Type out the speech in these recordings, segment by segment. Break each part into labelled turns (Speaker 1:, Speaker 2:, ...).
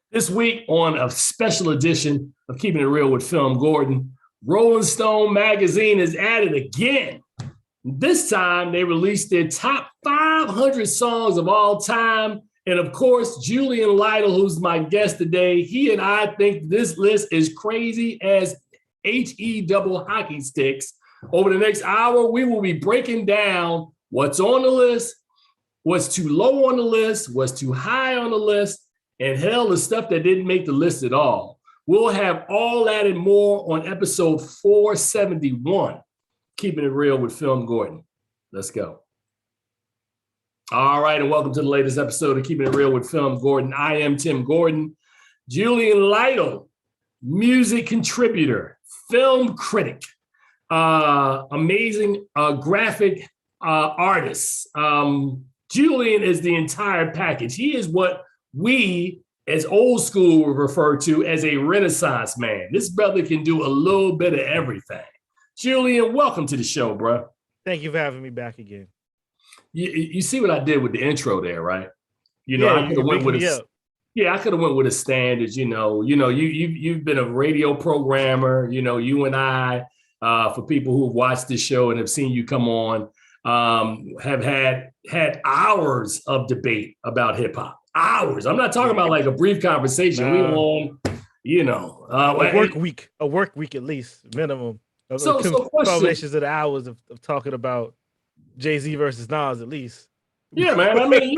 Speaker 1: This week on a special edition of Keeping It Real with FilmGordon, Rolling Stone magazine is at it again. This time they released their top 500 songs of all time. And of course, Julian Lytle, who's my guest today, he and I think this list is crazy as HE double hockey sticks. Over the next hour, we will be breaking down what's on the list, what's too low on the list, what's too high on the list, and hell, the stuff that didn't make the list at all. We'll have all that and more on episode 471, Keeping It Real with FilmGordon. Let's go. All right, and welcome to the latest episode of Keeping It Real with FilmGordon. I am Tim Gordon. Julian Lytle, music contributor, film critic, amazing graphic artist. Julian is the entire package. He is what we, as old school, would refer to as a Renaissance man. This brother can do a little bit of everything. Julian, welcome to the show, bro.
Speaker 2: Thank you for having me back again.
Speaker 1: You see what I did with the intro there, right? You know, I could have went with I could have went with a standard. You've been a radio programmer. You know, you and I, for people who've watched this show and have seen you come on, have had hours of debate about hip hop. Hours. I'm not talking about like a brief conversation. We on,
Speaker 2: a work week at least, minimum.
Speaker 1: So
Speaker 2: combinations of the hours of talking about Jay-Z versus Nas at least.
Speaker 1: Yeah, man. I mean,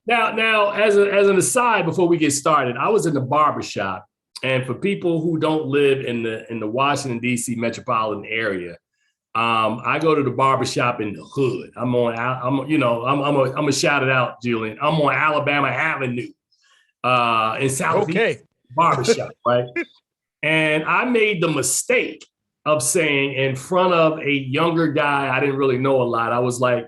Speaker 1: now as an aside before we get started, I was in the barbershop, and for people who don't live in the Washington D.C. metropolitan area, I go to the barbershop in the hood. I'm gonna shout it out, Julian. I'm on Alabama Avenue in Southeast barbershop, right? And I made the mistake of saying in front of a younger guy, I didn't really know a lot. I was like,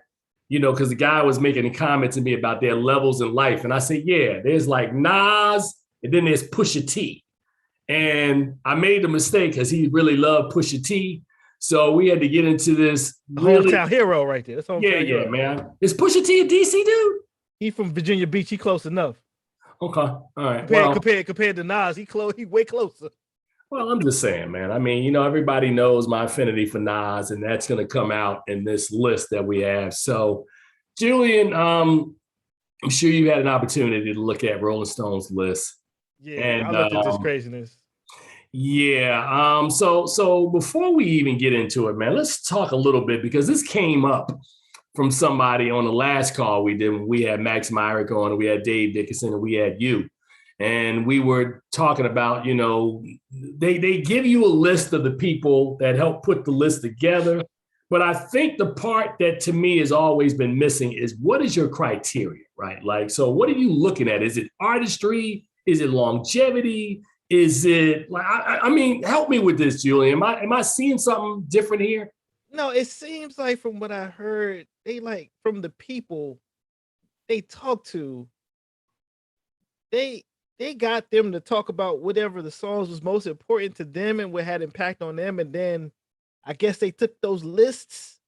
Speaker 1: because the guy was making a comment to me about their levels in life. And I said, yeah, there's like Nas, and then there's Pusha T. And I made the mistake because he really loved Pusha T. So we had to get into this
Speaker 2: hometown hero right there. That's
Speaker 1: hero. Man. Is Pusha T a DC dude?
Speaker 2: He from Virginia Beach. He close enough.
Speaker 1: Okay, all right.
Speaker 2: Compared to Nas, he way closer.
Speaker 1: Well, I'm just saying, man. I mean, everybody knows my affinity for Nas, and that's going to come out in this list that we have. So, Julian, I'm sure you had an opportunity to look at Rolling Stone's list.
Speaker 2: Yeah, and I looked at this craziness.
Speaker 1: Yeah. So before we even get into it, man, let's talk a little bit because this came up from somebody on the last call we did when we had Max Myrick on, and we had Dave Dickinson, and we had you. And we were talking about, they give you a list of the people that help put the list together. But I think the part that to me has always been missing is what is your criteria, right? Like, so what are you looking at? Is it artistry? Is it longevity? Is it like, I mean, help me with this, Julian. Am I seeing something different here?
Speaker 2: No, it seems like from what I heard, from the people they talk to, they got them to talk about whatever the songs was most important to them and what had impact on them. And then I guess they took those lists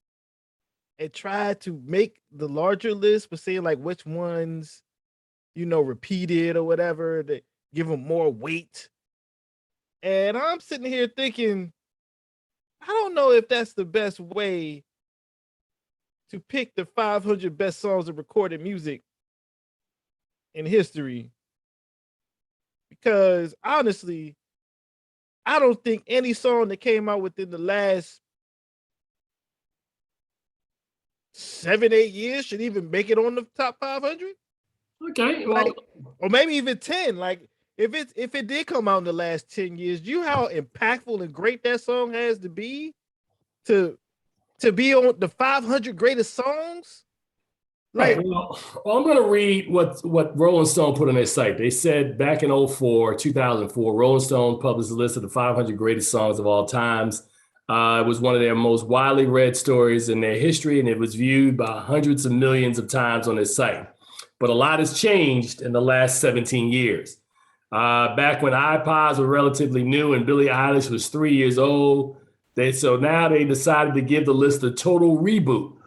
Speaker 2: and tried to make the larger list, but saying like which ones, repeated or whatever, to give them more weight. And I'm sitting here thinking, I don't know if that's the best way to pick the 500 best songs of recorded music in history. Because honestly, I don't think any song that came out within the last 7-8 years should even make it on the top 500.
Speaker 1: Okay, well,
Speaker 2: or maybe even 10. Like if it did come out in the last 10 years, do you know how impactful and great that song has to be to be on the 500 greatest songs?
Speaker 1: Right. Well, I'm going to read what Rolling Stone put on their site. They said back in 2004, Rolling Stone published a list of the 500 greatest songs of all times. It was one of their most widely read stories in their history, and it was viewed by hundreds of millions of times on their site. But a lot has changed in the last 17 years. Back when iPods were relatively new and Billie Eilish was 3 years old, so now they decided to give the list a total reboot.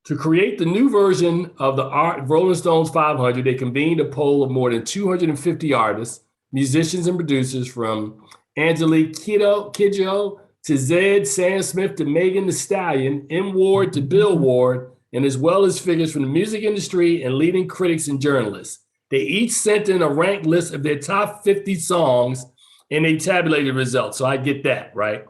Speaker 1: To create the new version of the Rolling Stones 500, they convened a poll of more than 250 artists, musicians, and producers from Angelique Kidjo to Zed Sam Smith to Megan Thee Stallion, M. Ward to Bill Ward, and as well as figures from the music industry and leading critics and journalists. They each sent in a ranked list of their top 50 songs and they tabulated results. So I get that, right?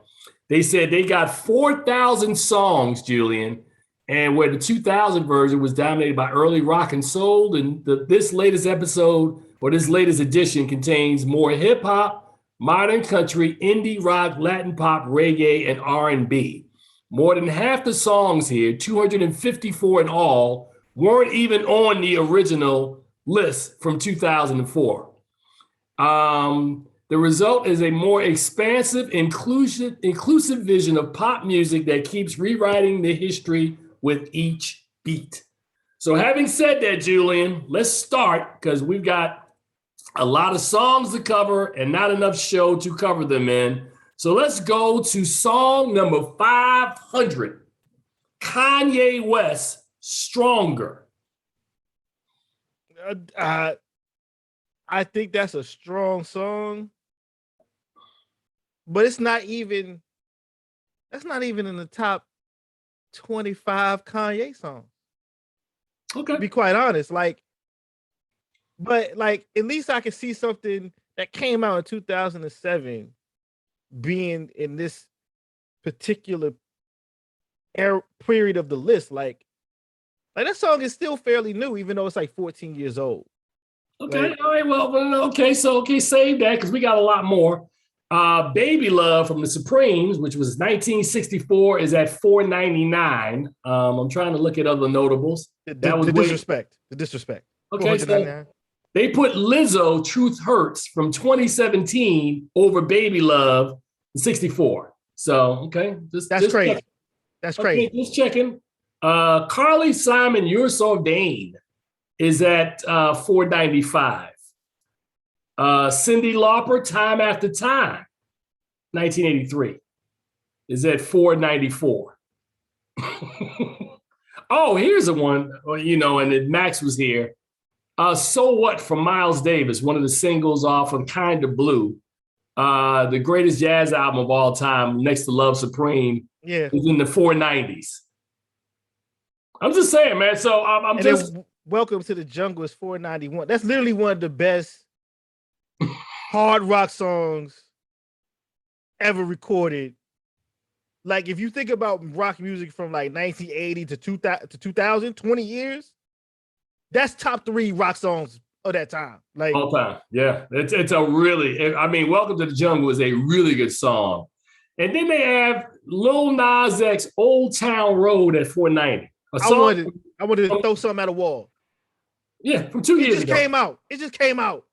Speaker 1: They said they got 4,000 songs, Julian, and where the 2000 version was dominated by early rock and soul, and this latest episode or this latest edition contains more hip hop, modern country, indie rock, Latin pop, reggae, and R&B. More than half the songs here, 254 in all, weren't even on the original list from 2004. The result is a more expansive, inclusive vision of pop music that keeps rewriting the history with each beat. So having said that, Julian, let's start because we've got a lot of songs to cover and not enough show to cover them in. So let's go to song number 500, Kanye West, Stronger.
Speaker 2: I think that's a strong song, but that's not even in the top 25 Kanye songs.
Speaker 1: Okay.
Speaker 2: To be quite honest, but at least I can see something that came out in 2007 being in this particular period of the list. Like that song is still fairly new, even though it's 14 years old.
Speaker 1: Okay, all right, well, okay, save that because we got a lot more. Baby Love from the Supremes, which was 1964, is at 499. I'm trying to look at other notables.
Speaker 2: The disrespect.
Speaker 1: Okay, so they put Lizzo, Truth Hurts from 2017 over Baby Love 64. So, okay.
Speaker 2: That's crazy. Checking. That's crazy.
Speaker 1: Just checking. Carly Simon, You're So Vain is at 495. Cyndi Lauper, Time After Time, 1983, is at 494. Oh, here's a one, and Max was here. So What from Miles Davis, one of the singles off of Kinda Blue, the greatest jazz album of all time, next to Love Supreme, is in the 490s. I'm just saying, man. So I'm just...
Speaker 2: Welcome to the Jungle is 491. That's literally one of the best hard rock songs ever recorded. Like, if you think about rock music from 1980 to 2000, 20 years, that's top 3 rock songs of that time.
Speaker 1: All time. Yeah. It's a really, Welcome to the Jungle is a really good song. And then they have Lil Nas X, Old Town Road at 490.
Speaker 2: I wanted to throw something at a wall.
Speaker 1: Yeah, from 2 years ago.
Speaker 2: It just came out.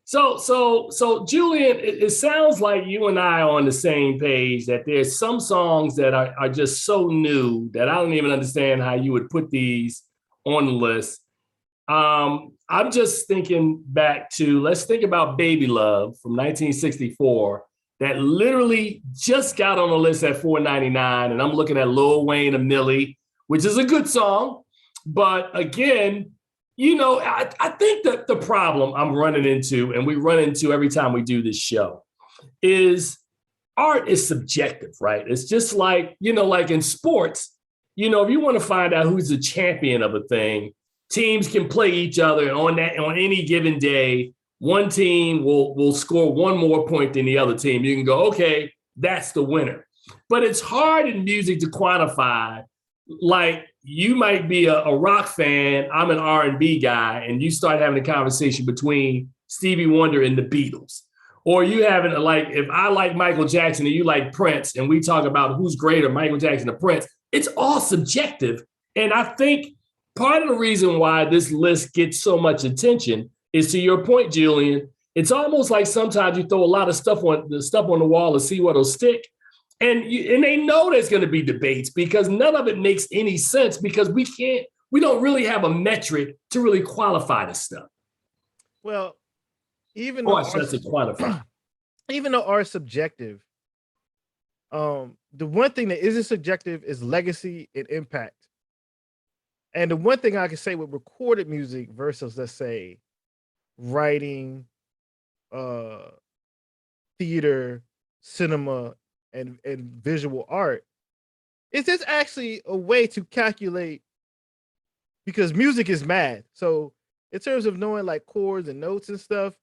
Speaker 1: So Julian, it sounds like you and I are on the same page that there's some songs that are just so new that I don't even understand how you would put these on the list. I'm just thinking back to, let's think about Baby Love from 1964 that literally just got on the list at 499. And I'm looking at Lil Wayne and Millie, which is a good song. But again, I think that the problem I'm running into, and we run into every time we do this show, is art is subjective, right? It's just like in sports, if you want to find out who's the champion of a thing, teams can play each other, and on any given day, one team will score one more point than the other team. You can go, okay, that's the winner. But it's hard in music to quantify. Like, you might be a rock fan, I'm an R&B guy, and you start having a conversation between Stevie Wonder and the Beatles. Or you having if I like Michael Jackson and you like Prince, and we talk about who's greater, Michael Jackson or Prince, it's all subjective. And I think part of the reason why this list gets so much attention is, to your point, Julian, it's almost like sometimes you throw a lot of stuff on the wall to see what'll stick. And they know there's going to be debates because none of it makes any sense because we don't really have a metric to really qualify this stuff.
Speaker 2: Well, even
Speaker 1: though
Speaker 2: art is subjective, the one thing that isn't subjective is legacy and impact. And the one thing I can say with recorded music versus, let's say, writing, theater, cinema, and visual art, is this actually a way to calculate, because music is math. So in terms of knowing like chords and notes and stuff,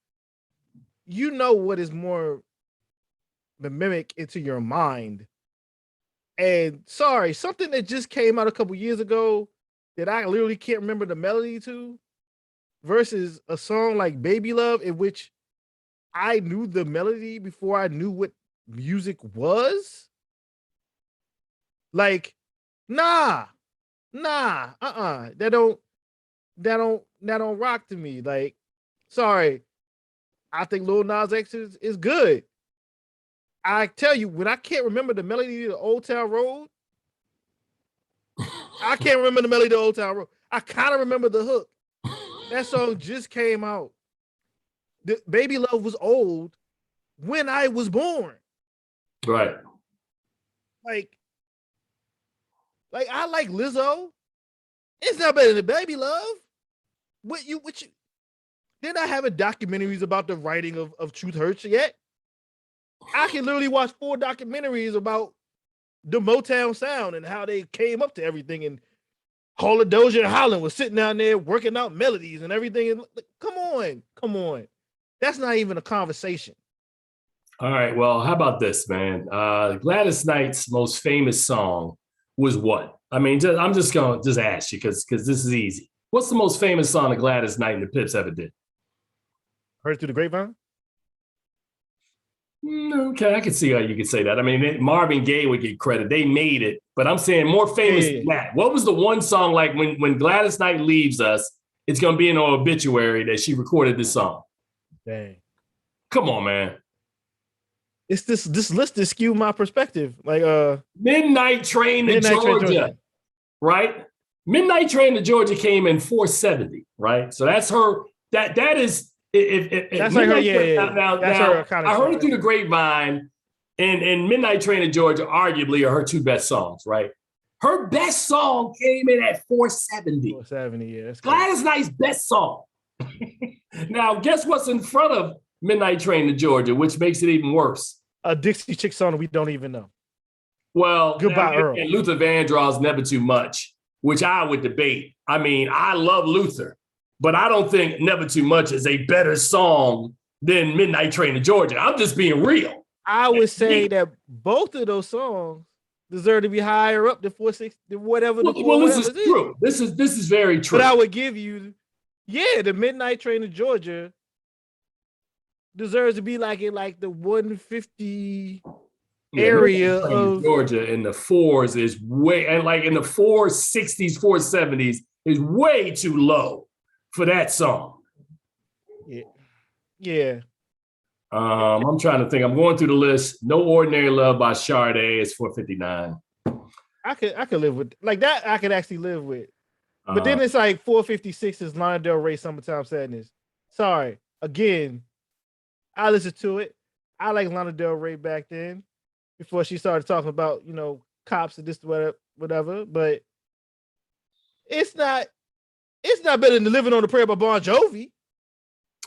Speaker 2: you know what is more mimic into your mind. And sorry, something that just came out a couple years ago that I literally can't remember the melody to, versus a song like Baby Love, in which I knew the melody before I knew what music was. Like, that don't rock to me. Like, sorry, I think Lil Nas X is good. I tell you, when I can't remember the melody of Old Town Road, I can't remember the melody of Old Town Road. I kind of remember the hook. That song just came out. The Baby Love was old when I was born.
Speaker 1: Right.
Speaker 2: Like I like Lizzo. It's not better than Baby Love. What you they're not having documentaries about the writing of Truth Hurts yet. I can literally watch 4 documentaries about the Motown sound and how they came up to everything. And Carla Doja and Holland was sitting down there working out melodies and everything. And come on. That's not even a conversation.
Speaker 1: All right. Well, how about this, man? Gladys Knight's most famous song was what? I mean, I'm just going to ask you because this is easy. What's the most famous song that Gladys Knight and the Pips ever did?
Speaker 2: Heard Through the Grapevine?
Speaker 1: Okay, I can see how you could say that. I mean, Marvin Gaye would get credit. They made it, but I'm saying more famous than that. What was the one song like when Gladys Knight leaves us, it's going to be in her obituary that she recorded this song?
Speaker 2: Dang.
Speaker 1: Come on, man.
Speaker 2: It's this list that skewed my perspective. Like
Speaker 1: Midnight Train to Georgia, right? Midnight Train to Georgia came in 470, right? So that's her. That is if
Speaker 2: that's like her. Yeah.
Speaker 1: Now, her kind of. I heard it through the grapevine, and Midnight Train to Georgia arguably are her 2 best songs, right? Her best song came in at 470.
Speaker 2: 470, yeah. That's
Speaker 1: Gladys Knight's best song. Now, guess what's in front of Midnight Train to Georgia, which makes it even worse?
Speaker 2: A Dixie Chick song we don't even know.
Speaker 1: Well,
Speaker 2: Goodbye, Earl.
Speaker 1: And Luther Vandross, Never Too Much, which I would debate. I mean, I love Luther, but I don't think Never Too Much is a better song than Midnight Train to Georgia. I'm just being real.
Speaker 2: I would say that both of those songs deserve to be higher up than 460, whatever.
Speaker 1: Well, this is true. This is very true.
Speaker 2: But I would give you, the Midnight Train to Georgia deserves to be like in like the 150 area of
Speaker 1: Georgia. In the 4s is way, and like in the 460s, 470s is way too low for that song.
Speaker 2: Yeah.
Speaker 1: I'm trying to think. I'm going through the list. No Ordinary Love by Sade is 459.
Speaker 2: I could live with like that. I could actually live with. But then it's like 456 is Lana Del Rey Summertime Sadness. Sorry. Again, I listened to it. I like Lana Del Rey back then before she started talking about, cops and this, whatever. But it's not better than Living on a Prayer by Bon Jovi.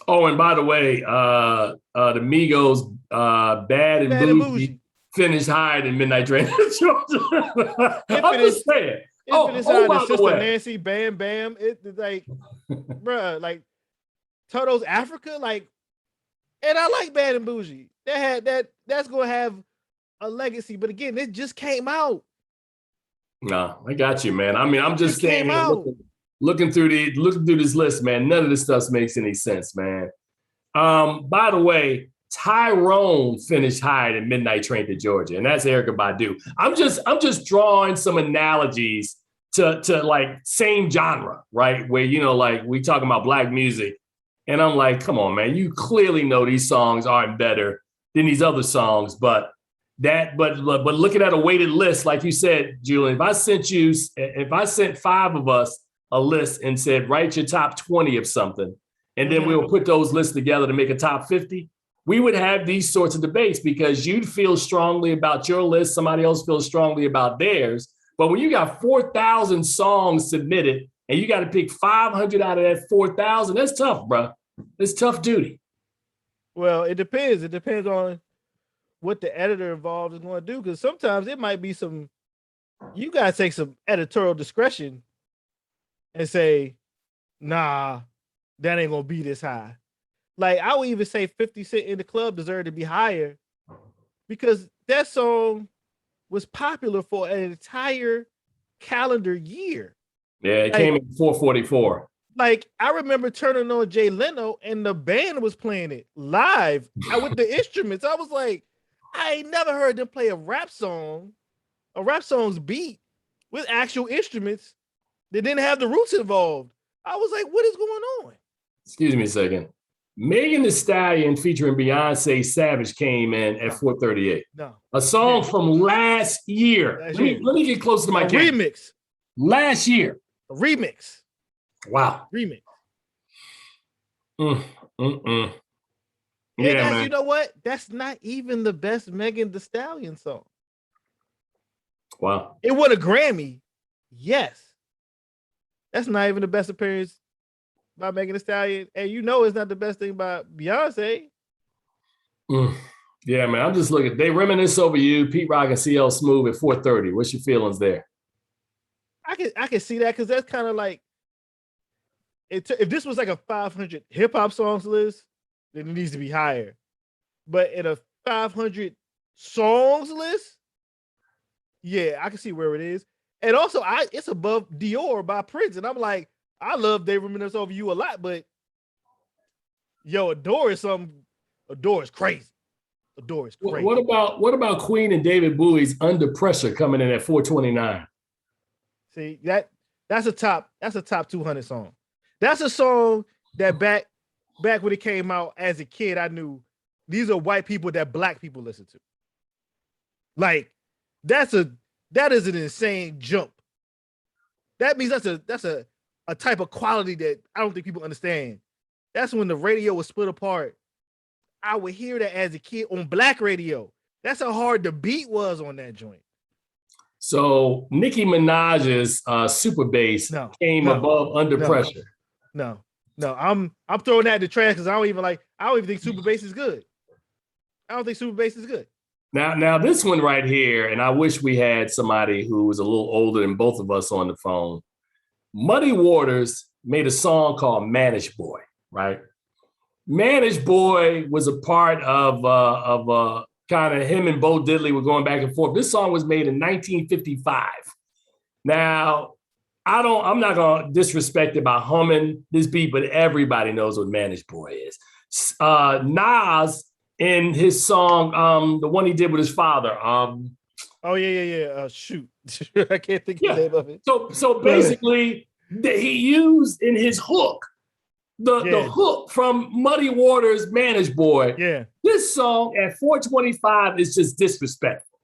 Speaker 1: Oh, and by the way, the Migos, Bad and Bougie finished higher than Midnight Train to Georgia. I'm just saying.
Speaker 2: By the way, Nancy, Bam Bam. It's like, bruh, like Toto's Africa, like, and I like Bad and Bougie. That's gonna have a legacy. But again, it just came out.
Speaker 1: No, I got you, man. I mean, I'm just saying. Looking through this list, man, none of this stuff makes any sense, man. By the way, Tyrone finished higher than Midnight Train to Georgia, and that's Erykah Badu. I'm just drawing some analogies to like same genre, right? Where like we talking about Black music, and I'm like, come on, man, you clearly know these songs aren't better than these other songs, but looking at a weighted list, like you said, Julian, if I sent 5 of us a list and said, write your top 20 of something, and then we'll put those lists together to make a top 50, we would have these sorts of debates because you'd feel strongly about your list, somebody else feels strongly about theirs, But when you got 4,000 songs submitted and you got to pick 500 out of that 4,000, that's tough, bro. It's tough duty.
Speaker 2: Well, it depends. It depends on what the editor involved is going to do, because sometimes it might be you got to take some editorial discretion and say, nah, that ain't going to be this high. Like, I would even say 50 Cent in the Club deserved to be higher because that song was popular for an entire calendar year.
Speaker 1: Yeah, it came in 444.
Speaker 2: Like, I remember turning on Jay Leno and the band was playing it live with the instruments. I was like, I ain't never heard them play a rap song's beat with actual instruments that didn't have the roots involved. I was like, what is going on?
Speaker 1: Excuse me a second. Megan Thee Stallion featuring Beyonce Savage came in at 438.
Speaker 2: No.
Speaker 1: A song from last year. Let me get close to my camera.
Speaker 2: Remix.
Speaker 1: Last year.
Speaker 2: A remix.
Speaker 1: Wow.
Speaker 2: Remix.
Speaker 1: Yeah, man.
Speaker 2: You know what? That's not even the best Megan Thee Stallion song.
Speaker 1: Wow.
Speaker 2: It won a Grammy. Yes. That's not even the best appearance by Megan Thee Stallion. And you know it's not the best thing by Beyonce.
Speaker 1: Yeah, man. I'm just looking. They reminisce over you, Pete Rock and CL Smooth at 430. What's your feelings there?
Speaker 2: I can see that because that's kind of like, if this was like a 500 hip hop songs list, then it needs to be higher. But in a 500 songs list, yeah, I can see where it is. And also, it's above Dior by Prince. And I'm like, I love They Reminisce Over You a lot, but yo, Adore is crazy. Adore is crazy.
Speaker 1: What about Queen and David Bowie's Under Pressure coming in at 429?
Speaker 2: See, that's a top 200 song. That's a song that back when it came out as a kid, I knew these are white people that black people listen to. Like, that is an insane jump. That means that's a type of quality that I don't think people understand. That's when the radio was split apart. I would hear that as a kid on black radio. That's how hard the beat was on that joint. So
Speaker 1: Nicki Minaj's super bass came above Under Pressure.
Speaker 2: No, I'm throwing that in the trash because I don't even think super bass is good. I don't think super bass is good.
Speaker 1: Now this one right here, and I wish we had somebody who was a little older than both of us on the phone. Muddy Waters made a song called Manish Boy, right? Manish Boy was a part of kind of him and Bo Diddley were going back and forth. This song was made in 1955. Now, I'm not gonna disrespect it by humming this beat, but everybody knows what Manish Boy is. Nas in his song, the one he did with his father.
Speaker 2: Shoot, I can't think of the name of it.
Speaker 1: So basically, he used in his hook the hook from Muddy Waters' Manish Boy.
Speaker 2: Yeah,
Speaker 1: this song at 425 is just disrespectful.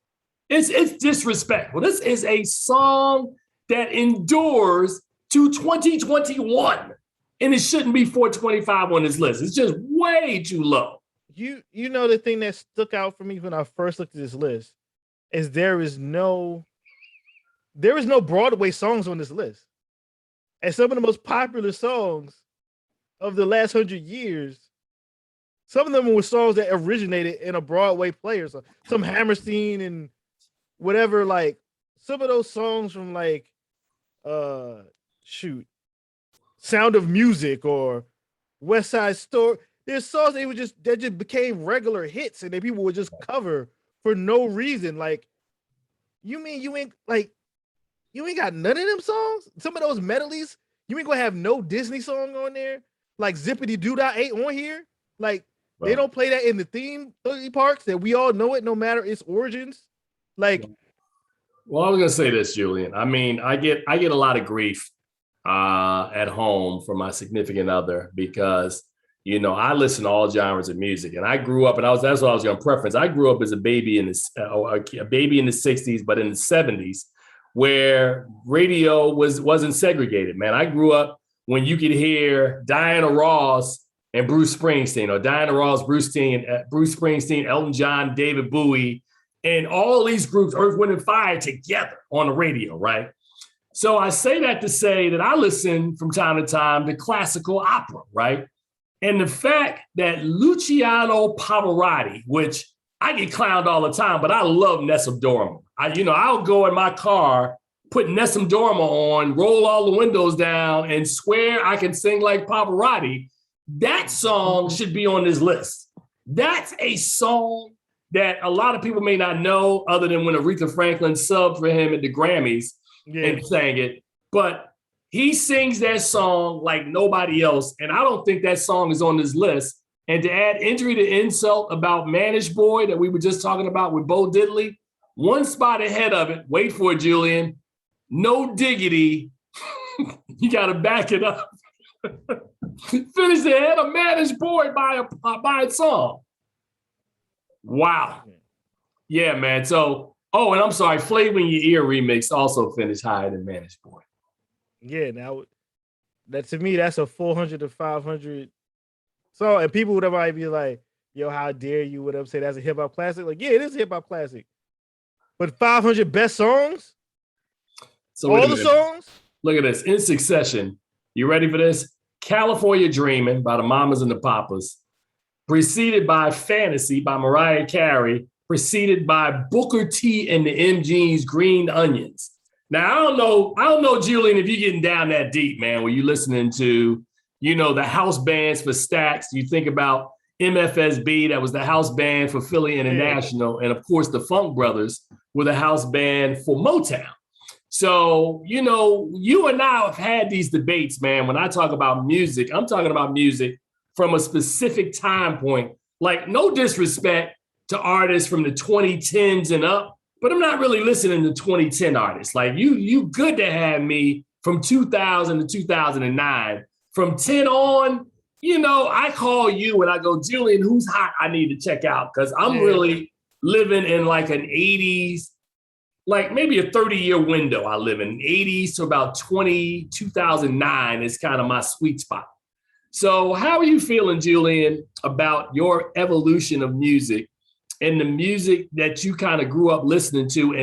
Speaker 1: It's disrespectful. This is a song that endures to 2021, and it shouldn't be 425 on this list. It's just way too low.
Speaker 2: You know the thing that stuck out for me when I first looked at this list is there is no Broadway songs on this list. And some of the most popular songs of the last 100 years, some of them were songs that originated in a Broadway play. So some Hammerstein and whatever, like some of those songs from like Sound of Music or West Side Story. There's songs that just became regular hits and then people would just cover for no reason. Like, you mean you ain't got none of them songs? Some of those medleys, you ain't gonna have no Disney song on there? Like Zippity Doo-Dah ain't on here? Like, They don't play that in the theme parks that we all know it no matter its origins? Like,
Speaker 1: well, I was gonna say this, Julian. I mean, I get a lot of grief at home from my significant other because I listen to all genres of music, and I grew up, and that's what I was going to preference. I grew up as a baby in the 60s, but in the 70s, where radio wasn't segregated. Man, I grew up when you could hear Diana Ross and Bruce Springsteen, or Diana Ross, Bruce Springsteen, Elton John, David Bowie and all these groups, Earth, Wind, and Fire, together on the radio, right? So I say that to say that I listen from time to time to classical opera, right? And the fact that Luciano Pavarotti, which I get clowned all the time, but I love Nessun Dorma. I'll go in my car, put Nessun Dorma on, roll all the windows down, and swear I can sing like Pavarotti. That song should be on this list. That's a song that a lot of people may not know, other than when Aretha Franklin subbed for him at the Grammys and sang it. But he sings that song like nobody else. And I don't think that song is on this list. And to add injury to insult about Manish Boy that we were just talking about with Bo Diddley, one spot ahead of it, wait for it, Julian, No Diggity, you got to back it up. Finish ahead of Manish Boy by its song. Wow. Yeah, man. So, and I'm sorry, Flavor in Your Ear remix also finished higher than Manish Boy.
Speaker 2: Yeah, now that to me, that's a 400 to 500 song. And people would might be like, yo, how dare you? What up? Say that's a hip hop classic. Like, yeah, it is a hip hop classic. But 500 best songs?
Speaker 1: So
Speaker 2: all the songs?
Speaker 1: Look at this. In succession. You ready for this? California Dreamin' by the Mamas and the Papas, preceded by Fantasy by Mariah Carey, preceded by Booker T and the MG's Green Onions. Now, I don't know, Julian, if you're getting down that deep, man, where you're listening to, the house bands for Stax. You think about MFSB, that was the house band for Philly International. And of course, the Funk Brothers were the house band for Motown. So, you and I have had these debates, man. When I talk about music, I'm talking about music from a specific time point. Like, no disrespect to artists from the 2010s and up, but I'm not really listening to 2010 artists. Like, you good to have me from 2000 to 2009. From 10 on, I call you and I go, Julian, who's hot? I need to check out, because I'm really living in like an 80s, like maybe a 30-year window I live in. 80s to about 2009 is kind of my sweet spot. So how are you feeling, Julian, about your evolution of music and the music that you kind of grew up listening to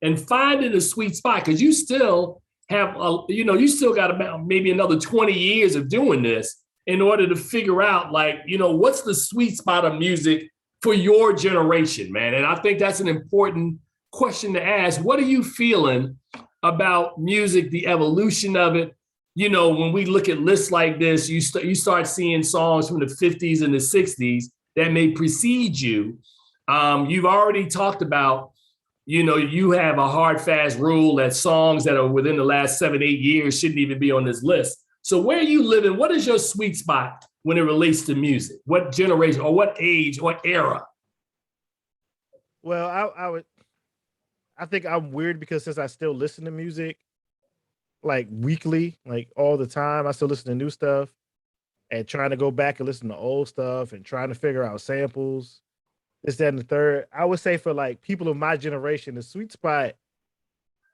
Speaker 1: and finding a sweet spot? Because you still have, you still got about maybe another 20 years of doing this in order to figure out, like, what's the sweet spot of music for your generation, man? And I think that's an important question to ask. What are you feeling about music, the evolution of it? When we look at lists like this, you start seeing songs from the 50s and the 60s that may precede you. You've already talked about, you have a hard, fast rule that songs that are within the last 7-8 years shouldn't even be on this list. So where are you living? What is your sweet spot when it relates to music? What generation or what age or era?
Speaker 2: Well, I think I'm weird because since I still listen to music like weekly, like all the time, I still listen to new stuff and trying to go back and listen to old stuff and trying to figure out samples, this, that, and the third. I would say for like people of my generation, the sweet spot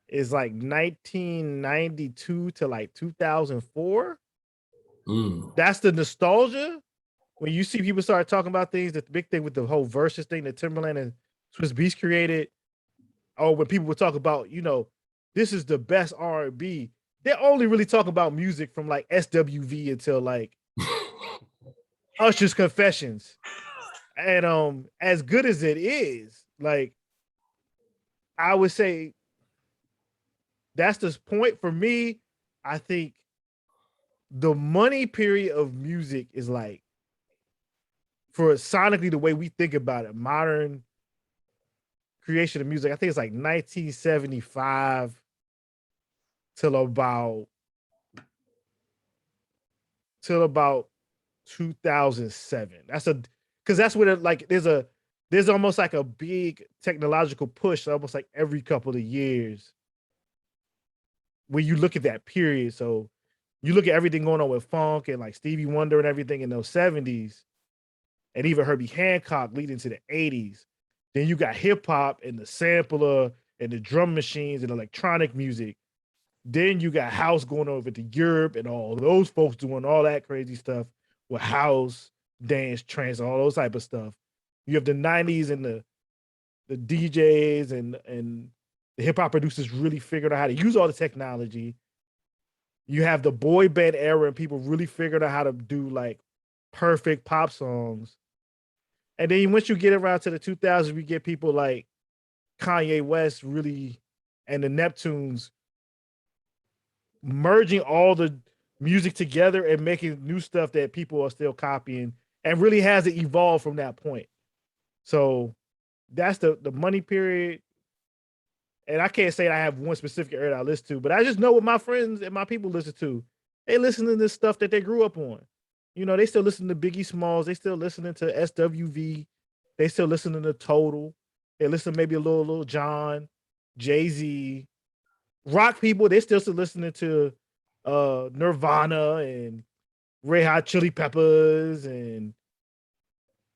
Speaker 2: is like 1992 to like 2004. That's the nostalgia. When you see people start talking about things, the big thing with the whole versus thing that Timberland and Swiss Beats created, or when people would talk about, this is the best R&B, they only really talk about music from like SWV until like Usher's Confessions. And as good as it is, like, I would say that's the point for me. I think the money period of music is like, for sonically the way we think about it, modern creation of music, I think it's like 1975 till about 2007. Because that's when there's almost like a big technological push, almost like every couple of years when you look at that period. So you look at everything going on with funk and like Stevie Wonder and everything in those 70s, and even Herbie Hancock leading to the 80s. Then you got hip hop and the sampler and the drum machines and electronic music. Then you got house going over to Europe and all those folks doing all that crazy stuff with house, dance, trance, all those type of stuff. You have the 90s and the DJs and the hip hop producers really figured out how to use all the technology. You have the boy band era and people really figured out how to do like perfect pop songs. And then once you get around to the 2000s, we get people like Kanye West really and the Neptunes merging all the music together and making new stuff that people are still copying and really hasn't evolved from that point. So that's the money period. And I can't say I have one specific era that I listen to, but I just know what my friends and my people listen to. They listen to this stuff that they grew up on. You know, they still listen to Biggie Smalls. They still listening to SWV. They still listening to Total. They listen maybe a little John, Jay-Z. Rock people, they still listening to Nirvana and Red Hot Chili Peppers and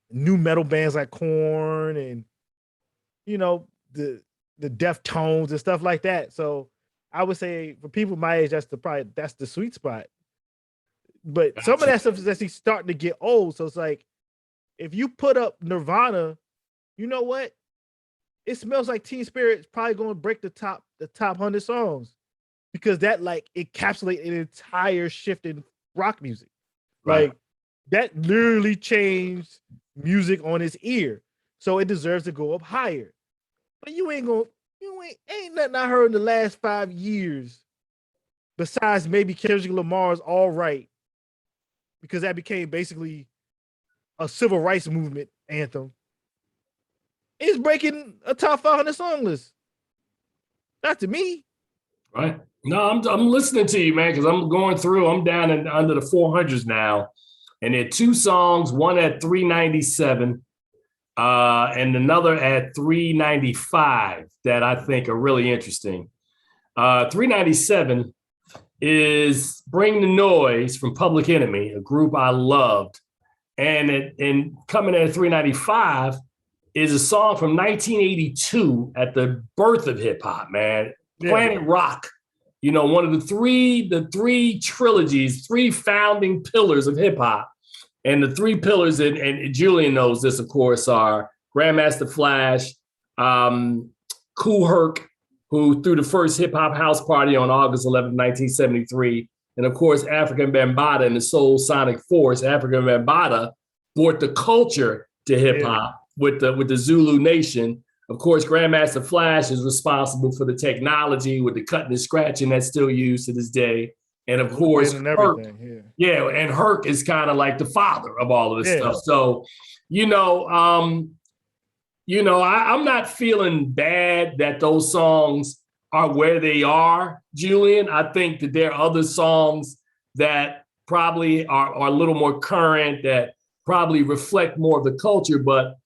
Speaker 2: new metal bands like Korn and, you know, the Deftones and stuff like that. So I would say for people my age, that's the sweet spot. But some of that stuff is actually starting to get old. So it's like, if you put up Nirvana, you know what? It Smells Like Teen Spirit's probably going to break the top 100 songs because that like encapsulates an entire shift in rock music.
Speaker 1: Right.
Speaker 2: Like that literally changed music on its ear. So it deserves to go up higher. But ain't nothing I heard in the last 5 years besides maybe Kendrick Lamar's All Right, because that became basically a civil rights movement anthem. It's breaking a top 500 song list. Not to me.
Speaker 1: Right. No, I'm listening to you, man, because I'm going through. I'm down under the 400s now. And there are two songs, one at 397 and another at 395 that I think are really interesting. 397 is Bring the Noise from Public Enemy, a group I loved. And coming in at 395 is a song from 1982 at the birth of hip hop, man. Yeah. Planet Rock, you know, one of the three trilogies, three founding pillars of hip hop. And the three pillars, and Julian knows this, of course, are Grandmaster Flash, Kool Herc, who threw the first hip hop house party on August 11, 1973. And of course, African Bambaataa and the Soul Sonic Force. African Bambaataa brought the culture to hip hop with the Zulu Nation. Of course, Grandmaster Flash is responsible for the technology with the cutting and scratching that's still used to this day. And of course, Herc, and Herc is kind of like the father of all of this stuff. So, I'm not feeling bad that those songs are where they are, Julian. I think that there are other songs that probably are a little more current, that probably reflect more of the culture. But,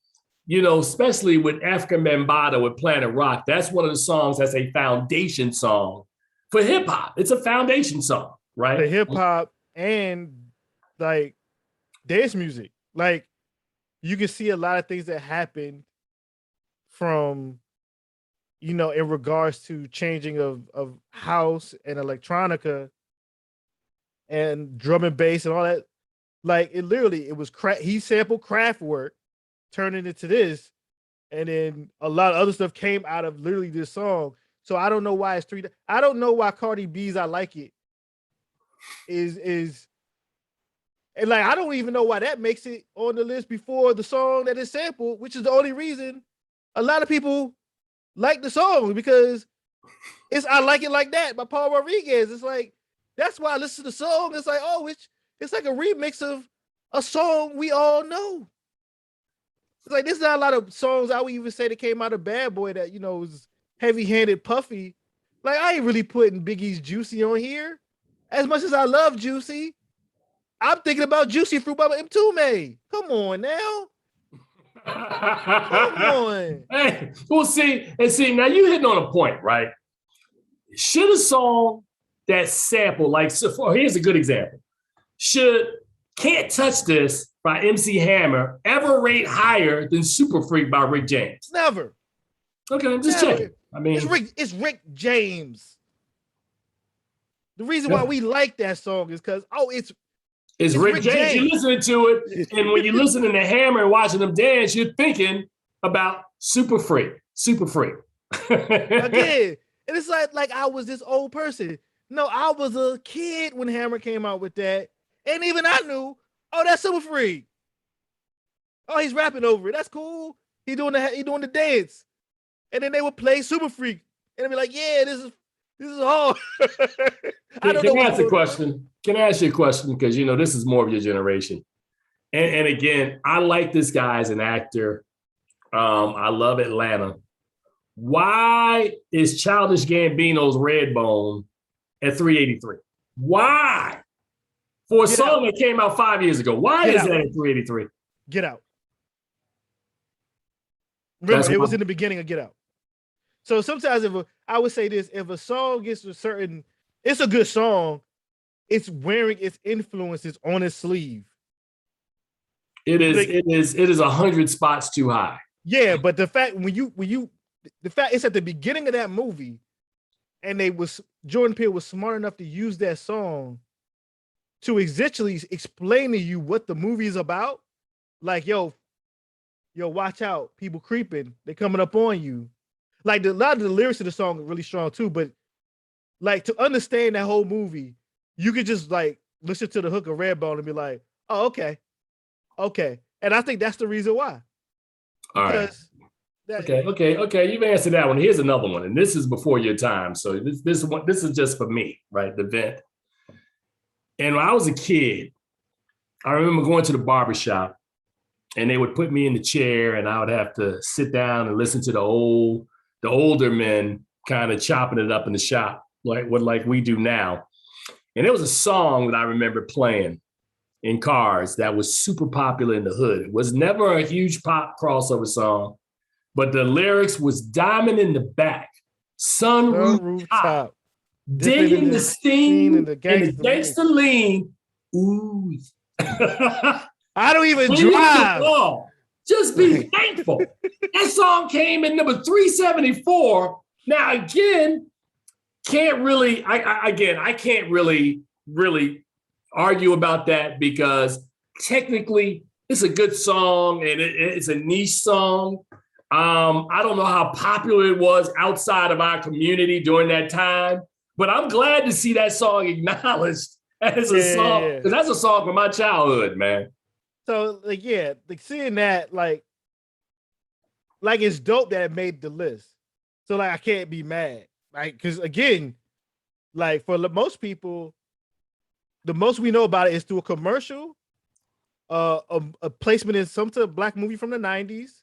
Speaker 1: especially with African Bambaataa, with Planet Rock, that's one of the songs that's a foundation song for hip hop. It's a foundation song, right?
Speaker 2: The hip hop and like dance music. Like you can see a lot of things that happen from, in regards to changing of house and electronica and drum and bass and all that. Like it was he sampled Kraftwerk, turned it into this, and then a lot of other stuff came out of literally this song. So I don't know why it's three. I don't know why Cardi B's "I Like It" is, and like I don't even know why that makes it on the list before the song that is sampled, which is the only reason a lot of people like the song, because it's "I Like It Like That" by Paul Rodriguez. It's like that's why I listen to the song. It's like, oh, it's like a remix of a song we all know. It's like there's not a lot of songs I would even say that came out of Bad Boy that was heavy-handed, puffy. Like I ain't really putting Biggie's Juicy on here. As much as I love Juicy, I'm thinking about Juicy Fruit by Mtume. Come on now. Come on.
Speaker 1: Hey, well, see, now you hitting on a point, right? Should a song that sample, here's a good example. Should Can't Touch This by MC Hammer ever rate higher than Super Freak by Rick James?
Speaker 2: Never.
Speaker 1: Okay, I'm just checking. I mean,
Speaker 2: it's Rick James. The reason why we like that song is because it's
Speaker 1: Rick James. You're listening to it, and when you're listening to Hammer and watching them dance, you're thinking about Super Freak.
Speaker 2: Again, and it's like I was this old person. No, I was a kid when Hammer came out with that. And even I knew, oh, that's Super Freak. Oh, he's rapping over it. That's cool. He doing the dance. And then they would play Super Freak. And I'd be like, yeah, this is hard. I don't know.
Speaker 1: Can I ask a question? Can I ask you a question? Because this is more of your generation. And again, I like this guy as an actor. I love Atlanta. Why is Childish Gambino's Redbone at 383? Why? For a song that came out 5 years ago. Why is that at 383?
Speaker 2: Get Out. Remember, it was in the beginning of Get Out. So sometimes I would say this, if a song gets it's a good song, it's wearing its influences on its sleeve.
Speaker 1: It is 100 spots too high.
Speaker 2: Yeah, but the fact it's at the beginning of that movie, and Jordan Peele was smart enough to use that song to essentially explain to you what the movie is about. Like, yo, watch out, people creeping, they coming up on you. Like a lot of the lyrics of the song are really strong too, but like to understand that whole movie, you could just like listen to the hook of Redbone and be like, oh, okay. And I think that's the reason why.
Speaker 1: All right. Okay. You've answered that one. Here's another one, and this is before your time. So this is just for me, right? The vent. And when I was a kid, I remember going to the barbershop, and they would put me in the chair, and I would have to sit down and listen to the older men kind of chopping it up in the shop, like we do now. And there was a song that I remember playing in cars that was super popular in the hood. It was never a huge pop crossover song, but the lyrics was diamond in the back, sunroof top, digging the steam and the gangster lean. Ooh.
Speaker 2: I don't even drive.
Speaker 1: Just be thankful. That song came in number 374. Now, again, I can't really argue about that because technically it's a good song and it's a niche song. I don't know how popular it was outside of our community during that time, but I'm glad to see that song acknowledged as a song, because that's a song from my childhood, man.
Speaker 2: So seeing that, like it's dope that it made the list. So I can't be mad, because again, for most people, the most we know about it is through a commercial, a placement in some type of black movie from the 90s,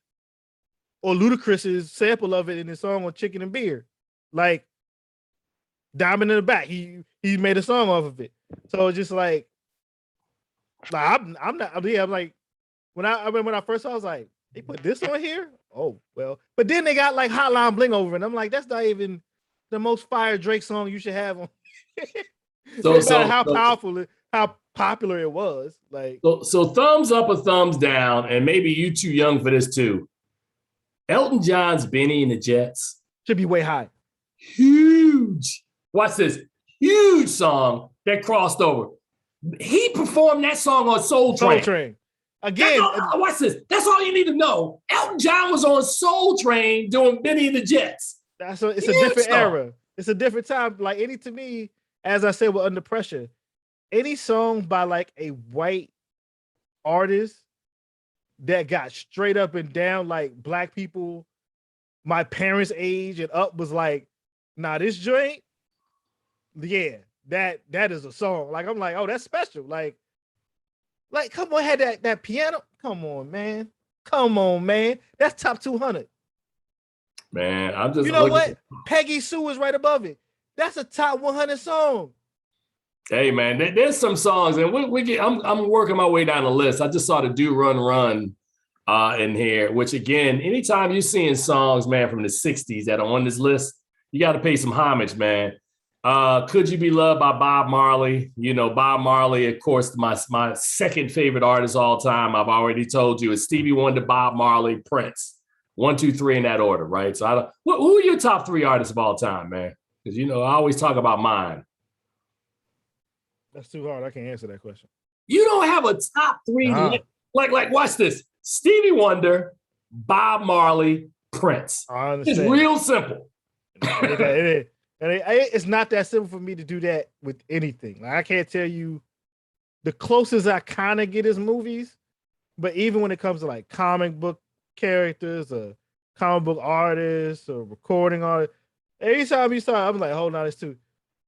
Speaker 2: or Ludacris's sample of it in his song on Chicken and Beer, like Diamond in the Back. He made a song off of it. So it's just I'm not. Yeah, I'm like when I first saw, I was like, they put this on here. Oh well, but then they got Hotline Bling over, and I'm like, that's not even the most fire Drake song you should have on. So how popular it was.
Speaker 1: So thumbs up or thumbs down, and maybe you too young for this too. Elton John's Benny and the Jets
Speaker 2: should be way high.
Speaker 1: Huge. Watch this. Huge song that crossed over. He performed that song on Soul Train.
Speaker 2: Again,
Speaker 1: watch this. That's all you need to know. Elton John was on Soul Train doing Benny and the Jets.
Speaker 2: It's a different era. It's a different time. To me, as I said, with Under Pressure, any song by a white artist that got straight up and down black people, my parents' age and up, was nah, this joint, yeah, that is a song. I'm like, oh, that's special. Come on, had that piano. Come on, man. That's top 200.
Speaker 1: Man, I'm just.
Speaker 2: You know what? Peggy Sue is right above it. That's a top 100 song.
Speaker 1: Hey, man, there's some songs, and I'm working my way down the list. I just saw the Do Run Run in here, which again, anytime you're seeing songs, man, from the 60s that are on this list, you got to pay some homage, man. Could You Be Loved by Bob Marley? Bob Marley, of course, my second favorite artist of all time, I've already told you, is Stevie Wonder, Bob Marley, Prince. 1, 2, 3 in that order, right? So who are your top 3 artists of all time, man? Because, I always talk about mine.
Speaker 2: That's too hard. I can't answer that question.
Speaker 1: You don't have a top 3. Nah. Like, watch this. Stevie Wonder, Bob Marley, Prince.
Speaker 2: I understand.
Speaker 1: It's real simple.
Speaker 2: It's not that simple for me to do that with anything. Like, I can't tell you the closest I kind of get is movies, but even when it comes to like comic book characters or comic book artists or recording artists, every time you start, I'm like, hold on,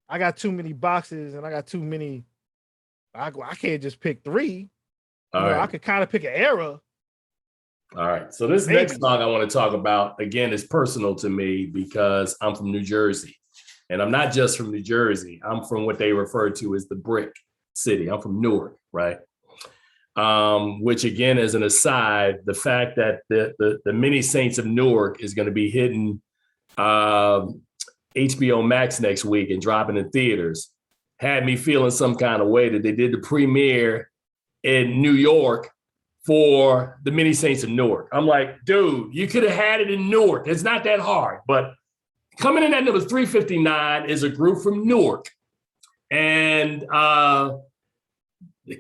Speaker 2: I got too many boxes and I got too many. I can't just pick three. I could kind of pick an era.
Speaker 1: All right. So this next song I want to talk about, again, is personal to me because I'm from New Jersey. And I'm not just from New Jersey. I'm from what they refer to as the Brick City. I'm from Newark, right? Which, again, as an aside, the fact that the Many Saints of Newark is going to be hitting HBO Max next week and dropping in theaters had me feeling some kind of way that they did the premiere in New York for the Many Saints of Newark. I'm like, dude, you could have had it in Newark. It's not that hard. But coming in at number 359 is a group from Newark. And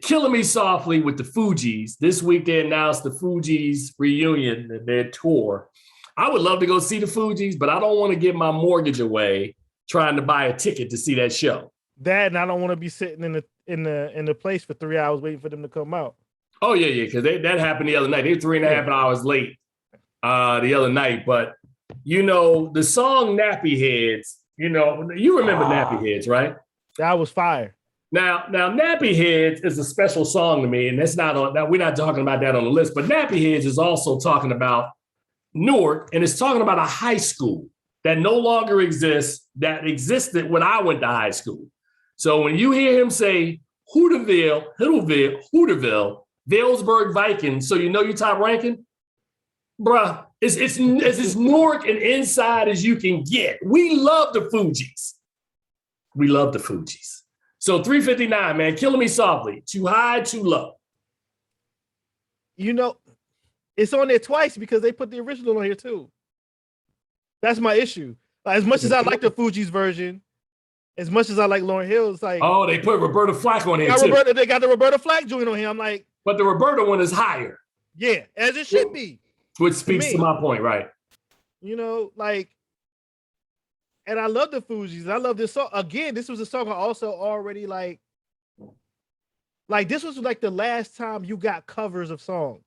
Speaker 1: Killing Me Softly with the Fugees. This week they announced the Fugees reunion, their tour. I would love to go see the Fugees, but I don't want to give my mortgage away trying to buy a ticket to see that show.
Speaker 2: That, and I don't want to be sitting in the place for 3 hours waiting for them to come out.
Speaker 1: Oh, yeah, because that happened the other night. They were 3.5 hours late the other night. But, the song Nappy Heads, you remember Nappy Heads, right?
Speaker 2: That was fire.
Speaker 1: Now, Nappy Heads is a special song to me, and that's not on. Now, we're not talking about that on the list, but Nappy Heads is also talking about Newark, and it's talking about a high school that no longer exists, that existed when I went to high school. So when you hear him say Hooterville, Vailsburg Vikings, so you know your top ranking, bruh, it's as Newark and inside as you can get. We love the Fugees. So 359, man, Killing Me Softly. Too high, too low.
Speaker 2: It's on there twice because they put the original on here too. That's my issue. Like, as much as I like the Fugees version, as much as I like Lauryn Hill, it's like,
Speaker 1: oh, they put Roberta Flack on here too.
Speaker 2: They got the Roberta Flack joint on here. I'm like,
Speaker 1: but the Roberta one is higher.
Speaker 2: Yeah, as it should be.
Speaker 1: Which speaks to my point, right?
Speaker 2: And I love the Fugees. I love this song. Again, this was a song I also already like this was like the last time you got covers of songs.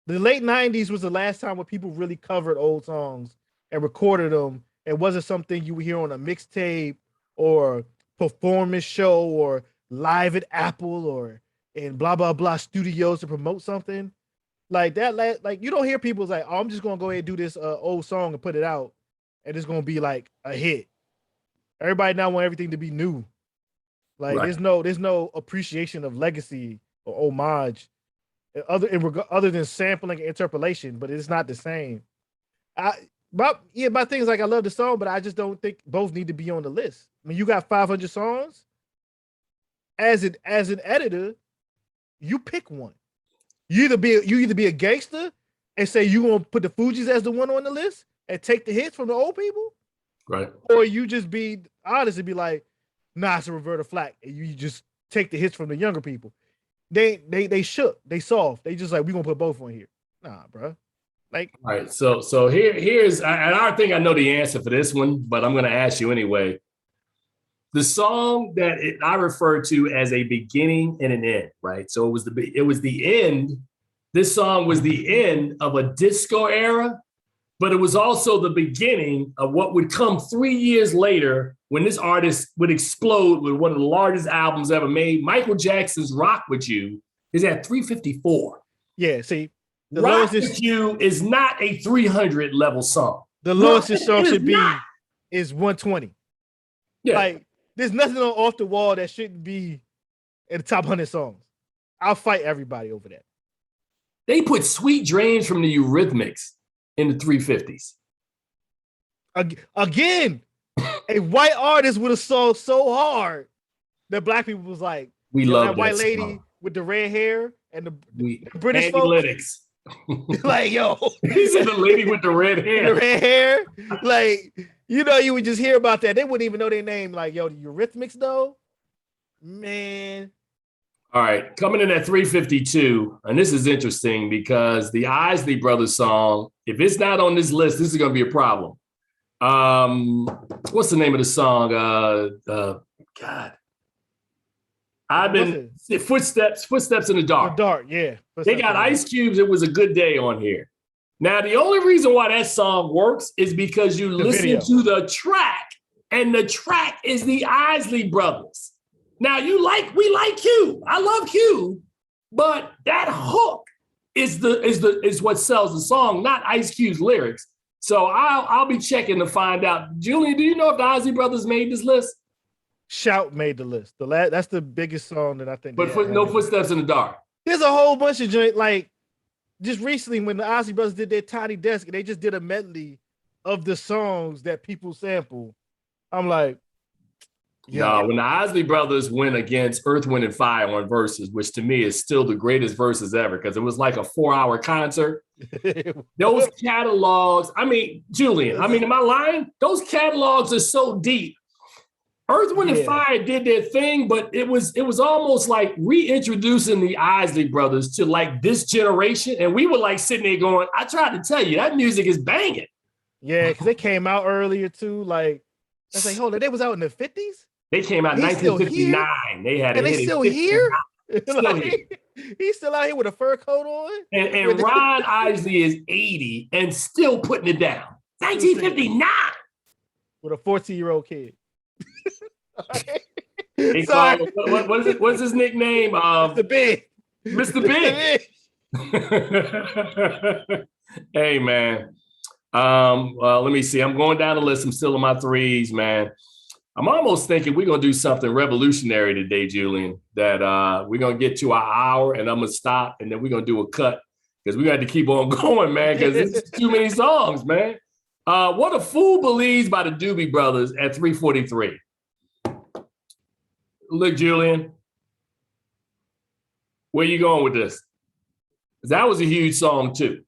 Speaker 2: The late 90s was the last time where people really covered old songs and recorded them. It wasn't something you would hear on a mixtape or performance show or live at Apple or in blah, blah, blah studios to promote something. Like that, you don't hear people like, oh, I'm just going to go ahead and do this old song and put it out. And it's going to be like a hit. Everybody now want everything to be new. Like, right. There's no appreciation of legacy or homage other than sampling and interpolation, but it's not the same. My thing is, like, I love the song, but I just don't think both need to be on the list. I mean, you got 500 songs. As an editor, you pick one. You either be a gangster and say you gonna put the Fugees as the one on the list and take the hits from the old people,
Speaker 1: right?
Speaker 2: Or you just be honest and be like, nah, it's a Roberta Flack, and you just take the hits from the younger people. They shook, they soft, they just like, we gonna put both on here. Nah, bro. Like,
Speaker 1: all right, so here's, and I think I know the answer for this one, but I'm gonna ask you anyway. The song that I refer to as a beginning and an end, right? So it was the end. This song was the end of a disco era, but it was also the beginning of what would come 3 years later when this artist would explode with one of the largest albums ever made. Michael Jackson's Rock With You is at 354.
Speaker 2: Yeah, see,
Speaker 1: the Rock With You is not a 300 level song.
Speaker 2: The lowest this song should be is 120.
Speaker 1: Yeah.
Speaker 2: Like, there's nothing on Off the Wall that shouldn't be in the top 100 songs. I'll fight everybody over that.
Speaker 1: They put Sweet Dreams from the Eurythmics in the 350s.
Speaker 2: Again, a white artist would have sold so hard that black people was like,
Speaker 1: we love
Speaker 2: that white lady
Speaker 1: song.
Speaker 2: With the red hair and the British folks. Like, yo.
Speaker 1: He said the lady with the red hair.
Speaker 2: The red hair. Like, you would just hear about that. They wouldn't even know their name. Like, yo, the Eurythmics, though, man.
Speaker 1: All right, coming in at 352, and this is interesting because the Isley Brothers song, if it's not on this list, this is going to be a problem. What's the name of the song? God, I've been Footsteps in the Dark.
Speaker 2: The Dark, yeah.
Speaker 1: They got Ice Cube's It Was a Good Day on here. Now, the only reason why that song works is because you listen to the track, and the track is the Isley Brothers. Now, we like Q. I love Q, but that hook is what sells the song, not Ice Cube's lyrics. So I'll be checking to find out. Julian, do you know if the Isley Brothers made this list?
Speaker 2: Shout made the list. That's the biggest song that I think.
Speaker 1: But no Footsteps in the Dark.
Speaker 2: There's a whole bunch of joint, like just recently when the Isley Brothers did their Tiny Desk, they just did a medley of the songs that people sample. I'm like,
Speaker 1: yeah. No, when the Isley Brothers went against Earth, Wind, and Fire on Versus, which to me is still the greatest Versus ever because it was like a 4-hour concert. Those catalogs, I mean, Julian, am I lying? Those catalogs are so deep. Earth, Wind, and Fire did their thing, but it was almost like reintroducing the Isley Brothers to like this generation. And we were like sitting there going, I tried to tell you, that music is banging.
Speaker 2: Yeah, because they came out earlier too. Like, I was like, hold on, they was out in the 50s?
Speaker 1: They came out in 1959. They had
Speaker 2: and
Speaker 1: a
Speaker 2: they still here?
Speaker 1: Still here.
Speaker 2: He's still out here with a fur coat on.
Speaker 1: And Ron Isley is 80 and still putting it down. 1959.
Speaker 2: With a 14-year-old kid.
Speaker 1: What is it? What's his nickname?
Speaker 2: Mr. Big.
Speaker 1: Mr. Big. Hey, man. Let me see. I'm going down the list. I'm still in my threes, man. I'm almost thinking we're going to do something revolutionary today, Julian, that we're going to get to our hour and I'm going to stop and then we're going to do a cut because we got to keep on going, man, because it's too many songs, man. What a Fool Believes by the Doobie Brothers at 343. Look, Julian, where you going with this? That was a huge song, too.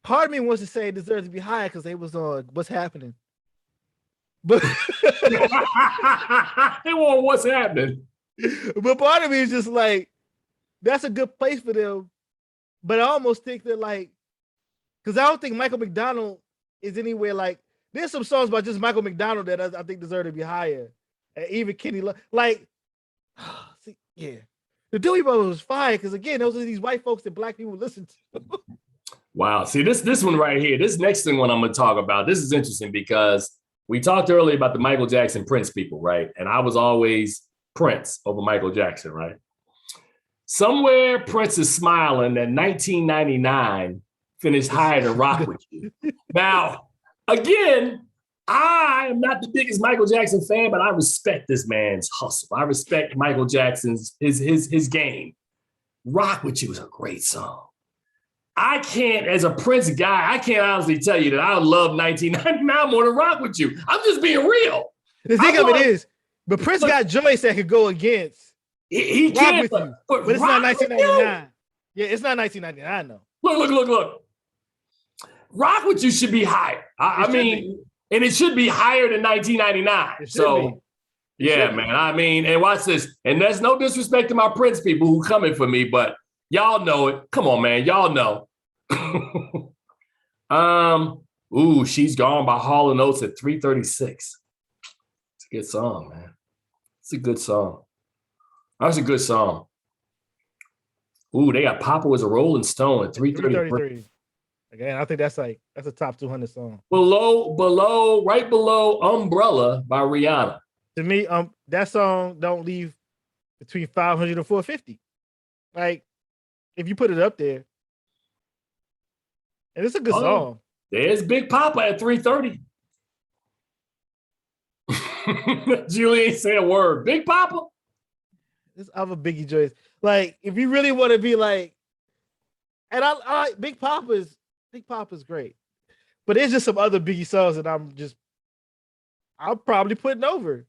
Speaker 2: Part of me wants to say it deserves to be higher because they was on What's Happening. But
Speaker 1: they want What's Happening.
Speaker 2: But part of me is just like, that's a good place for them. But I almost think that like, because I don't think Michael McDonald is anywhere like, there's some songs by just Michael McDonald that I think deserve to be higher. And even Kenny, like, see, yeah. The Dewey Brothers was fire because again, those are these white folks that black people listen to.
Speaker 1: Wow. See, this one right here, this next thing one I'm going to talk about, this is interesting because we talked earlier about the Michael Jackson Prince people, right? And I was always Prince over Michael Jackson, right? Somewhere Prince is smiling that 1999 finished higher than Rock With You. Now, again, I am not the biggest Michael Jackson fan, but I respect this man's hustle. I respect Michael Jackson's his game. Rock With You is a great song. I can't, as a Prince guy, I can't honestly tell you that I love 1999 more than Rock With You. I'm just being real.
Speaker 2: The thing of it is, but Prince got joints that could go against
Speaker 1: he
Speaker 2: Rock
Speaker 1: can,
Speaker 2: With You. But it's not 1999. Yeah, it's not 1999 though.
Speaker 1: Look. Rock With You should be higher. I mean, and it should be higher than 1999. So, yeah, man. I mean, and watch this. And there's no disrespect to my Prince people who coming for me, but y'all know it. Come on, man. Y'all know. She's Gone by Hall & Oates at 336. It's a good song, man. It's a good song. That's a good song. Ooh, they got Papa Was a Rolling Stone at 333.
Speaker 2: Again, I think that's a top 200 song.
Speaker 1: Right below Umbrella by Rihanna.
Speaker 2: To me, that song don't leave between 500 and 450. Like, if you put it up there. And it's a good song.
Speaker 1: There's Big Papa at 330. Julie ain't say a word. Big Papa?
Speaker 2: This other Biggie joints. Like, if you really want to be like, and I Big Papa's great. But there's just some other Biggie songs that I'm probably putting over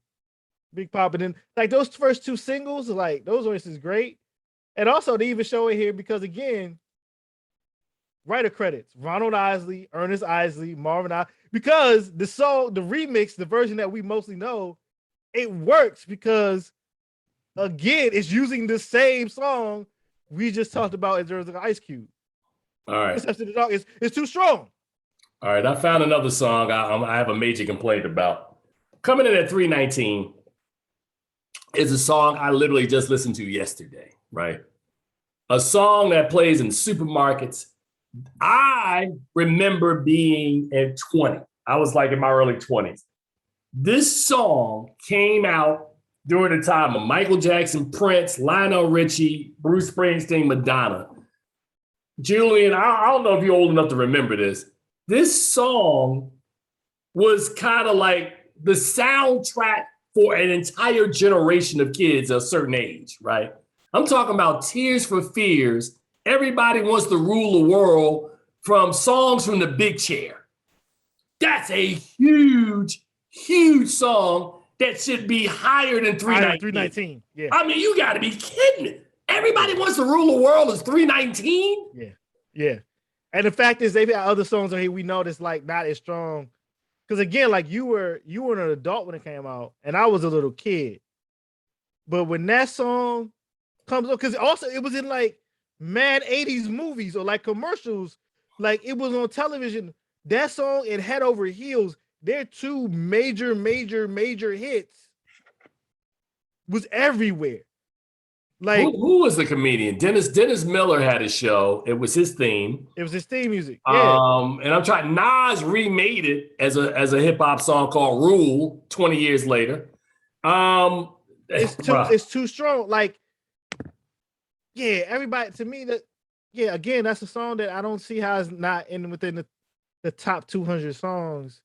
Speaker 2: Big Papa. And then like those first two singles, like those voices great. And also they even show it here because again, writer credits, Ronald Isley, Ernest Isley, Marvin Isley, because the song, the remix, the version that we mostly know, it works because again, it's using the same song we just talked about in terms of Ice Cube.
Speaker 1: All right.
Speaker 2: Except the dog is too strong.
Speaker 1: All right. I found another song I have a major complaint about. Coming in at 319 is a song I literally just listened to yesterday, right? A song that plays in supermarkets. I remember being at 20. I was like in my early 20s. This song came out during the time of Michael Jackson, Prince, Lionel Richie, Bruce Springsteen, Madonna. Julian, I don't know if you're old enough to remember this. This song was kind of like the soundtrack for an entire generation of kids of a certain age, right? I'm talking about Tears for Fears. Everybody wants to rule the world from songs from the Big Chair. That's a huge, huge song that should be higher than 319.
Speaker 2: 319, yeah.
Speaker 1: I mean, you got to be kidding me. Everybody wants to rule the world is 319?
Speaker 2: Yeah. And the fact is, they've got other songs on here we know that's like not as strong. Because again, like you were an adult when it came out, and I was a little kid. But when that song comes up, because also it was in like mad 80s movies or like commercials, like it was on television. That song and Head Over Heels, their two major hits, was everywhere. Like
Speaker 1: who was the comedian? Dennis Miller had a show. It was his theme.
Speaker 2: It was his theme music. Yeah.
Speaker 1: And I'm trying. Nas remade it as a hip hop song called "Rule" 20 years later.
Speaker 2: It's too strong. Like, yeah, everybody to me again, that's a song that I don't see how it's not within the top 200 songs,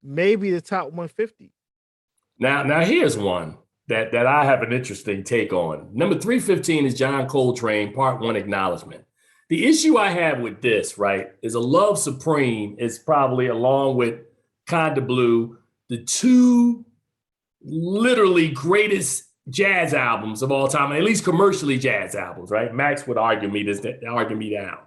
Speaker 2: maybe the top 150.
Speaker 1: Now here's one that I have an interesting take on. Number 315 is John Coltrane, Part 1, Acknowledgement. The issue I have with this, right, is A Love Supreme is probably, along with Kinda Blue, the two literally greatest jazz albums of all time, at least commercially jazz albums, right? Max would argue me down.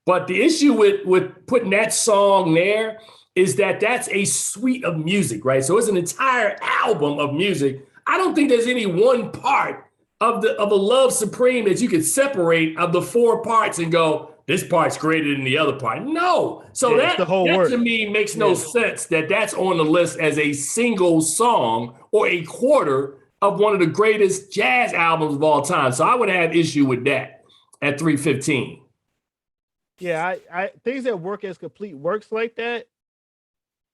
Speaker 1: But the issue with putting that song there is that that's a suite of music, right? So it's an entire album of music. I don't think there's any one part of A Love Supreme that you could separate of the four parts and go, this part's greater than the other part. No. So that to me makes no sense that that's on the list as a single song or a quarter of one of the greatest jazz albums of all time. So I would have issue with that at 315.
Speaker 2: Yeah, I things that work as complete works like that.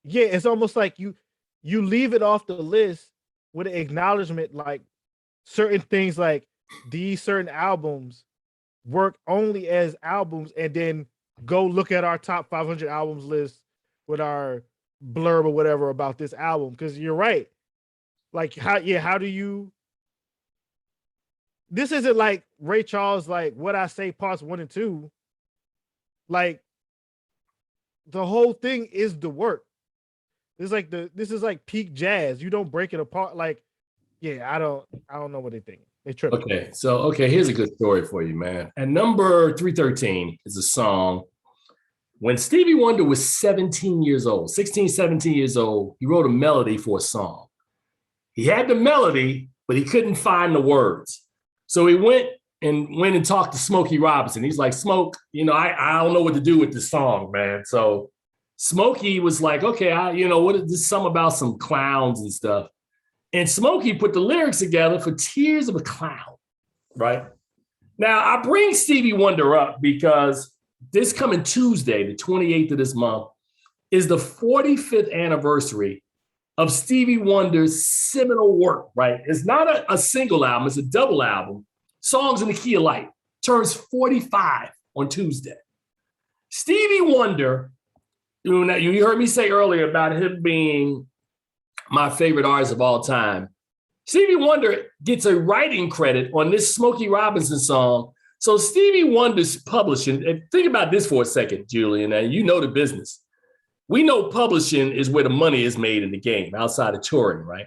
Speaker 2: Yeah, it's almost like you leave it off the list with an acknowledgement, like certain things like these certain albums work only as albums, and then go look at our top 500 albums list with our blurb or whatever about this album. Because you're right. Like, how do you... This isn't like Ray Charles, like What I Say Parts 1 and 2. Like, the whole thing is the work. This is like peak jazz. You don't break it apart. Like, yeah, I don't know what they think. They trip.
Speaker 1: Okay, here's a good story for you, man. And number 313 is a song. When Stevie Wonder was 17 years old, 16, 17 years old, he wrote a melody for a song. He had the melody, but he couldn't find the words. So he went and talked to Smokey Robinson. He's like, Smoke, I don't know what to do with this song, man. So Smokey was like, okay, what is this? Something about some clowns and stuff. And Smokey put the lyrics together for Tears of a Clown, right? Now, I bring Stevie Wonder up because this coming Tuesday, the 28th of this month, is the 45th anniversary of Stevie Wonder's seminal work, right? It's not a single album, it's a double album. Songs in the Key of Light turns 45 on Tuesday. Stevie Wonder, you heard me say earlier about him being my favorite artist of all time. Stevie Wonder gets a writing credit on this Smokey Robinson song. So Stevie Wonder's publishing, and think about this for a second, Julian, and you know the business. We know publishing is where the money is made in the game, outside of touring, right?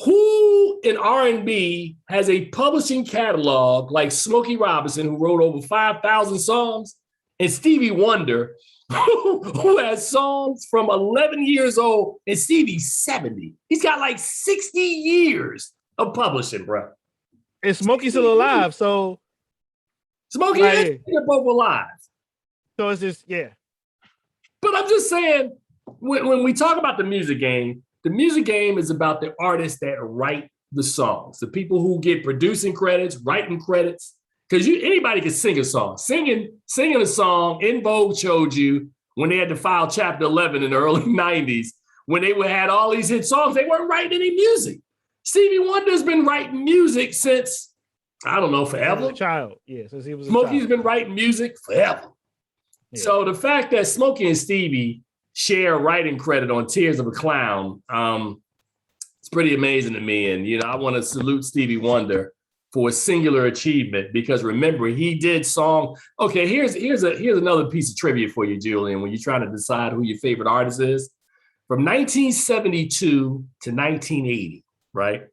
Speaker 1: Who in R&B has a publishing catalog like Smokey Robinson, who wrote over 5,000 songs, and Stevie Wonder, who has songs from 11 years old, and Stevie's 70. He's got like 60 years of publishing, bro.
Speaker 2: And Smokey's still alive, so
Speaker 1: Smokey and they're both alive.
Speaker 2: So it's just, yeah.
Speaker 1: But I'm just saying, when we talk about the music game is about the artists that write the songs, the people who get producing credits, writing credits. Because anybody can sing a song. Singing a song, In Vogue showed you when they had to file Chapter 11 in the early 90s, when they had all these hit songs, they weren't writing any music. Stevie Wonder's been writing music since, I don't know, forever.
Speaker 2: Since a child, yeah, since he was a
Speaker 1: Smokey's
Speaker 2: child.
Speaker 1: been writing music forever. Yeah. So the fact that Smokey and Stevie share writing credit on Tears of a Clown, it's pretty amazing to me. And, I want to salute Stevie Wonder for a singular achievement, because remember, he did song. Okay, here's another piece of trivia for you, Julian, when you're trying to decide who your favorite artist is. From 1972 to 1980, right?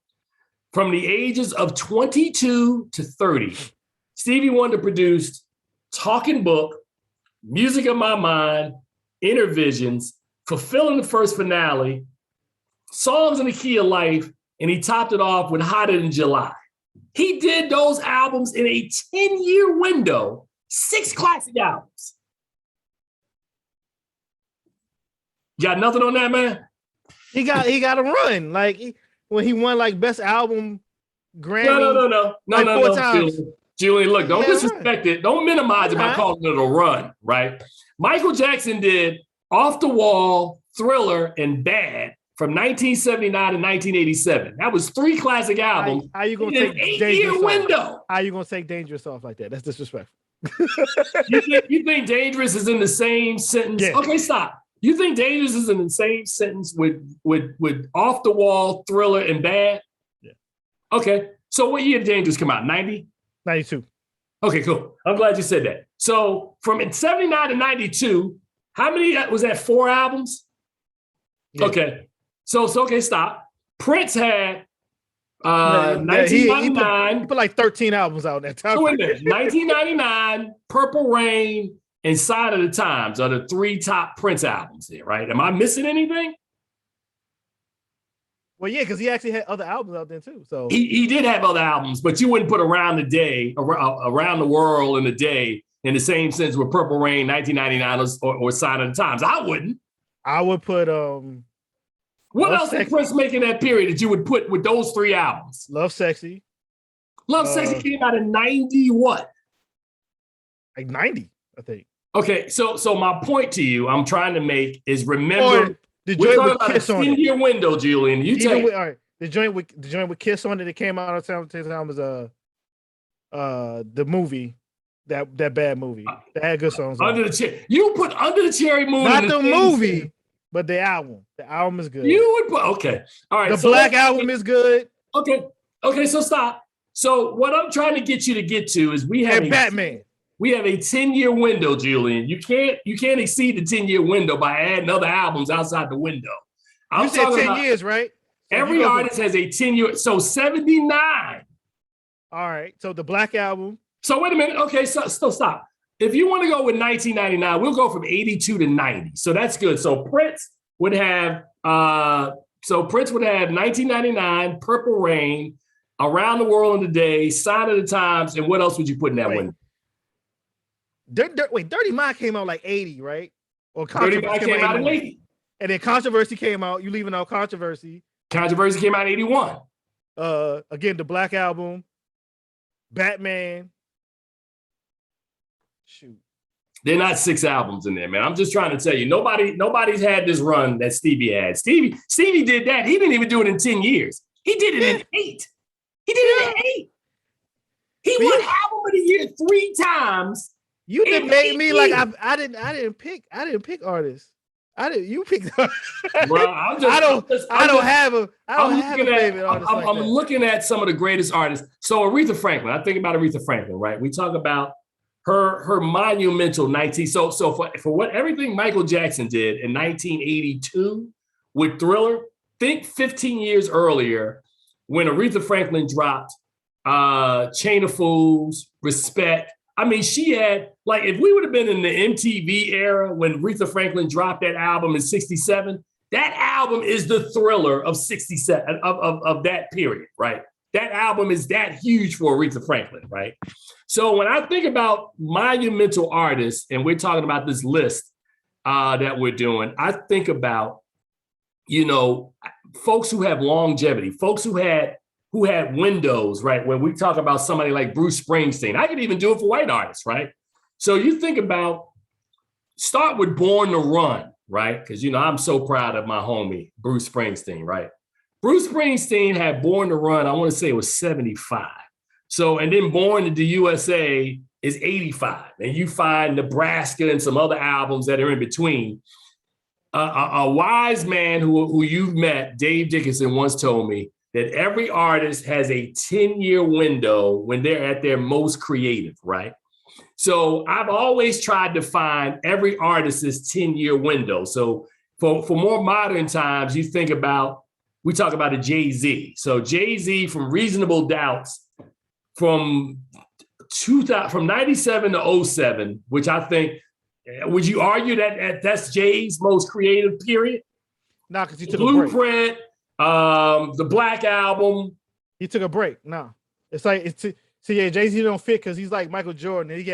Speaker 1: From the ages of 22 to 30, Stevie Wonder produced Talking Book, Music of My Mind, Inner Visions, Fulfilling the First Finale, Songs in the Key of Life, and he topped it off with Hotter Than July. He did those albums in a 10-year window, 6 classic albums. You got nothing on that, man?
Speaker 2: He got a run. Like when he won like best album Grammy.
Speaker 1: No,
Speaker 2: 4 times.
Speaker 1: Julian, look, don't disrespect it. Don't minimize it by calling it a run, right? Michael Jackson did Off the Wall, Thriller, and Bad from 1979 to 1987. That was 3 classic albums.
Speaker 2: How you gonna
Speaker 1: take an 8-year window?
Speaker 2: How you gonna take Dangerous off like that? That's disrespectful.
Speaker 1: You think Dangerous is in the same sentence? Yeah. Okay, stop. You think Dangerous is in the same sentence with Off the Wall, Thriller, and Bad?
Speaker 2: Yeah.
Speaker 1: Okay. So what year did Dangerous come out? 90?
Speaker 2: 92. Okay,
Speaker 1: cool. I'm glad you said that. So from 79 to 92, how many was that? 4 albums? Yeah. Okay. So okay, stop. Prince had 1999.
Speaker 2: He put like 13 albums out that time.
Speaker 1: So wait a minute. 1999, Purple Rain, and Sign of the Times are the 3 top Prince albums there, right? Am I missing anything?
Speaker 2: Well, yeah, because he actually had other albums out there too. So
Speaker 1: he did have other albums, but you wouldn't put Around the Day, Around the World in a Day in the same sense with Purple Rain, 1999, or Sign of the Times. I wouldn't.
Speaker 2: I would put
Speaker 1: what else did Prince make in that period that you would put with those 3 albums?
Speaker 2: Love Sexy.
Speaker 1: Love Sexy came out in 90 what?
Speaker 2: Like 90, I think.
Speaker 1: Okay, so my point to you, I'm trying to make is remember
Speaker 2: the joint with Kiss on it.
Speaker 1: 10-year window, Julian.
Speaker 2: All right, the joint with Kiss on it that came out at the time was the movie. That bad movie. That had good songs.
Speaker 1: Under the Cherry. You put Under the Cherry Moon.
Speaker 2: Not the movie, but the album. The album is good.
Speaker 1: You would put okay. All right.
Speaker 2: The Black Album is good.
Speaker 1: Okay. So stop. So what I'm trying to get you to get to is we have
Speaker 2: Batman.
Speaker 1: We have a 10-year window, Julian. You can't exceed the 10-year window by adding other albums outside the window.
Speaker 2: You said 10 years, right?
Speaker 1: So every artist has a 10-year. So 79.
Speaker 2: All right. So the Black Album.
Speaker 1: So wait a minute. Okay, so stop. If you want to go with 1999, we'll go from 82 to 90. So that's good. So Prince would have 1999, Purple Rain, Around the World in a Day, Sign of the Times, and what else would you put in that window?
Speaker 2: Dirty Mind came out like 80, right? Or
Speaker 1: Dirty Mind came out in 80.
Speaker 2: And then Controversy came out. You leaving out Controversy.
Speaker 1: Controversy came out in 81.
Speaker 2: Again, the Black Album, Batman. Shoot.
Speaker 1: They're not 6 albums in there, man. I'm just trying to tell you, nobody's had this run that Stevie had. Stevie did that. He didn't even do it in 10 years. He did it in 8. He did it in 8. He won Album of the Year 3 times.
Speaker 2: You made me like I didn't pick artists. You picked. Well, I don't have a favorite artist.
Speaker 1: I'm looking at some of the greatest artists. So Aretha Franklin. I think about Aretha Franklin, right? We talk about her monumental 19. So for what everything Michael Jackson did in 1982 with Thriller, think 15 years earlier when Aretha Franklin dropped Chain of Fools, Respect. I mean, she had, like, if we would have been in the MTV era when Aretha Franklin dropped that album in 67, that album is the Thriller of 67, of that period, right? that album is that huge for Aretha Franklin, right? So when I think about monumental artists, and we're talking about this list that we're doing, I think about, folks who have longevity, folks who had windows, right? When we talk about somebody like Bruce Springsteen, I could even do it for white artists, right? So you think about, start with Born to Run, right? Because, I'm so proud of my homie, Bruce Springsteen, right? Bruce Springsteen had Born to Run, I want to say it was 75. So, and then Born to the USA is 85. And you find Nebraska and some other albums that are in between. A wise man who you've met, Dave Dickinson, once told me that every artist has a 10-year window when they're at their most creative, right? So I've always tried to find every artist's 10-year window. So for more modern times, we talk about a Jay-Z. So Jay-Z from Reasonable Doubts from 97 to 07, which I think, would you argue that that's Jay's most creative period?
Speaker 2: No, because he took
Speaker 1: Blueprint,
Speaker 2: a break.
Speaker 1: The Black Album.
Speaker 2: He took a break. No, it's like Jay-Z don't fit because he's like Michael Jordan. And he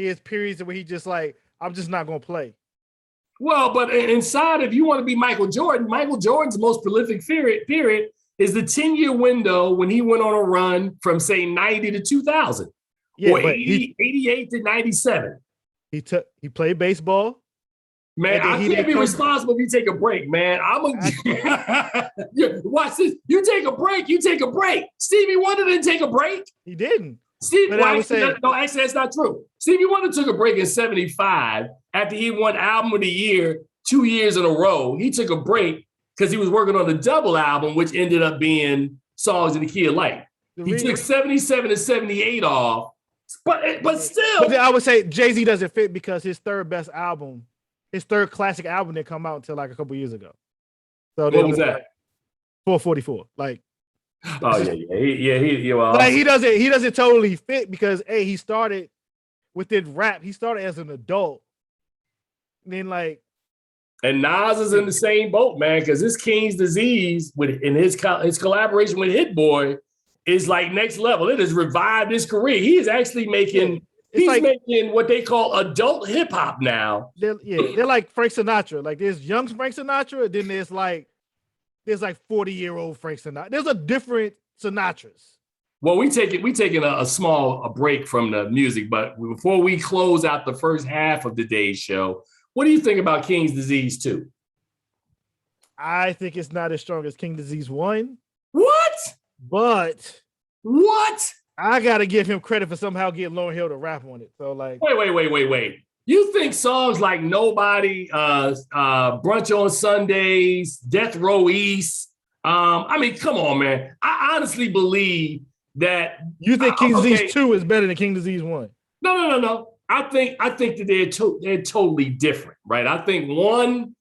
Speaker 2: has periods where he just like, I'm just not gonna play.
Speaker 1: Well, but inside, if you want to be Michael Jordan's most prolific period is the 10-year window when he went on a run from say 90 to 2000, or 88 to 97.
Speaker 2: He played baseball.
Speaker 1: Man, I can't be responsible if you take a break, man. Watch this. You take a break. Stevie Wonder didn't take a break.
Speaker 2: He didn't.
Speaker 1: Actually, that's not true. Stevie Wonder took a break in 75 after he won Album of the Year 2 years in a row. He took a break because he was working on the double album, which ended up being Songs in the Key of Light. He took 77 and 78 off, but still.
Speaker 2: But I would say Jay-Z doesn't fit because his third classic album didn't come out until like a couple years ago. So
Speaker 1: what was that?
Speaker 2: 444. Like,
Speaker 1: oh yeah.
Speaker 2: He doesn't totally fit because he started within rap. He started as an adult, and then
Speaker 1: and Nas is in the same boat, man, because this King's Disease in his collaboration with Hit Boy is like next level. It has revived his career. He is actually making. Making what they call adult hip hop now.
Speaker 2: They're like Frank Sinatra. Like there's young Frank Sinatra, and then there's like 40-year-old Frank Sinatra. There's a different Sinatras.
Speaker 1: Well, we taking a small break from the music, but before we close out the first half of today's show, what do you think about King's Disease 2?
Speaker 2: I think it's not as strong as King Disease 1.
Speaker 1: What?
Speaker 2: But
Speaker 1: what?
Speaker 2: I gotta give him credit for somehow getting Lauryn Hill to rap on it. So like,
Speaker 1: wait. You think songs like Nobody, Brunch on Sundays, Death Row East? I mean, come on, man. I honestly believe that
Speaker 2: you think King Disease 2 is better than King Disease 1.
Speaker 1: No. I think that they're totally different, right? I think one,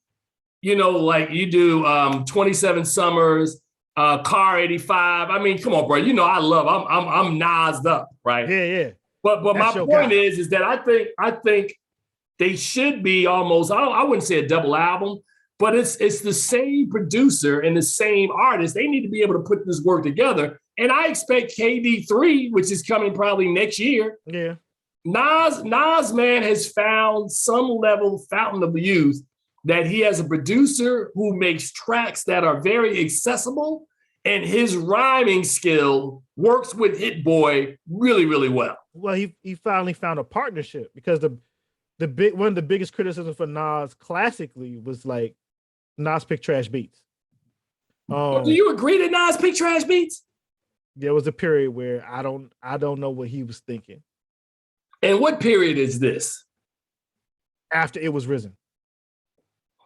Speaker 1: like you do 27 Summers. Car 85. I mean, come on, bro. I'm Nas'd up, right?
Speaker 2: Yeah.
Speaker 1: But my point is that I think they should be almost. I wouldn't say a double album, but it's the same producer and the same artist. They need to be able to put this work together. And I expect KD3, which is coming probably next year.
Speaker 2: Yeah.
Speaker 1: Nas man has found some level fountain of youth that he has a producer who makes tracks that are very accessible, and his rhyming skill works with Hit Boy really, really well.
Speaker 2: Well, he finally found a partnership because one of the biggest criticisms for Nas classically was like Nas picked trash beats.
Speaker 1: Do you agree that Nas picked trash beats?
Speaker 2: There was a period where I don't know what he was thinking.
Speaker 1: And what period is this?
Speaker 2: After It Was Risen.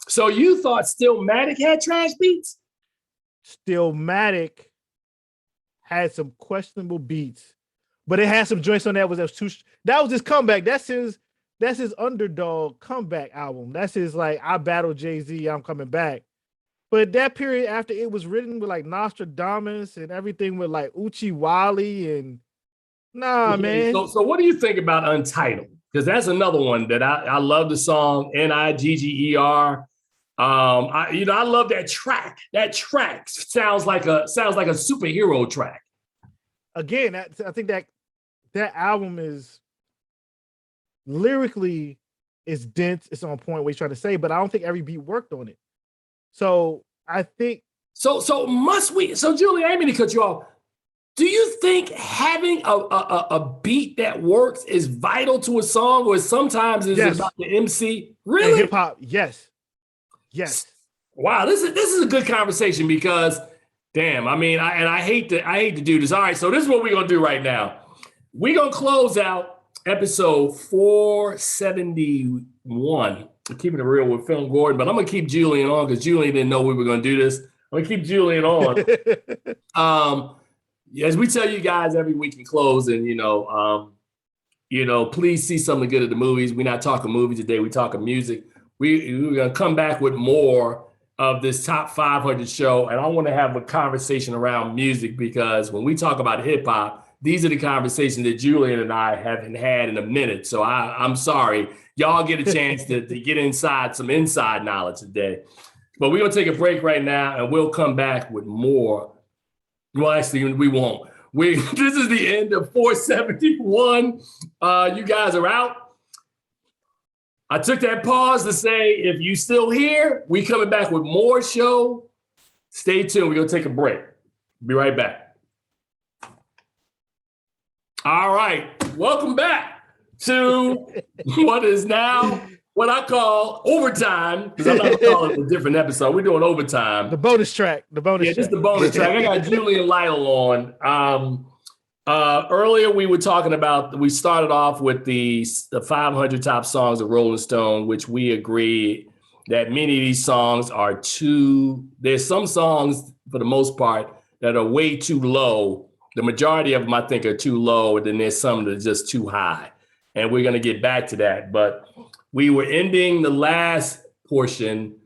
Speaker 1: So you thought Stillmatic had trash beats?
Speaker 2: Stillmatic had some questionable beats, but it had some joints on that was his comeback. That's his underdog comeback album. That's his like I battled Jay-Z, I'm coming back. But that period after It Was written with like Nostradamus and everything with like Uchi Wally and man.
Speaker 1: So what do you think about Untitled? Because that's another one that I love the song Nigger. I love that track. That track sounds like a superhero track.
Speaker 2: again, I think that album is lyrically it's dense, it's on point what he's trying to say, but I don't think every beat worked on it. So I think
Speaker 1: So Julie, I didn't mean to cut you off. Do you think having a beat that works is vital to a song, or sometimes it's about the MC? Really?
Speaker 2: Hip hop, yes.
Speaker 1: Wow, this is a good conversation because, damn, I mean, I hate to do this. All right, so this is what we're gonna do right now. We're gonna close out episode 471. We're keeping it real with FilmGordon, but I'm gonna keep Julian on because Julian didn't know we were gonna do this. I'm gonna keep Julian on. As we tell you guys every week in closing, please see something good at the movies. We're not talking movies today. We're talking music. We're gonna come back with more of this top 500 show, and I want to have a conversation around music because when we talk about hip hop, these are the conversations that Julian and I haven't had in a minute. So I'm sorry, y'all get a chance to get some inside knowledge today. But we're gonna take a break right now, and we'll come back with more. Well, actually, we won't. This is the end of 471. You guys are out. I took that pause to say, if you still here, we coming back with more show. Stay tuned. We're going to take a break. Be right back. All right. Welcome back to what is now what I call overtime, because I'm not going to call it a different episode. We're doing overtime.
Speaker 2: The bonus track.
Speaker 1: This is the bonus track. I got Julian Lytle on. Earlier, we were talking about, we started off with the 500 top songs of Rolling Stone, which we agree that many of these songs are there's some songs, for the most part, that are way too low. The majority of them, I think, are too low, and then there's some that are just too high. And we're going to get back to that. But we were ending the last portion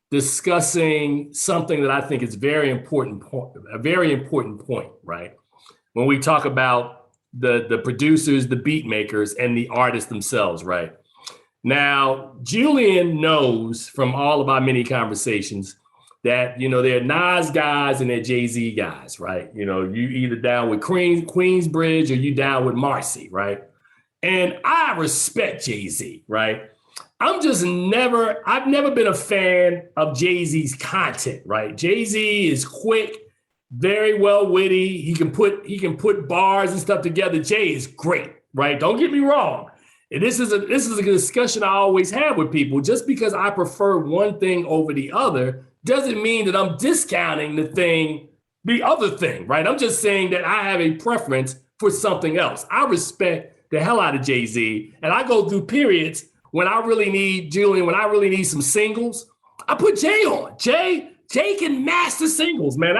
Speaker 1: discussing something that I think is a very important point, right? When we talk about the producers, the beat makers, and the artists themselves, right? Now, Julian knows from all of our many conversations that, they're Nas guys and they're Jay-Z guys, right? You either down with Queensbridge or you down with Marcy, right? And I respect Jay-Z, right? I've never been a fan of Jay-Z's content, right? Jay-Z is quick, very well witty. He can put bars and stuff together. Jay is great, right? Don't get me wrong. And this is a discussion I always have with people. Just because I prefer one thing over the other doesn't mean that I'm discounting the other thing, right? I'm just saying that I have a preference for something else. I respect the hell out of Jay-Z, and I go through periods when I really need some singles. I put Jay on. Jay can master singles, man.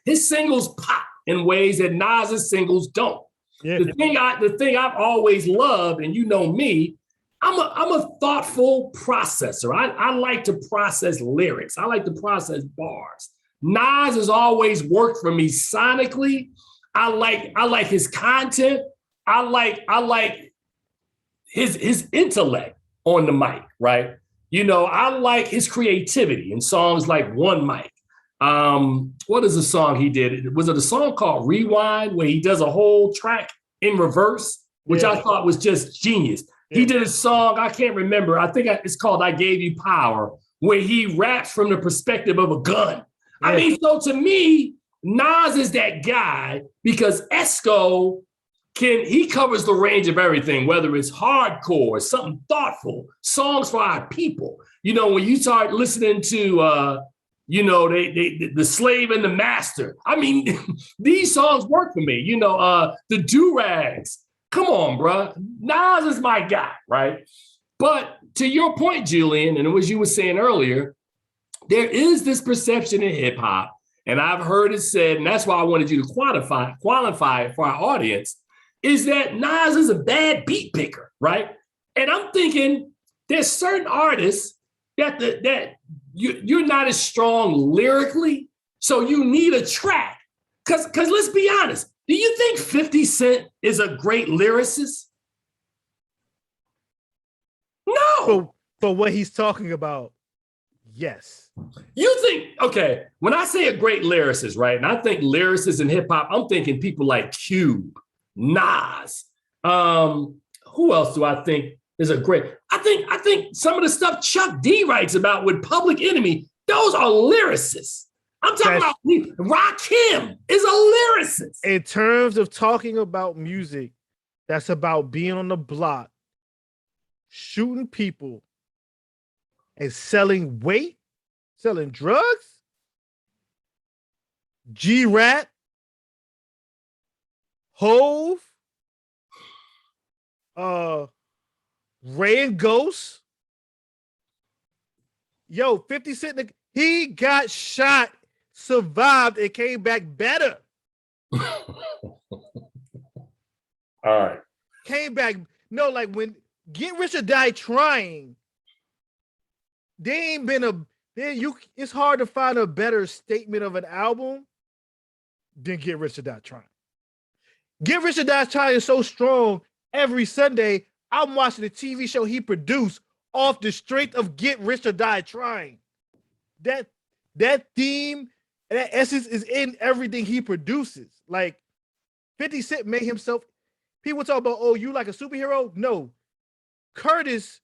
Speaker 1: His singles pop in ways that Nas's singles don't. Yeah. The thing I've always loved, and me, I'm a thoughtful processor. I like to process lyrics. I like to process bars. Nas has always worked for me sonically. I like his content. I like his intellect on the mic, right? I like his creativity in songs like One Mic. What is the song he did? Was it a song called Rewind, where he does a whole track in reverse, which I thought was just genius. Yeah. He did a song, I can't remember. I think it's called I Gave You Power, where he raps from the perspective of a gun. Yeah. So to me, Nas is that guy because Esco he covers the range of everything, whether it's hardcore, something thoughtful, songs for our people. When you start listening to, the Slave and the Master. These songs work for me. The Do-Rags. Come on, bro. Nas is my guy, right? But to your point, Julian, and as you were saying earlier, there is this perception in hip hop, and I've heard it said, and that's why I wanted you to qualify it for our audience, is that Nas is a bad beat picker, right? And I'm thinking there's certain artists that you're not as strong lyrically, so you need a track. Because let's be honest, do you think 50 Cent is a great lyricist? No.
Speaker 2: For what he's talking about, Yes.
Speaker 1: You think, okay, when I say a great lyricist, right, and I think lyricists in hip hop, I'm thinking people like Cube, Nas. Who else do I think is a great? I think some of the stuff Chuck D writes about with Public Enemy, those are lyricists. I'm talking about Rakim is a lyricist.
Speaker 2: In terms of talking about music, that's about being on the block, shooting people, and selling weight, selling drugs. G-Rap, Hove, Ray and Ghost. Yo, 50 Cent, he got shot, survived, and came back better.
Speaker 1: All right.
Speaker 2: Came back. No, like when Get Rich or Die Trying, they ain't been it's hard to find a better statement of an album than Get Rich or Die Trying. Get Rich or Die Trying is so strong. Every Sunday, I'm watching the TV show he produced off the strength of Get Rich or Die Trying. That theme and that essence is in everything he produces. Like 50 Cent made himself. People talk about, oh, you like a superhero? No. Curtis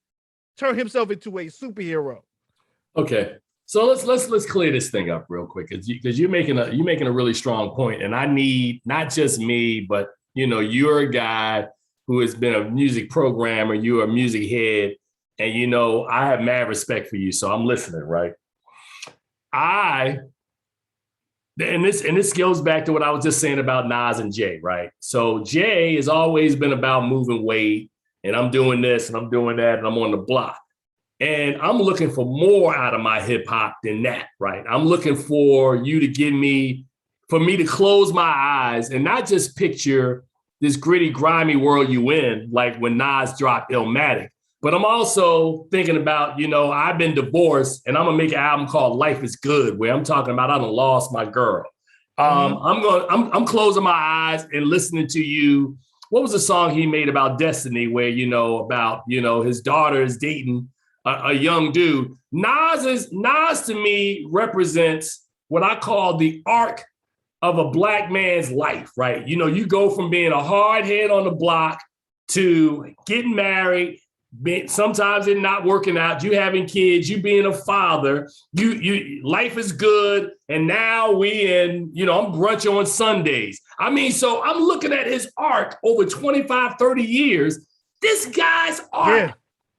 Speaker 2: turned himself into a superhero.
Speaker 1: Okay. So let's clear this thing up real quick because you're making a really strong point, and I need not just me, but you're a guy who has been a music programmer, you're a music head, and I have mad respect for you, so I'm listening, right? And this goes back to what I was just saying about Nas and Jay, right? So Jay has always been about moving weight, and I'm doing this and I'm doing that, and I'm on the block. And I'm looking for more out of my hip hop than that, right? I'm looking for you to for me to close my eyes and not just picture this gritty, grimy world you in, like when Nas dropped Illmatic. But I'm also thinking about, I've been divorced and I'm gonna make an album called Life is Good, where I'm talking about I done lost my girl. I'm closing my eyes and listening to you. What was the song he made about Destiny, where about his daughter is dating a young dude? Nas to me represents what I call the arc of a Black man's life, right? You go from being a hard head on the block to getting married, sometimes it not working out, you having kids, you being a father, you life is good, and now I'm brunch on Sundays. So I'm looking at his arc over 25, 30 years. This guy's arc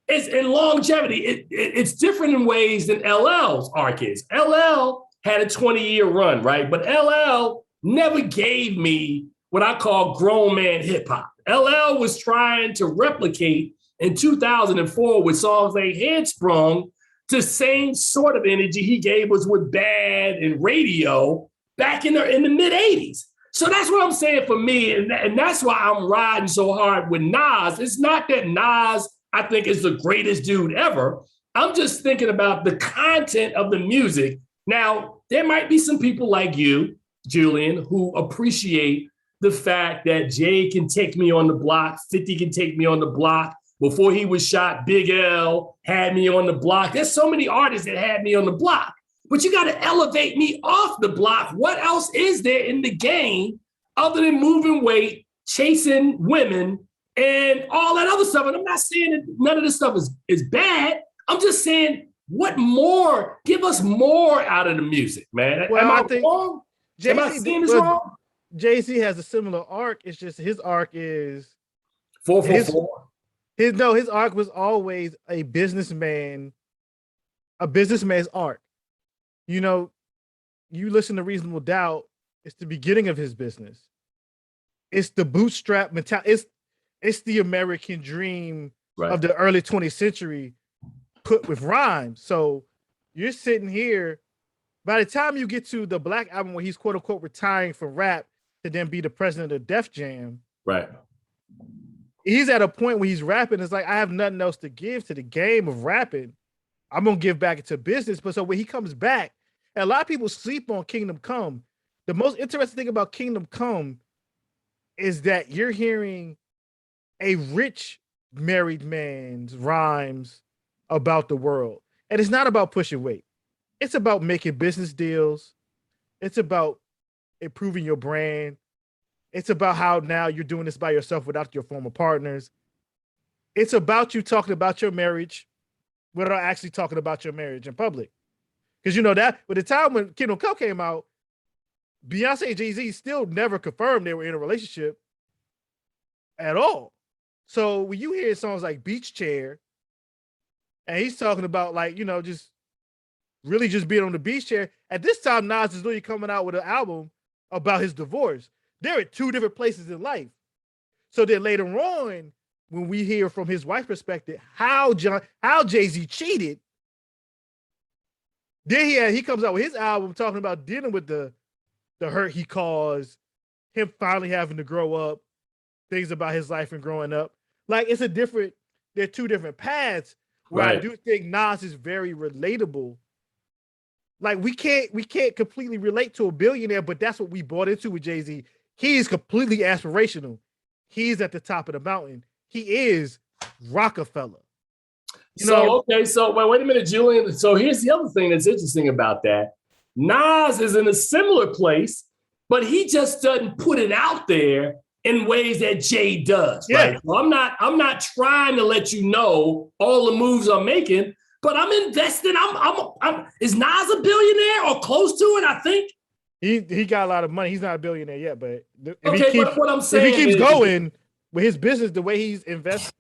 Speaker 1: is in longevity. It's different in ways than LL's arc is. LL had a 20-year run, right? But LL never gave me what I call grown man hip hop. LL was trying to replicate in 2004 with songs like Headsprung to same sort of energy he gave us with Bad and Radio back in the mid 80s. So that's what I'm saying for me. And that's why I'm riding so hard with Nas. It's not that Nas, I think, is the greatest dude ever. I'm just thinking about the content of the music. Now, there might be some people like you, Julian, who appreciate the fact that Jay can take me on the block, 50 can take me on the block. Before he was shot, Big L had me on the block. There's so many artists that had me on the block. But you got to elevate me off the block. What else is there in the game other than moving weight, chasing women, and all that other stuff? And I'm not saying that none of this stuff is bad. I'm just saying, what more? Give us more out of the music, man.
Speaker 2: Well,
Speaker 1: Am I wrong? Am I seeing this wrong?
Speaker 2: Jay-Z has a similar arc. It's just his arc is
Speaker 1: 444.
Speaker 2: His arc was always a businessman's arc. You listen to Reasonable Doubt, it's the beginning of his business. It's the bootstrap mentality. It's the American dream of the early 20th century put with rhymes. So you're sitting here, by the time you get to the Black Album where he's quote unquote retiring from rap to then be the president of Def Jam.
Speaker 1: Right.
Speaker 2: He's at a point where he's rapping. It's like, I have nothing else to give to the game of rapping. I'm going to give back into business. But so when he comes back, and a lot of people sleep on Kingdom Come. The most interesting thing about Kingdom Come is that you're hearing a rich married man's rhymes about the world. And it's not about pushing weight. it's about making business deals. It's about improving your brand. It's about how now you're doing this by yourself without your former partners. It's about you talking about your marriage without actually talking about your marriage in public. Because you know that by the time when Kingdom Come came out, Beyonce and Jay-Z still never confirmed they were in a relationship at all. So when you hear songs like Beach Chair, and he's talking about like, you know, just really just being on the beach chair. At this time, Nas is literally coming out with an album about his divorce. They're at two different places in life. So then later on, when we hear from his wife's perspective how Jay-Z cheated, then he comes out with his album talking about dealing with the hurt he caused, him finally having to grow up, things about his life and growing up. Like they're two different paths where I do think Nas is very relatable. Like we can't completely relate to a billionaire, but that's what we bought into with Jay-Z. He is completely aspirational. He's at the top of the mountain. He is Rockefeller.
Speaker 1: So wait a minute, Julian. So here's the other thing that's interesting about that. Nas is in a similar place, but he just doesn't put it out there in ways that Jay does. Yeah. Right? So I'm not trying to let you know all the moves I'm making, but I'm investing. Is Nas a billionaire or close to it? I think
Speaker 2: he got a lot of money. He's not a billionaire yet, but
Speaker 1: but what I'm saying,
Speaker 2: if he keeps going with his business the way he's invested,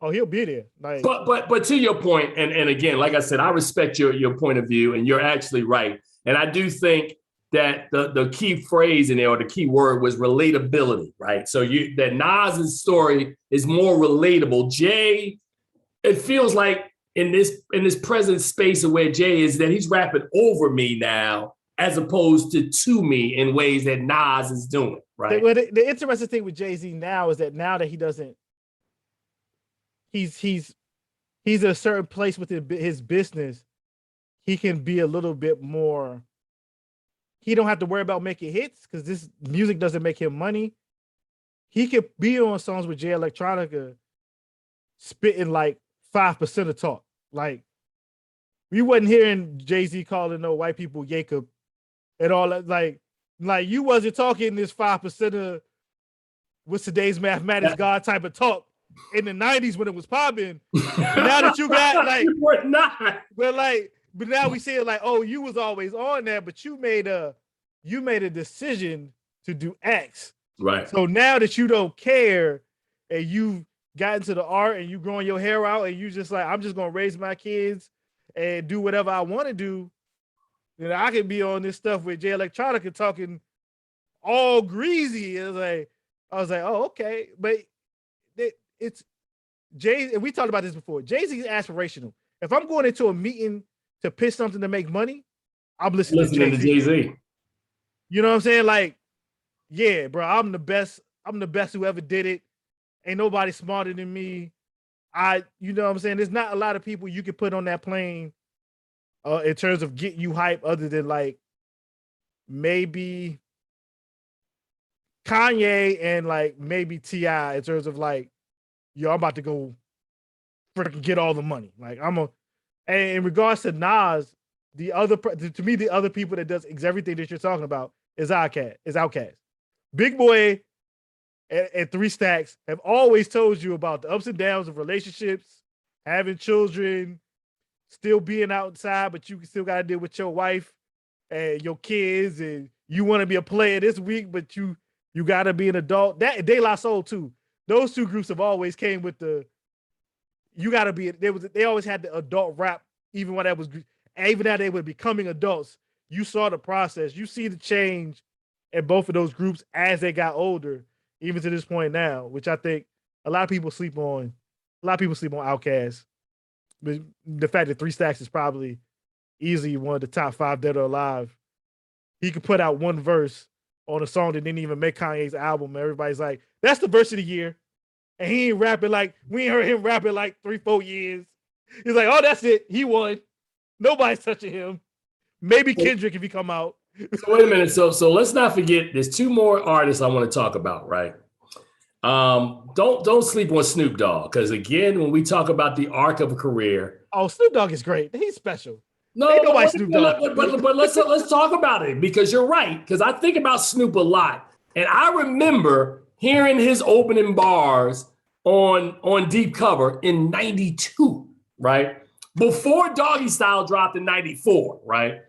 Speaker 2: he'll be there. Like,
Speaker 1: but to your point, and again, like I said, I respect your point of view, and you're actually right. And I do think that the key phrase in there, or the key word, was relatability, right? So that Nas's story is more relatable. Jay, it feels like in this present space of where Jay is, that he's rapping over me now, as opposed to me in ways that Nas is doing, right?
Speaker 2: Well, the interesting thing with Jay-Z now is that now that he doesn't, he's at a certain place within his business, he can be a little bit more. He don't have to worry about making hits because this music doesn't make him money. He could be on songs with Jay Electronica, spitting like 5% of talk. Like we wasn't hearing Jay-Z calling no white people Jacob and all that. Like you wasn't talking this 5% of what's today's mathematics God type of talk in the 90s when it was popping. Now that you got like,
Speaker 1: you were not.
Speaker 2: But now we say it like, oh, you was always on there, but you made a decision to do X.
Speaker 1: Right.
Speaker 2: So now that you don't care and you got into the art and you growing your hair out and you just like, I'm just gonna raise my kids and do whatever I want to do, then I can be on this stuff with Jay Electronica talking all greasy. I was like, oh, okay. But it's Jay, and we talked about this before. Jay-Z is aspirational. If I'm going into a meeting to pitch something to make money, I'm listening to Jay-Z. You know what I'm saying? Like, yeah, bro, I'm the best who ever did it. Ain't nobody smarter than me. You know what I'm saying? There's not a lot of people you can put on that plane in terms of getting you hype other than like maybe Kanye and like maybe T.I. in terms of like, yo, I'm about to go freaking get all the money. Like and in regards to Nas, the other people that does everything that you're talking about is Outkast. Big Boy and 3 Stacks have always told you about the ups and downs of relationships, having children, still being outside, but you still got to deal with your wife and your kids, and you want to be a player this week, but you got to be an adult. That De La Soul too. Those two groups have always came with you got to be. They always had the adult rap, even when even now they were becoming adults. You saw the process. You see the change in both of those groups as they got older, even to this point now, which I think a lot of people sleep on. A lot of people sleep on Outkast. But the fact that 3 Stacks is probably easily one of the top 5 dead or alive. He could put out one verse on a song that didn't even make Kanye's album. Everybody's like, that's the verse of the year. And he ain't rapping like, we ain't heard him rapping like 3-4 years. He's like, oh, that's it. He won. Nobody's touching him. Maybe Kendrick if he come out.
Speaker 1: So wait a minute. So let's not forget, there's 2 more artists I want to talk about, right? Don't sleep on Snoop Dogg, because again, when we talk about the arc of a career.
Speaker 2: Oh, Snoop Dogg is great. He's special.
Speaker 1: No,
Speaker 2: nobody Snoop Dogg.
Speaker 1: but let's talk about it because you're right. Because I think about Snoop a lot, and I remember hearing his opening bars on Deep Cover in '92, right? Before Doggy Style dropped in '94, right?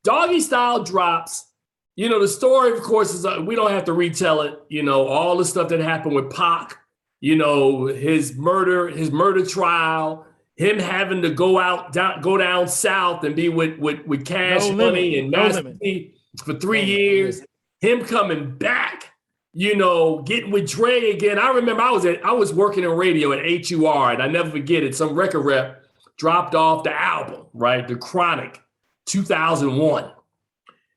Speaker 1: Doggy Style drops. You know, the story, of course, is we don't have to retell it. You know, all the stuff that happened with Pac. You know, his murder trial. Him having to go down south and be with Cash Money and Master P for 3 years. Him coming back, you know, getting with Dre again. I remember I was working in radio at HUR, and I never forget it. Some record rep dropped off the album, right? The Chronic, 2001,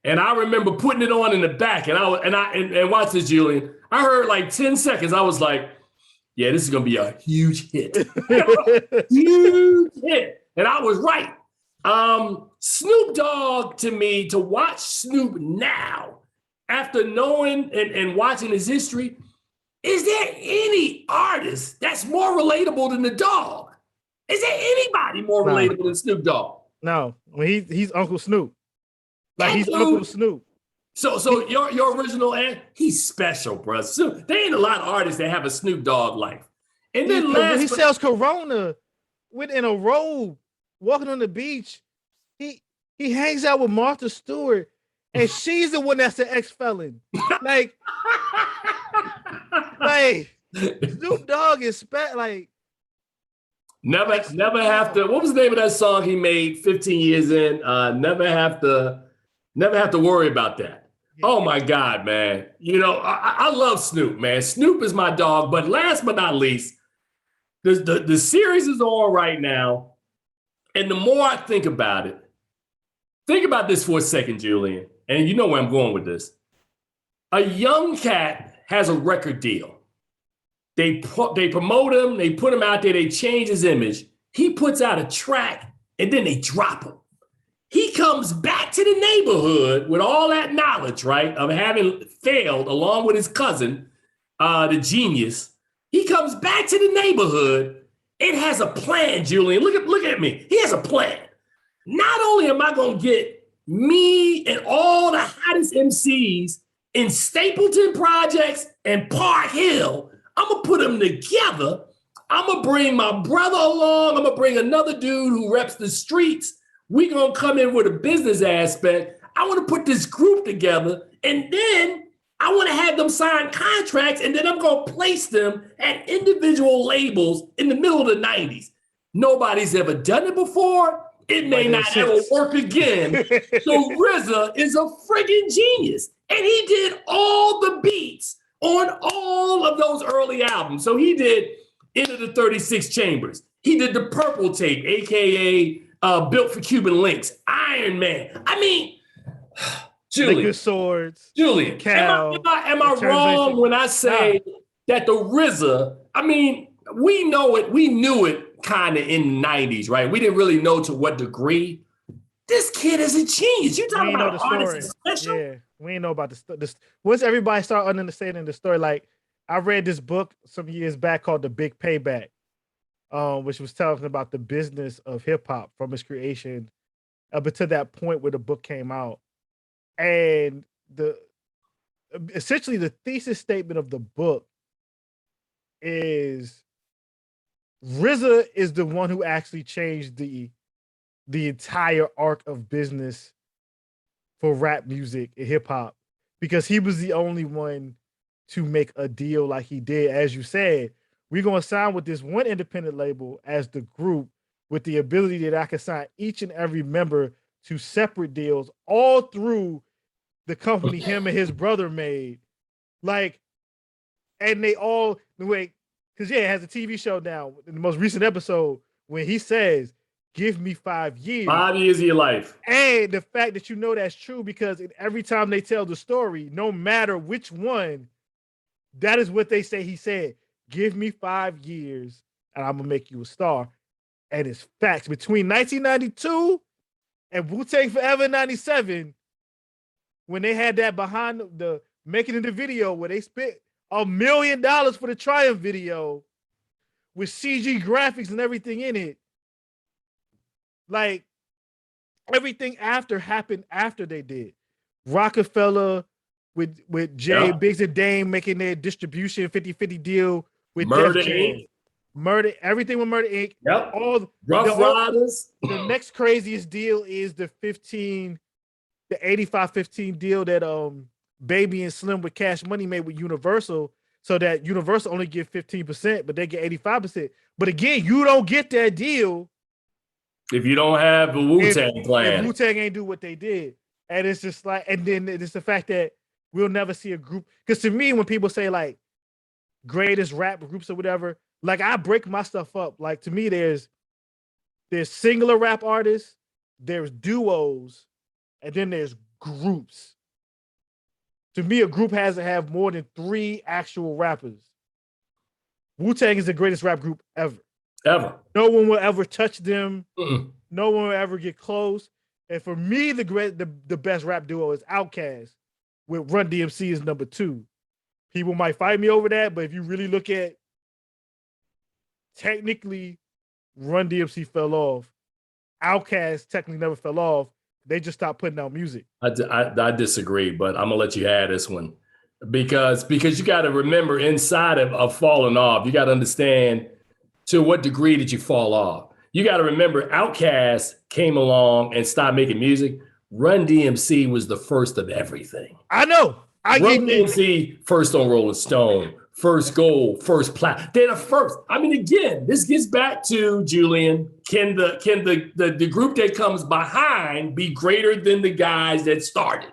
Speaker 1: and I remember putting it on in the back, and watch this, Julian. I heard like 10 seconds. I was like, yeah, this is going to be a huge hit. Huge hit. And I was right. Snoop Dogg, to me, to watch Snoop now, after knowing and watching his history, is there any artist that's more relatable than the dog? Is there anybody more relatable than Snoop Dogg?
Speaker 2: No, he's Uncle Snoop. Like, he's Uncle Snoop.
Speaker 1: So your original he's special, bro. So, there ain't a lot of artists that have a Snoop Dogg life. And then
Speaker 2: he sells Corona in a robe, walking on the beach. He hangs out with Martha Stewart, and she's the one that's the ex-felon. Like Snoop Dogg is like
Speaker 1: never have to. What was the name of that song he made 15 years in? Never have to worry about that. Oh my God, man. You know, I love Snoop, man. Snoop is my dog. But last but not least, the series is on right now. And the more I think about this for a second, Julian, and you know where I'm going with this. A young cat has a record deal. They promote him, they put him out there, they change his image. He puts out a track, and then they drop him. He comes back to the neighborhood with all that knowledge, right, of having failed along with his cousin, the genius. He comes back to the neighborhood. It has a plan, Julian. Look at me. He has a plan. Not only am I going to get me and all the hottest MCs in Stapleton Projects and Park Hill, I'm going to put them together. I'm going to bring my brother along. I'm going to bring another dude who reps the streets. We're going to come in with a business aspect. I want to put this group together, and then I want to have them sign contracts, and then I'm going to place them at individual labels in the middle of the 90s. Nobody's ever done it before. It may not ever work again. So RZA is a friggin' genius, and he did all the beats on all of those early albums. So he did Into the 36 Chambers. He did the Purple Tape, a.k.a. Built for Cuban Links, Iron Man. I mean, Julian.
Speaker 2: Liquor Swords.
Speaker 1: Julian, am I wrong when I say that the RZA, I mean, we knew it kind of in the 90s, right? We didn't really know to what degree. This kid is a genius. You talking about artists special?
Speaker 2: Yeah, we ain't know about this. Once everybody start understanding the story, like I read this book some years back called The Big Payback, which was telling about the business of hip hop from its creation up until that point where the book came out. And essentially the thesis statement of the book is RZA is the one who actually changed the entire arc of business for rap music and hip hop, because he was the only one to make a deal like he did. As you said, we're going to sign with this one independent label as the group with the ability that I can sign each and every member to separate deals all through the company him and his brother made. Like, and they all, because it has a TV show now in the most recent episode when he says, give me 5 years.
Speaker 1: 5 years of your life.
Speaker 2: And the fact that you know that's true, because every time they tell the story, no matter which one, that is what they say. He said, give me 5 years and I'm gonna make you a star. And it's facts. Between 1992 and Wu-Tang Forever 97, when they had that behind the making of the video where they spent $1 million for the Triumph video with CG graphics and everything in it. Like, everything after happened after they did. Rockefeller with Jay, Biggs and Dame making their distribution 50-50 deal with
Speaker 1: Murder
Speaker 2: Def Jam.
Speaker 1: Inc.
Speaker 2: Everything with Murder Inc.
Speaker 1: Yep.
Speaker 2: All
Speaker 1: Rough Riders.
Speaker 2: The next craziest deal is the 85-15 deal that Baby and Slim with Cash Money made with Universal, so that Universal only get 15%, but they get 85%. But again, you don't get that deal
Speaker 1: if you don't have the Wu-Tang Clan.
Speaker 2: Wu-Tang ain't do what they did. And it's just like, and then it's the fact that we'll never see a group. Because to me, when people say like greatest rap groups or whatever, like I break my stuff up. Like to me, there's singular rap artists, there's duos, and then there's groups. To me, a group has to have more than 3 actual rappers. Wu-Tang is the greatest rap group ever.
Speaker 1: Ever.
Speaker 2: No one will ever touch them. No one will ever get close. And for me, the best rap duo is Outkast, with Run DMC is number 2. People might fight me over that, but if you really look at technically, Run DMC fell off. Outkast technically never fell off. They just stopped putting out music.
Speaker 1: I disagree, but I'm gonna let you have this one because you got to remember inside of falling off, you got to understand to what degree did you fall off. You got to remember, Outkast came along and stopped making music. Run DMC was the first of everything.
Speaker 2: I know.
Speaker 1: Run DMC first on Rolling Stone, first gold, first platinum. They're the first. I mean, again, this gets back to Julian. Can the group that comes behind be greater than the guys that started?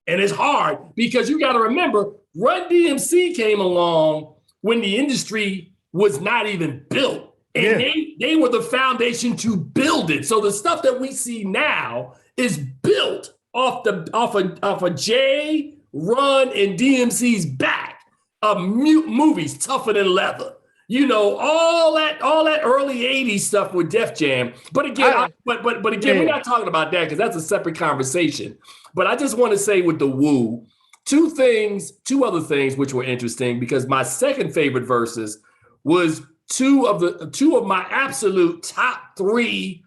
Speaker 1: And it's hard because you got to remember, Run DMC came along when the industry was not even built. And they were the foundation to build it. So the stuff that we see now is built off of Jay, Run, and DMC's back of movies tougher than leather. You know, all that early 80s stuff with Def Jam. But again, we're not talking about that because that's a separate conversation. But I just want to say with the Wu, two other things which were interesting, because my second favorite verses was two of my absolute top 3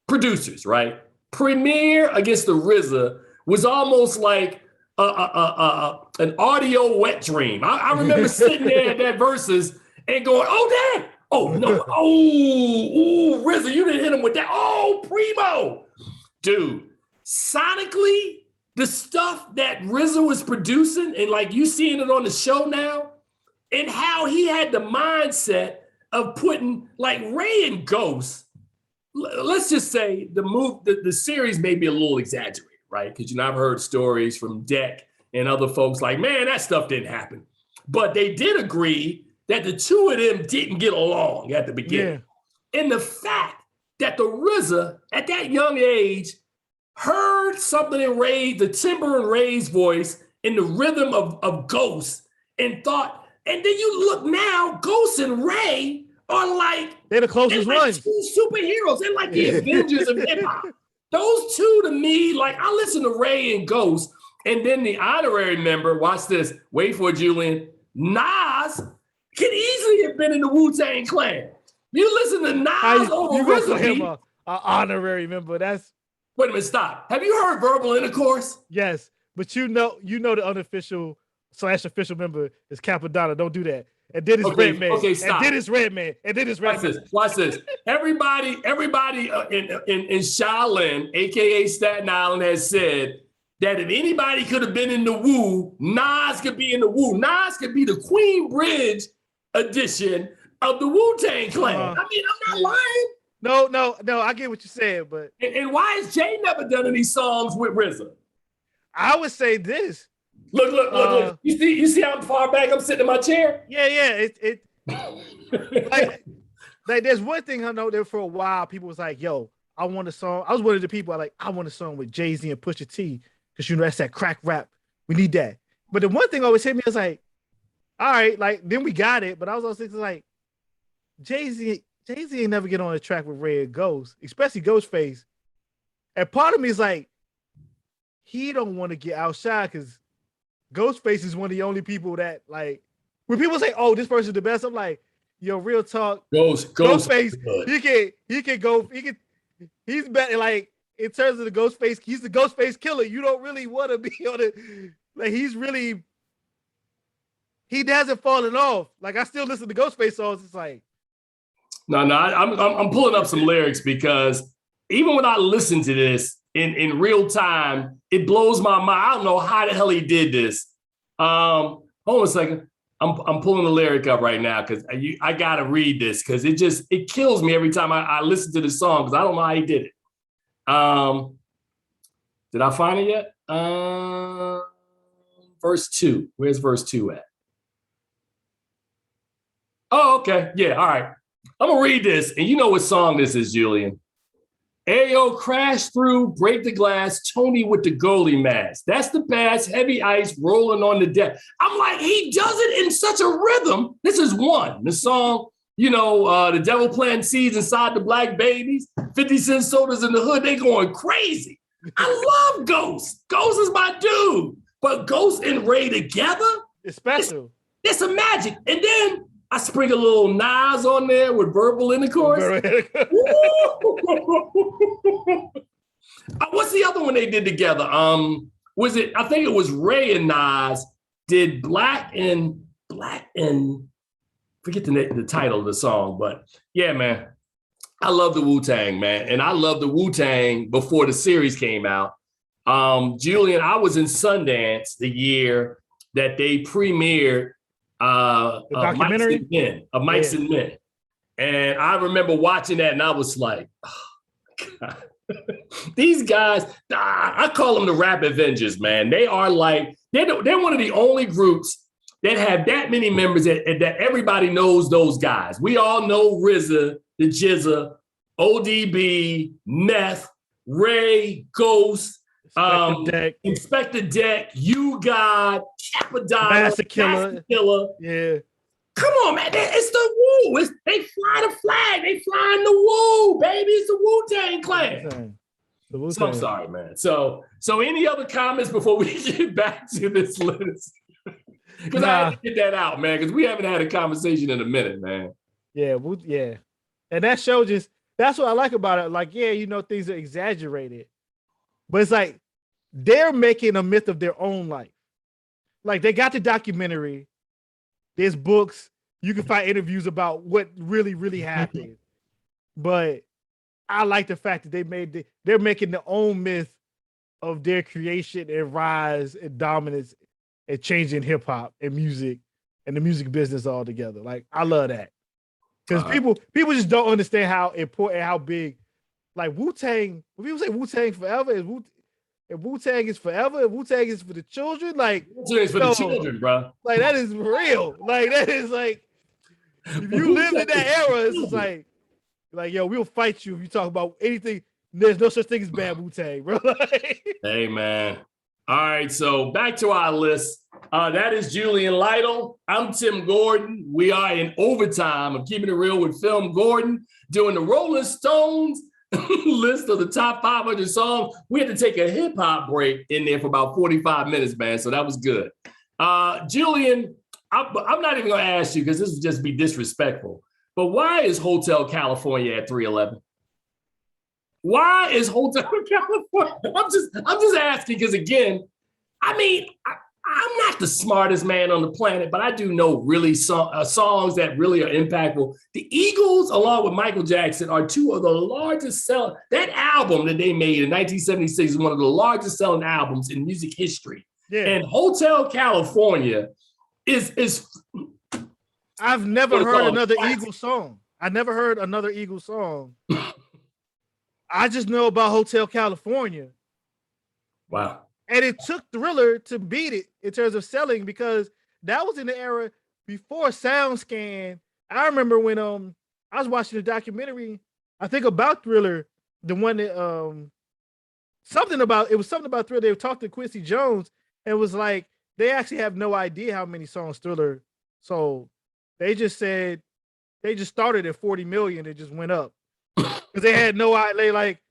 Speaker 1: producers, right? Premier against the RZA was almost like an audio wet dream. I remember sitting there at that verses and going, oh, damn. Oh, no. Oh, RZA, you didn't hit him with that. Oh, Primo. Dude, sonically, the stuff that RZA was producing, and like you seeing it on the show now, and how he had the mindset of putting like Ray and Ghost. Let's just say the series may be a little exaggerated, right? Because I've heard stories from Deck and other folks like, man, that stuff didn't happen. But they did agree that the two of them didn't get along at the beginning. Yeah. And the fact that the RZA at that young age heard something in Ray, the timbre in Ray's voice, in the rhythm of Ghost, and thought, and then you look now, Ghost and Ray are like,
Speaker 2: they're the closest ones.
Speaker 1: Two superheroes. They're like the Avengers of hip hop. Those two to me, like I listen to Ray and Ghost, and then the honorary member, watch this, wait for it, Julian, Nas can easily have been in the Wu-Tang Clan. You listen to Nas over RZA.
Speaker 2: An honorary member. That's
Speaker 1: wait a minute, stop. Have you heard Verbal Intercourse?
Speaker 2: Yes, but you know the unofficial / official member is Capadonna. Don't do that. And then it's Redman.
Speaker 1: Okay, stop.
Speaker 2: And then it's Redman. And then it's Redman.
Speaker 1: Watch this. Everybody in Shaolin, aka Staten Island, has said that if anybody could have been in the Wu, Nas could be in the Wu. Nas could be the Queenbridge edition of the Wu-Tang Clan. I mean, I'm not lying.
Speaker 2: No, I get what you're saying, but
Speaker 1: and why has Jay never done any songs with RZA?
Speaker 2: I would say this.
Speaker 1: Look. You see how far back I'm sitting in my chair?
Speaker 2: Yeah. Like there's one thing I know that for a while people was like, yo, I want a song. I was one of the people I want a song with Jay-Z and Pusha T, because that's that crack rap. We need that. But the one thing always hit me was like, all right, like then we got it. But I was also thinking like, Jay-Z ain't never get on a track with Ray and Ghost, especially Ghostface. And part of me is like, he don't want to get outshined because Ghostface is one of the only people that like when people say, "Oh, this person's the best," I'm like, "Yo, real talk."
Speaker 1: Ghostface,
Speaker 2: he's better. Like in terms of the Ghostface, he's the Ghostface killer. You don't really want to be on it. Like he hasn't fallen off. Like I still listen to Ghostface songs. It's like
Speaker 1: no, I'm pulling up some lyrics because even when I listen to this in real time, it blows my mind. I don't know how the hell he did this. Hold on a second. I'm pulling the lyric up right now because I gotta read this because it kills me every time I listen to the song because I don't know how he did it. Did I find it yet? Verse 2. Where's verse 2 at? Oh, okay. Yeah, all right. I'm gonna read this, and you know what song this is, Julian. Ayo, crash through, break the glass, Tony with the goalie mask. That's the pass, heavy ice rolling on the deck. I'm like, he does it in such a rhythm. This is one. The song, the devil planting seeds inside the black babies, 50 cent sodas in the hood, they going crazy. I love Ghost. Ghost is my dude. But Ghost and Ray together,
Speaker 2: it's special.
Speaker 1: It's a magic. And then I sprinkle a little Nas on there with verbal intercourse. What's the other one they did together? I think it was Ray and Nas did Black and forget the title of the song, but yeah, man. I love the Wu-Tang, man. And I love the Wu-Tang before the series came out. Julian, I was in Sundance the year that they premiered
Speaker 2: the documentary
Speaker 1: of Mice and Men. And I remember watching that and I was like, oh, God. These guys, I call them the Rap Avengers, man. They are like, they're one of the only groups that have that many members that everybody knows those guys. We all know RZA, the Jizza, ODB, Meth, Ray, Ghost, Inspector Deck, You God, Capadonna,
Speaker 2: Master Killer. Yeah.
Speaker 1: Come on, man. It's the Wu. They fly the flag. They flying the Wu, baby. It's the Wu-Tang Clan. So I'm sorry, man. So any other comments before we get back to this list? Because I had to get that out, man, because we haven't had a conversation in a minute, man.
Speaker 2: Yeah, yeah. And that show that's what I like about it. Like, yeah, things are exaggerated. But it's like they're making a myth of their own life. Like they got the documentary, there's books, you can find interviews about what really, really happened. But I like the fact that they're making their own myth of their creation and rise and dominance and changing hip hop and music and the music business altogether. Like I love that. Because people just don't understand how important, how big, like Wu-Tang, when people say Wu-Tang forever, Wu-Tang is forever, Wu-Tang is for the children, like
Speaker 1: it's for the children, bro.
Speaker 2: Like that is real. Like that is like, if you lived in that era, it's just like yo, we'll fight you if you talk about anything. There's no such thing as bad Wu-Tang, bro.
Speaker 1: Hey, man. All right, so back to our list. That is Julian Lytle. I'm Tim Gordon. We are in overtime of Keeping It Real with FilmGordon, doing the Rolling Stones list of the top 500 songs. We had to take a hip hop break in there for about 45 minutes, man. So that was good. Julian, I'm not even going to ask you because this would just be disrespectful. But why is Hotel California at 311? Why is Hotel California? I'm just asking because again, I mean, I'm not the smartest man on the planet, but I do know really songs that really are impactful. The Eagles, along with Michael Jackson, are two of the largest selling. That album that they made in 1976 is one of the largest selling albums in music history. Yeah. And Hotel California is.
Speaker 2: I've never heard another Eagles song. I never heard another Eagles song. I just know about Hotel California.
Speaker 1: Wow.
Speaker 2: And it took Thriller to beat it in terms of selling because that was in the era before SoundScan. I remember when I was watching the documentary, I think about Thriller, the one that something about Thriller. They talked to Quincy Jones and it was like they actually have no idea how many songs Thriller sold. They just said they just started at 40 million. It just went up because they had no idea. Like,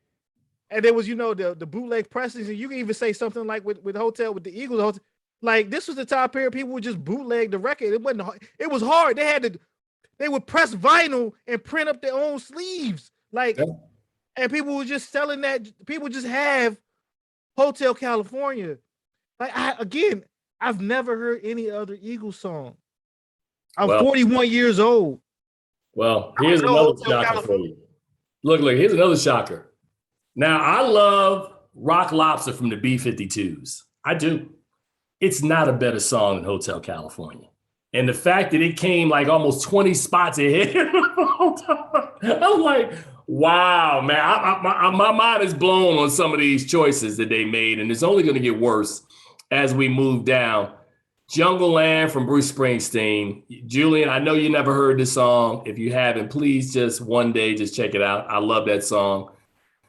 Speaker 2: and there was, the bootleg pressings, and you can even say something like with the Eagles, like this was the time period people would just bootleg the record. It wasn't hard. It was hard. They would press vinyl and print up their own sleeves. Like, And people were just selling that. People just have Hotel California. Like I've never heard any other Eagles song. I'm 41 years old.
Speaker 1: Well, here's another shocker for you. Look, here's another shocker. Now, I love Rock Lobster from the B-52s. I do. It's not a better song than Hotel California. And the fact that it came like almost 20 spots ahead, I'm like, wow, man. My mind is blown on some of these choices that they made, and it's only going to get worse as we move down. Jungle Land from Bruce Springsteen. Julian, I know you never heard this song. If you haven't, please just one day just check it out. I love that song.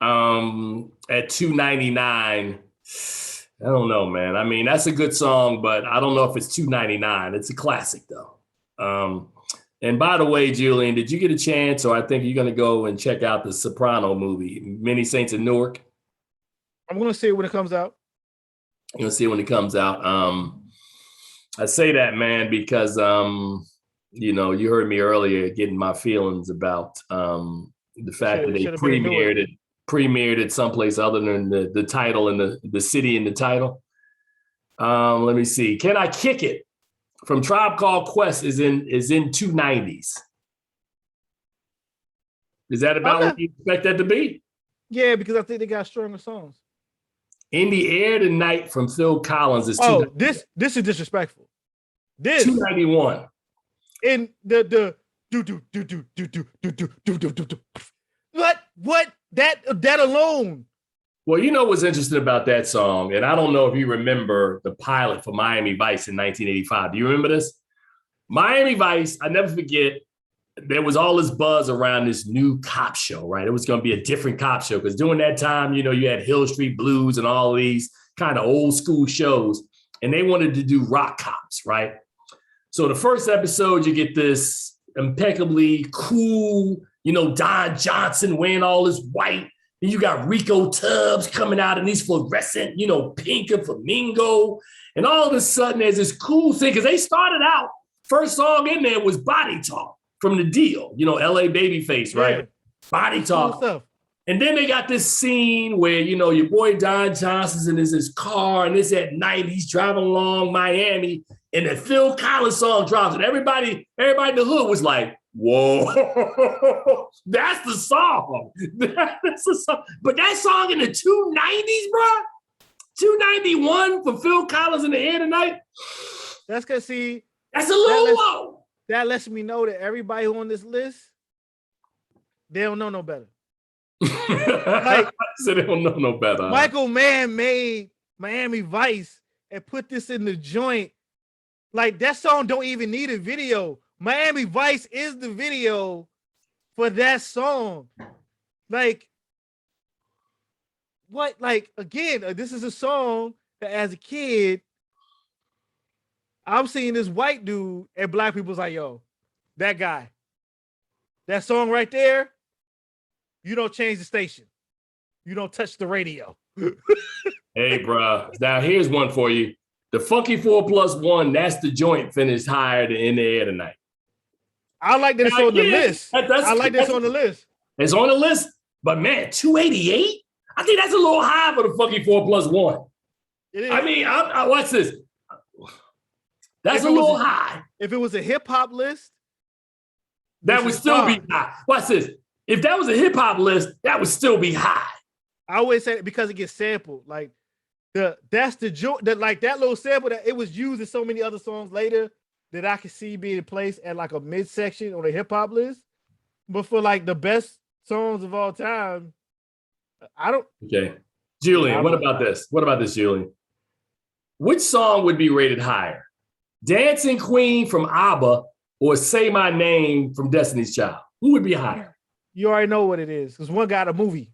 Speaker 1: At $2.99, I don't know, man. I mean, that's a good song, but I don't know if it's $2.99. It's a classic, though. And by the way, Julian, did you get a chance, or I think you're going to go and check out the Soprano movie, Many Saints of Newark?
Speaker 2: I'm going to see it when it comes out.
Speaker 1: You're going to see it when it comes out. I say that, man, because, you know, you heard me earlier getting my feelings about the fact that they premiered it someplace other than the title and the city in the title. Let me see. Can I Kick It from Tribe Called Quest is in 290s. Is that about what you expect that to be?
Speaker 2: Yeah, because I think they got stronger songs.
Speaker 1: In the Air Tonight from Phil Collins is
Speaker 2: this is disrespectful. This
Speaker 1: 291.
Speaker 2: In the what that alone.
Speaker 1: Well, you know what's interesting about that song, and I don't know if you remember the pilot for Miami Vice in 1985. Do you remember this? Miami Vice, I never forget, there was all this buzz around this new cop show, right? It was going to be a different cop show because during that time, you know, you had Hill Street Blues and all these kind of old school shows, and they wanted to do rock cops, right? So the first episode, you get this impeccably cool, you know, Don Johnson wearing all this white. And you got Rico Tubbs coming out in these fluorescent, you know, pink and flamingo. And all of a sudden, there's this cool thing because they started out, first song in there was Body Talk from The Deal, you know, LA Babyface, right? Yeah. Body Talk. Cool. And then they got this scene where, you know, your boy Don Johnson's in his car and it's at night, he's driving along Miami and the Phil Collins song drops and everybody in the hood was like, whoa, that's the song. That's the song. But that song in the 290s, bro, 291 for Phil Collins in the Air Tonight.
Speaker 2: That's because, see,
Speaker 1: that's a little low.
Speaker 2: That lets me know that everybody on this list, they don't know no better.
Speaker 1: Like, so they don't know no better.
Speaker 2: Michael Mann made Miami Vice and put this in the joint. Like, that song don't even need a video. Miami Vice is the video for that song. Like, what? Like, again, this is a song that as a kid, I'm seeing this white dude and black people's like, yo, that guy, that song right there, you don't change the station. You don't touch the radio.
Speaker 1: Hey, bro. Now, here's one for you. The Funky 4+1, that's the joint finished higher than In the Air Tonight.
Speaker 2: I like that it's on the list. I like that's on the list.
Speaker 1: It's on the list, but man, 288? I think that's a little high for the Funky 4+1.
Speaker 2: It is.
Speaker 1: I mean, I watch this. That's a little high.
Speaker 2: If it was a hip hop list,
Speaker 1: that would still be high. Watch this. If that was a hip hop list, that would still be high.
Speaker 2: I always say it because it gets sampled. Like that's the joke that like that little sample that it was used in so many other songs later that I could see being placed at like a midsection on a hip hop list. But for like the best songs of all time, I don't.
Speaker 1: Okay, Julian, what about this? What about this, Julian? Which song would be rated higher? Dancing Queen from ABBA or Say My Name from Destiny's Child? Who would be higher?
Speaker 2: You already know what it is because one got a movie.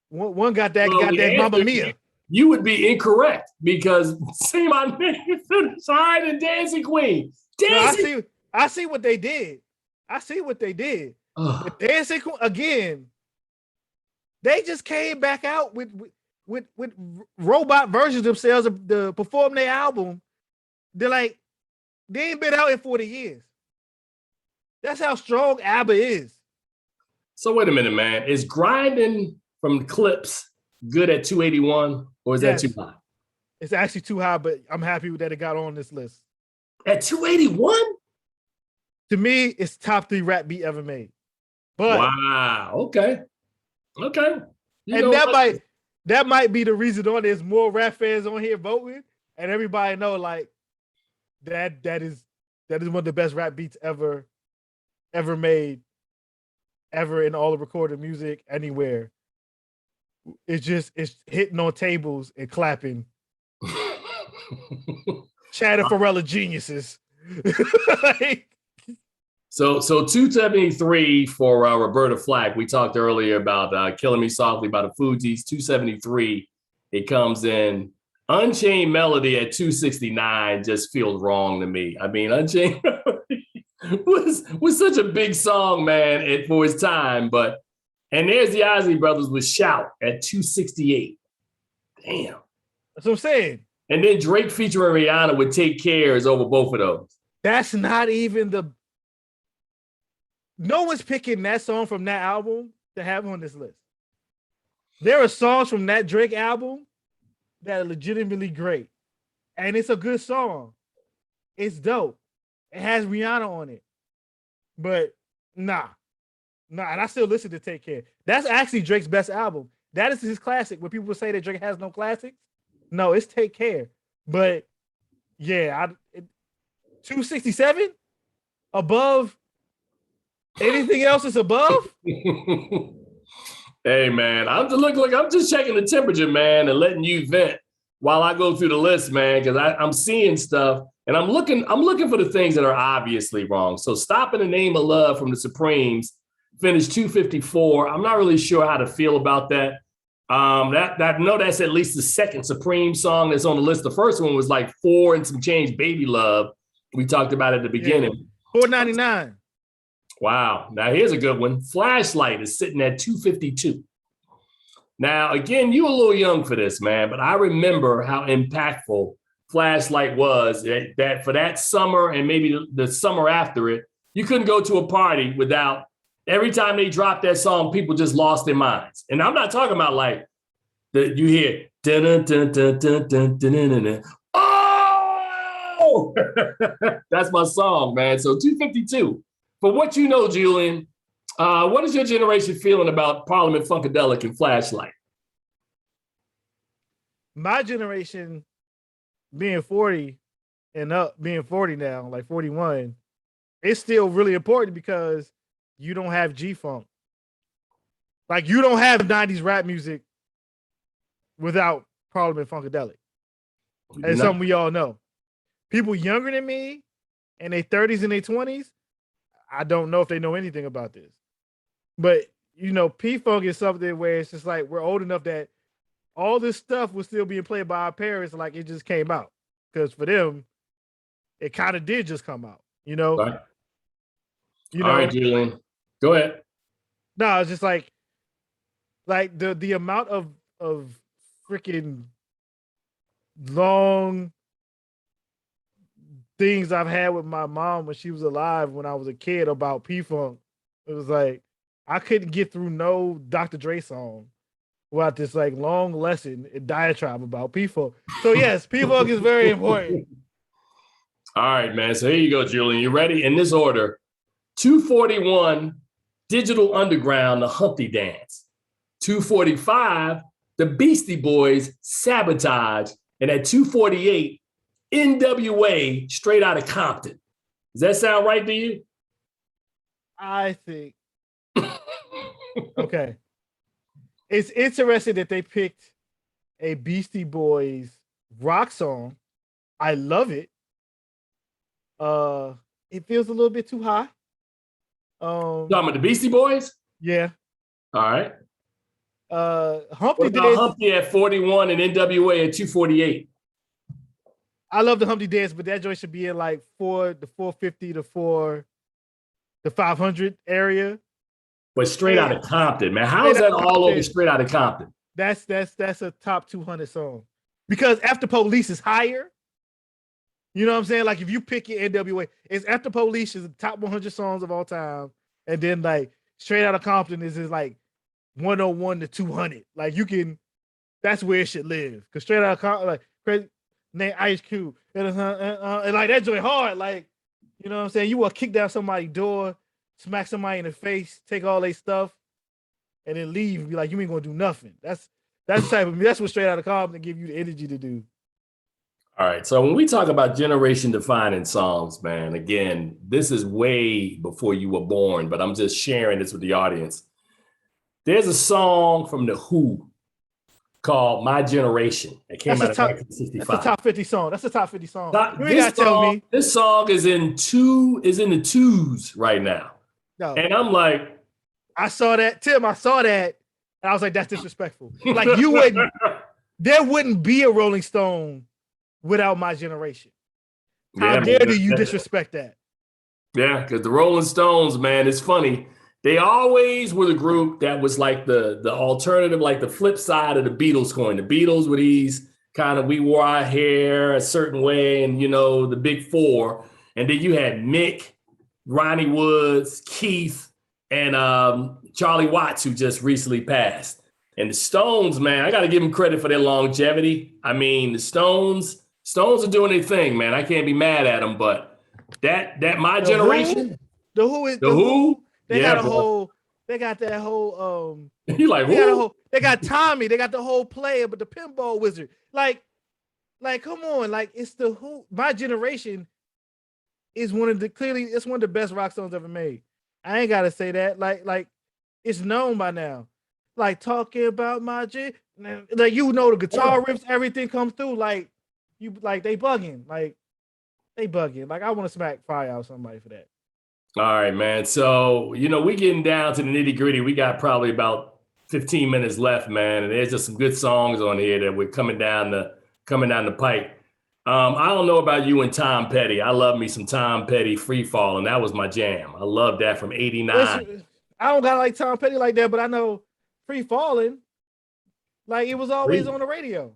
Speaker 2: One got that Mamma Mia.
Speaker 1: You would be incorrect because Say My Name is higher than Dancing Queen.
Speaker 2: No, I see what they did. But Dancing Queen, again, they just came back out with robot versions of themselves to perform their album. They're like, they ain't been out in 40 years. That's how strong ABBA is.
Speaker 1: So wait a minute, man. Is grinding from Clips good at 281, or is that too high?
Speaker 2: It's actually too high, but I'm happy that it got on this list.
Speaker 1: At 281?
Speaker 2: To me, it's top 3 rap beat ever made. But
Speaker 1: wow. Okay.
Speaker 2: And that might be the reason on there's more rap fans on here voting, and everybody know like that is one of the best rap beats ever made, ever in all of recorded music anywhere. It's hitting on tables and clapping. Chatter Pharrella geniuses. Like,
Speaker 1: so 273 for Roberta Flack. We talked earlier about Killing Me Softly by the Fugees. 273. It comes in. Unchained Melody at 269 just feels wrong to me. I mean, Unchained Melody was such a big song, man, for its time. And there's the Isley Brothers with Shout at 268. Damn.
Speaker 2: That's what I'm saying.
Speaker 1: And then Drake featuring Rihanna with Take Care is over both of those.
Speaker 2: That's not even no one's picking that song from that album to have on this list. There are songs from that Drake album that are legitimately great. And it's a good song. It's dope. It has Rihanna on it. But nah. And I still listen to Take Care. That's actually Drake's best album. That is his classic. When people say that Drake has no classics, no, it's Take Care. But yeah, 267 above anything else is above.
Speaker 1: Hey man, I'm just checking the temperature, man, and letting you vent while I go through the list, man, because I'm seeing stuff and I'm looking for the things that are obviously wrong. So Stop in the Name of Love from the Supremes finished 254. I'm not really sure how to feel about that. That's at least the second Supreme song that's on the list. The first one was like 4 and some change, Baby Love. We talked about at the beginning.
Speaker 2: Yeah. $4.99.
Speaker 1: Wow. Now here's a good one. Flashlight is sitting at 252. Now, again, you were a little young for this, man, but I remember how impactful Flashlight was that for that summer and maybe the summer after it, you couldn't go to a party without every time they dropped that song, people just lost their minds. And I'm not talking about like you hear dun dun dun dun dun dun dun dun. Oh, that's my song, man. So 252. For what you know, Julian, what is your generation feeling about Parliament Funkadelic and Flashlight?
Speaker 2: My generation, being 40 and up, being 40 now, like 41, it's still really important because you don't have G-Funk. Like, you don't have 90s rap music without Parliament Funkadelic. It's something we all know. People younger than me, in their 30s and their 20s, I don't know if they know anything about this. But, you know, P-Funk is something where it's just like we're old enough that all this stuff was still being played by our parents like it just came out. Because for them, it kind of did just come out, you know?
Speaker 1: Right. All right, Julian. Go ahead.
Speaker 2: No, it's just like the amount of freaking long things I've had with my mom when she was alive when I was a kid about P-Funk. It was like I couldn't get through no Dr. Dre song without this like long lesson and diatribe about P-Funk. So yes, P-Funk is very important.
Speaker 1: All right, man. So here you go, Julian. You ready? In this order: 241, Digital Underground, The Humpty Dance. 245, The Beastie Boys, Sabotage. And at 248, NWA, Straight Outta Compton. Does that sound right to you?
Speaker 2: I think. Okay. It's interesting that they picked a Beastie Boys rock song. I love it. It feels a little bit too high.
Speaker 1: Talking about the Beastie Boys?
Speaker 2: Yeah.
Speaker 1: All right.
Speaker 2: Humpty
Speaker 1: Dance. Humpty at 41 and NWA at 248.
Speaker 2: I love the Humpty Dance, but that joint should be in like the 450 to the 500 area.
Speaker 1: But Straight Outta Compton, man. How is that all over Straight Outta Compton?
Speaker 2: That's a top 200 song. Because After Police is higher. You know what I'm saying? Like if you pick your NWA, it's After Police is the top 100 songs of all time. And then like Straight Outta Compton is like 101 to 200. Like you can, that's where it should live. Cause Straight Outta Compton, like crazy name Ice Cube, and like that joint hard. Like, you know what I'm saying? You will kick down somebody's door, smack somebody in the face, take all their stuff, and then leave and be like, you ain't gonna do nothing. That's the type of, that's what Straight Outta Compton give you the energy to do.
Speaker 1: All right. So when we talk about generation defining songs, man, again, this is way before you were born, but I'm just sharing this with the audience. There's a song from The Who called My Generation. It came out in 1965.
Speaker 2: That's a top 50 song. That's a top 50 song.
Speaker 1: You ain't gotta tell me. This song is in the twos right now. No. And I'm like,
Speaker 2: I saw that, Tim. I saw that. And I was like, that's disrespectful. Like there wouldn't be a Rolling Stone without My Generation. How dare do you disrespect that?
Speaker 1: Yeah, because the Rolling Stones, man, it's funny. They always were the group that was like the alternative, like the flip side of the Beatles coin. The Beatles were these kind of, we wore our hair a certain way and, you know, the big four. And then you had Mick, Ronnie Woods, Keith, and Charlie Watts, who just recently passed. And the Stones, man, I got to give them credit for their longevity. I mean, the Stones are doing their thing, man. I can't be mad at them, but that My Generation.
Speaker 2: The Who? They got that whole
Speaker 1: you like who?
Speaker 2: They got Tommy, they got the whole player, but the pinball wizard. Like come on, like it's the Who. My Generation is one of the best rock songs ever made. I ain't gotta say that. Like it's known by now. Like talking about my like you know the guitar riffs, everything comes through. Like you like they bugging. Like they bugging. Like I want to smack fire out somebody for that.
Speaker 1: All right, man. So, you know, we getting down to the nitty gritty. We got probably about 15 minutes left, man. And there's just some good songs on here that we're coming down the pipe. I don't know about you and Tom Petty. I love me some Tom Petty, Free Fall, and that was my jam. I love that from 89.
Speaker 2: I don't got like Tom Petty like that, but I know Free Falling, like it was always on the radio.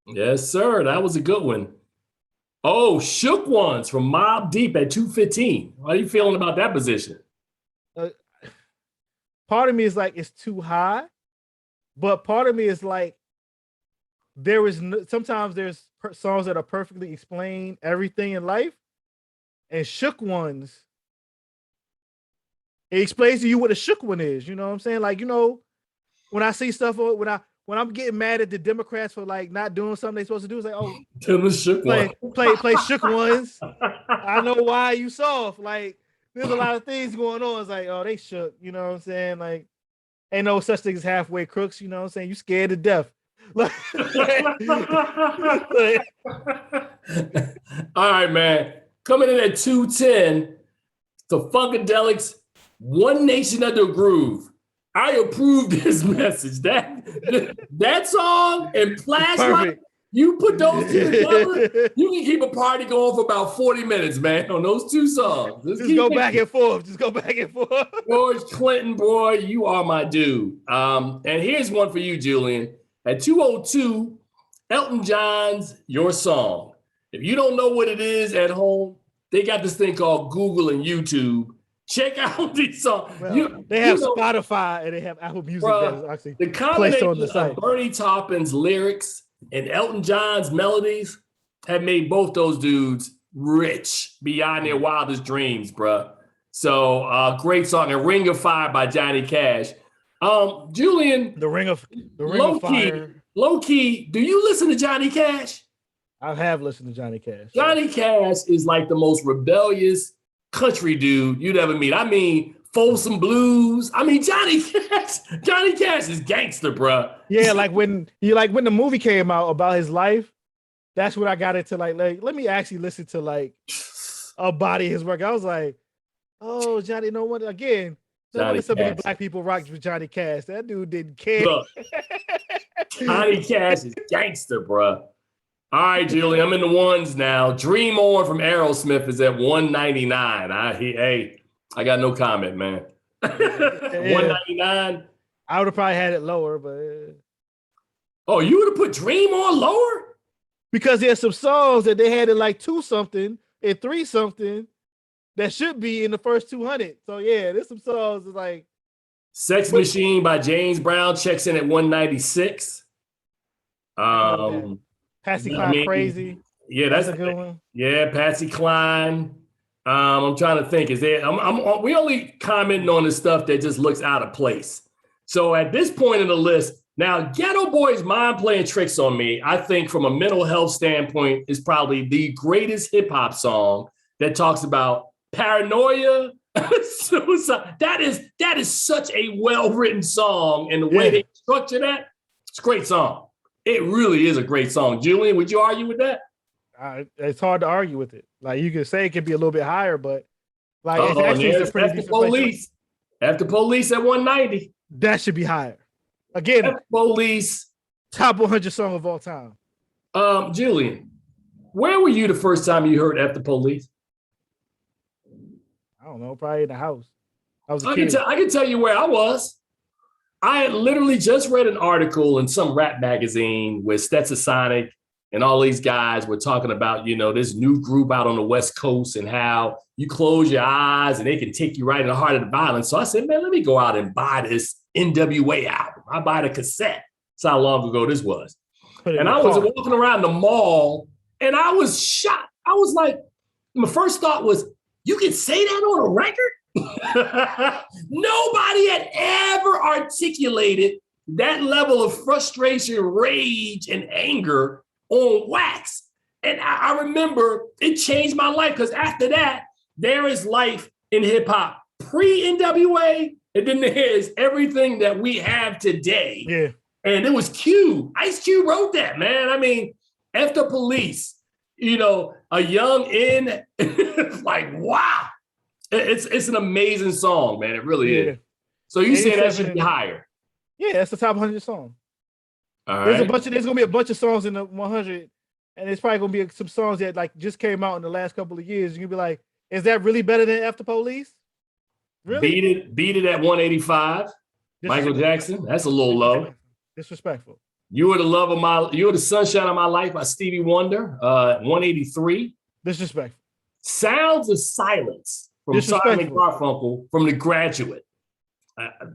Speaker 1: Yes, sir. That was a good one. Oh, Shook Ones from Mobb Deep at 2:15. How are you feeling about that position?
Speaker 2: Part of me is like, it's too high, but part of me is like, sometimes there's songs that are perfectly explain everything in life, and Shook Ones, it explains to you what a shook one is. You know what I'm saying? Like, you know, when I see stuff, when I'm getting mad at the Democrats for like not doing something they're supposed to do, it's like, oh, play Shook Ones. I know why you soft. Like, there's a lot of things going on. It's like, oh, they shook. You know what I'm saying? Like, ain't no such thing as halfway crooks. You know what I'm saying? You scared to death. All
Speaker 1: right, man. Coming in at 2:10, the Funkadelics, One Nation Under a Groove. I approve this message. That song and Flashlight, you put those two together, you can keep a party going for about 40 minutes, man, on those two songs.
Speaker 2: Just go back and forth.
Speaker 1: George Clinton, boy, you are my dude. And here's one for you, Julian. At 2:02, Elton John's Your Song. If you don't know what it is at home, they got this thing called Google and YouTube. Check out these songs.
Speaker 2: Well, they have Spotify and they have Apple Music that is actually
Speaker 1: the combination on the site. Of Bernie Taupin's lyrics and Elton John's melodies have made both those dudes rich beyond their wildest dreams, bro. So great song. And Ring of Fire by Johnny Cash. Julian,
Speaker 2: the Ring of Fire.
Speaker 1: Low key, do you listen to Johnny Cash?
Speaker 2: I have listened to Johnny Cash.
Speaker 1: Johnny Cash is like the most rebellious country dude you'd ever meet. I mean, Folsom Blues. I mean, Johnny Cash is gangster, bro.
Speaker 2: Yeah, like when the movie came out about his life, that's when I got into like let me actually listen to like a body of his work. I was like, oh, Johnny, no one again. So many black people rocked with Johnny Cash. That dude didn't care. Look,
Speaker 1: Johnny Cash is gangster, bro. All right, Julie, I'm in the ones now. Dream On from Aerosmith is at 199. I got no comment, man. 199.
Speaker 2: I would have probably had it lower, but
Speaker 1: oh, you would have put Dream On lower?
Speaker 2: Because there's some songs that they had in like 2 something and 3 something that should be in the first 200. So yeah, there's some songs that's like
Speaker 1: Sex Machine by James Brown checks in at 196.
Speaker 2: Patsy Cline Crazy.
Speaker 1: Yeah,
Speaker 2: that's a good one.
Speaker 1: Yeah, Patsy Cline. I'm trying to think. Is there? We only commenting on the stuff that just looks out of place. So at this point in the list, now Ghetto Boy's Mind Playing Tricks on Me, I think from a mental health standpoint, is probably the greatest hip hop song that talks about paranoia, suicide. That is such a well-written song, and the way they structure that, it's a great song. It really is a great song. Julian, would you argue with that?
Speaker 2: It's hard to argue with it. Like, you could say it could be a little bit higher, but like it's actually a pretty decent
Speaker 1: Police. After Police at 190.
Speaker 2: That should be higher. Again,
Speaker 1: After Police.
Speaker 2: Top 100 song of all time.
Speaker 1: Julian, where were you the first time you heard After Police?
Speaker 2: I don't know, probably in the house. I was a kid.
Speaker 1: I can tell you where I was. I had literally just read an article in some rap magazine with Stetsasonic and all these guys were talking about, this new group out on the West Coast and how you close your eyes and they can take you right in the heart of the violence. So I said, man, let me go out and buy this NWA album. I buy the cassette. That's how long ago this was. And I was walking around the mall and I was shocked. I was like, my first thought was, you can say that on a record? Nobody had ever articulated that level of frustration, rage, and anger on wax. And I remember it changed my life because after that, there is life in hip hop pre-NWA, and then there's everything that we have today.
Speaker 2: Yeah.
Speaker 1: And it was Cube. Ice Cube wrote that, man. I mean, After Police, a young N, like, wow. It's an amazing song, man. It really is. So you say that should be higher?
Speaker 2: Yeah, that's the top 100 song.
Speaker 1: All right.
Speaker 2: There's gonna be a bunch of songs in the 100, and it's probably gonna be some songs that like just came out in the last couple of years. You're gonna be like, is that really better than After Police? Really?
Speaker 1: Beat it at 185. Michael Jackson. That's a little low.
Speaker 2: Disrespectful.
Speaker 1: You Were the Sunshine of My Life by Stevie Wonder. 183.
Speaker 2: Disrespectful.
Speaker 1: Sounds of Silence from Simon & Garfunkel from The Graduate.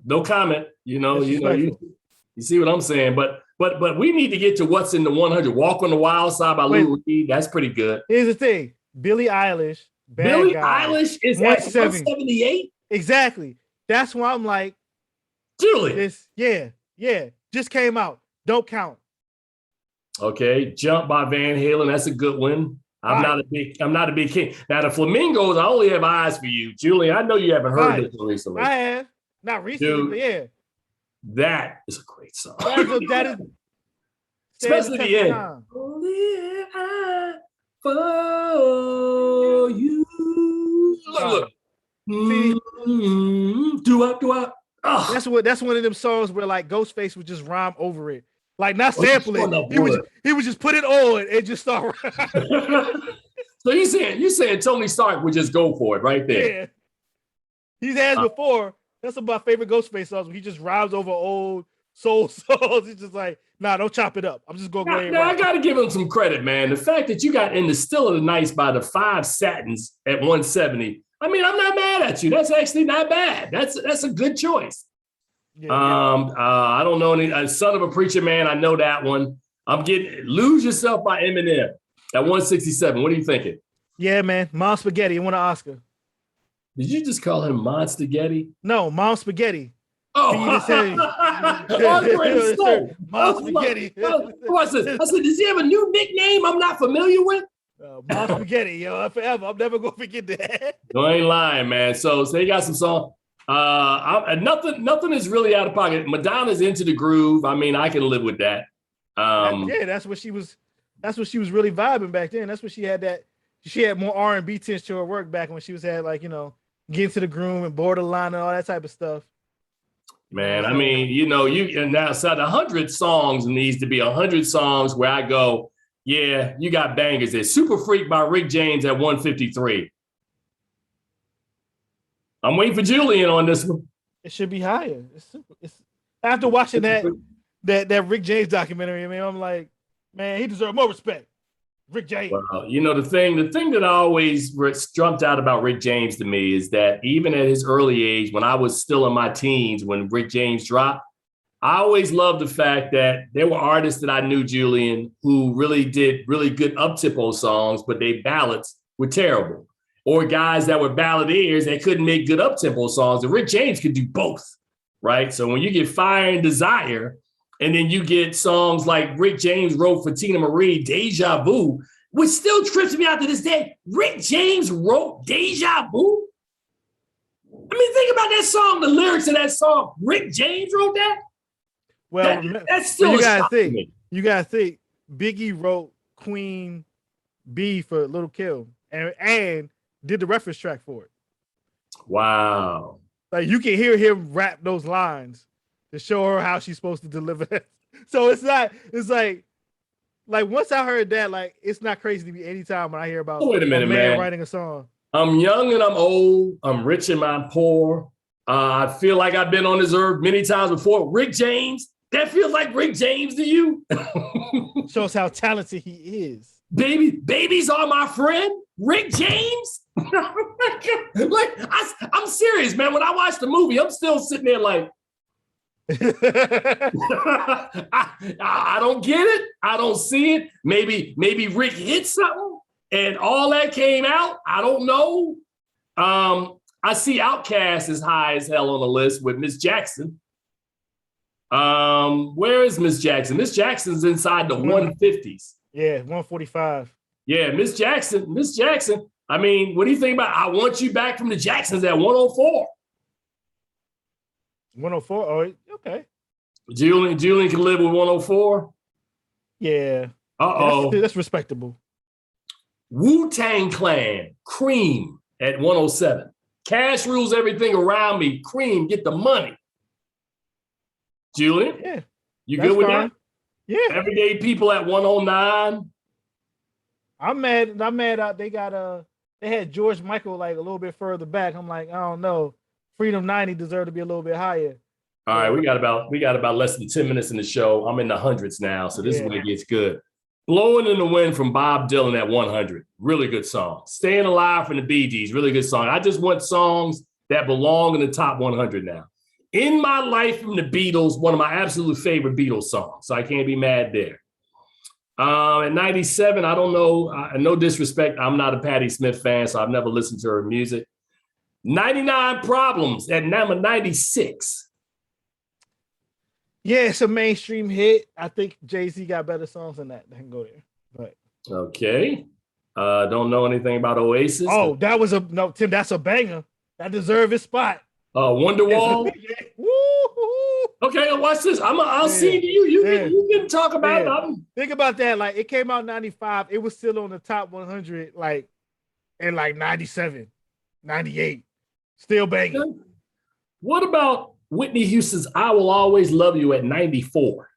Speaker 1: No comment. You see what I'm saying, but we need to get to what's in the 100. Walk on the Wild Side by Lou Reed. That's pretty good.
Speaker 2: Here's the thing: Billie Eilish.
Speaker 1: Eilish is at 178.
Speaker 2: Exactly. That's why I'm like,
Speaker 1: Julie.
Speaker 2: Just came out. Don't count.
Speaker 1: Okay, Jump by Van Halen. That's a good one. I'm not a big king. Now the Flamingos, I only have eyes for you, Julie. I know you haven't heard this one recently.
Speaker 2: I have. Not recently, but yeah.
Speaker 1: That is a great song.
Speaker 2: That is
Speaker 1: especially the end. Only I for you. Look. Do up. Oh.
Speaker 2: That's one of them songs where like Ghostface would just rhyme over it. Like not sample it. He would just put it on and just start rhyming.
Speaker 1: So you saying Tony Stark would just go for it right there.
Speaker 2: Yeah. He's asked before. That's one of my favorite Ghostface songs. He just rhymes over old soul songs. He's just like, nah, don't chop it up. I'm just gonna go.
Speaker 1: Now I gotta give him some credit, man. The fact that you got In the Still of the Nights by the Five Satins at 170. I mean, I'm not mad at you. That's actually not bad. That's a good choice. Yeah, I don't know any Son of a Preacher Man. I know that one. I'm getting Lose Yourself by Eminem at 167. What are you thinking?
Speaker 2: Yeah, man. Mom Spaghetti won an Oscar.
Speaker 1: Did you just call him Mom Spaghetti?
Speaker 2: No, Mom Spaghetti.
Speaker 1: Oh,
Speaker 2: Mom Spaghetti.
Speaker 1: I said, does he have a new nickname I'm not familiar with?
Speaker 2: Mom Spaghetti, forever. I'm never gonna forget that.
Speaker 1: You ain't lying, man. So you got some song. Nothing is really out of pocket. Madonna's Into the Groove. I mean, I can live with that.
Speaker 2: That's what she was really vibing back then. That's what she had more R&B tinge to her work back when she had like, Get Into the Groove and Borderline and all that type of stuff.
Speaker 1: Man, I mean, and now so the 100 songs needs to be 100 songs where I go, yeah, you got bangers there. Super Freak by Rick James at 153. I'm waiting for Julian on this one.
Speaker 2: It should be higher. It's after watching that Rick James documentary, I mean, I'm like, man, he deserves more respect. Rick James.
Speaker 1: Well, the thing that always jumped out about Rick James to me is that even at his early age, when I was still in my teens, when Rick James dropped, I always loved the fact that there were artists that I knew, Julian, who really did really good up-tempo songs, but their ballads were terrible. Or guys that were balladeers that couldn't make good up-tempo songs. And Rick James could do both, right? So when you get Fire and Desire, and then you get songs like Rick James wrote for Tina Marie, Deja Vu, which still trips me out to this day. Rick James wrote Deja Vu? I mean, think about that song, the lyrics of that song. Rick James wrote that?
Speaker 2: Well,
Speaker 1: that's still
Speaker 2: you gotta think. You gotta think. Biggie wrote Queen B for Little Kim and did the reference track for it.
Speaker 1: Wow.
Speaker 2: Like you can hear him rap those lines to show her how she's supposed to deliver it. So it's like once I heard that, like it's not crazy to me anytime when I hear about
Speaker 1: wait a minute,
Speaker 2: a man
Speaker 1: man
Speaker 2: writing a song.
Speaker 1: I'm young and I'm old. I'm rich and I'm poor. I feel like I've been on this earth many times before. Rick James, that feels like Rick James to you?
Speaker 2: Shows how talented he is.
Speaker 1: Babies are my friend. Rick James? Like, I'm serious, man. When I watch the movie, I'm still sitting there like, I don't get it. I don't see it. Maybe Rick hit something and all that came out. I don't know. I see Outkast as high as hell on the list with Miss Jackson. Where is Miss Jackson? Miss Jackson's inside the 150s.
Speaker 2: Yeah, 145.
Speaker 1: Yeah, Miss Jackson. I mean, what do you think about I Want You Back from the Jacksons at 104?
Speaker 2: 104? Oh, okay.
Speaker 1: Julian can live with 104?
Speaker 2: Yeah.
Speaker 1: Uh-oh.
Speaker 2: That's respectable.
Speaker 1: Wu-Tang Clan, Cream at 107. Cash rules everything around me. Cream, get the money. Julian?
Speaker 2: Yeah.
Speaker 1: You good with that?
Speaker 2: Yeah.
Speaker 1: Everyday People at 109.
Speaker 2: I'm mad. They had George Michael like a little bit further back. I'm like, I don't know. Freedom 90 deserved to be a little bit higher.
Speaker 1: All right, we got about less than 10 minutes in the show. I'm in the hundreds now, so this is when it gets good. Blowing in the Wind from Bob Dylan at 100. Really good song. Staying Alive from the Bee Gees. Really good song. I just want songs that belong in the top 100 now. In My Life from the Beatles, one of my absolute favorite Beatles songs, so I can't be mad there. At 97, I don't know. No disrespect, I'm not a Patti Smith fan, so I've never listened to her music. 99 Problems at number 96.
Speaker 2: Yeah, it's a mainstream hit. I think Jay-Z got better songs than that. I can go there. But
Speaker 1: okay. Don't know anything about Oasis.
Speaker 2: Oh, Tim, that's a banger. That deserves its spot.
Speaker 1: Wonderwall.
Speaker 2: Yeah. Woo-hoo.
Speaker 1: Okay, watch this. I'll see you. You can talk about it.
Speaker 2: Think about that. Like it came out in 95. It was still on the top 100, like in like 97, 98. Still banging.
Speaker 1: Okay. What about Whitney Houston's I Will Always Love You at 94?
Speaker 2: I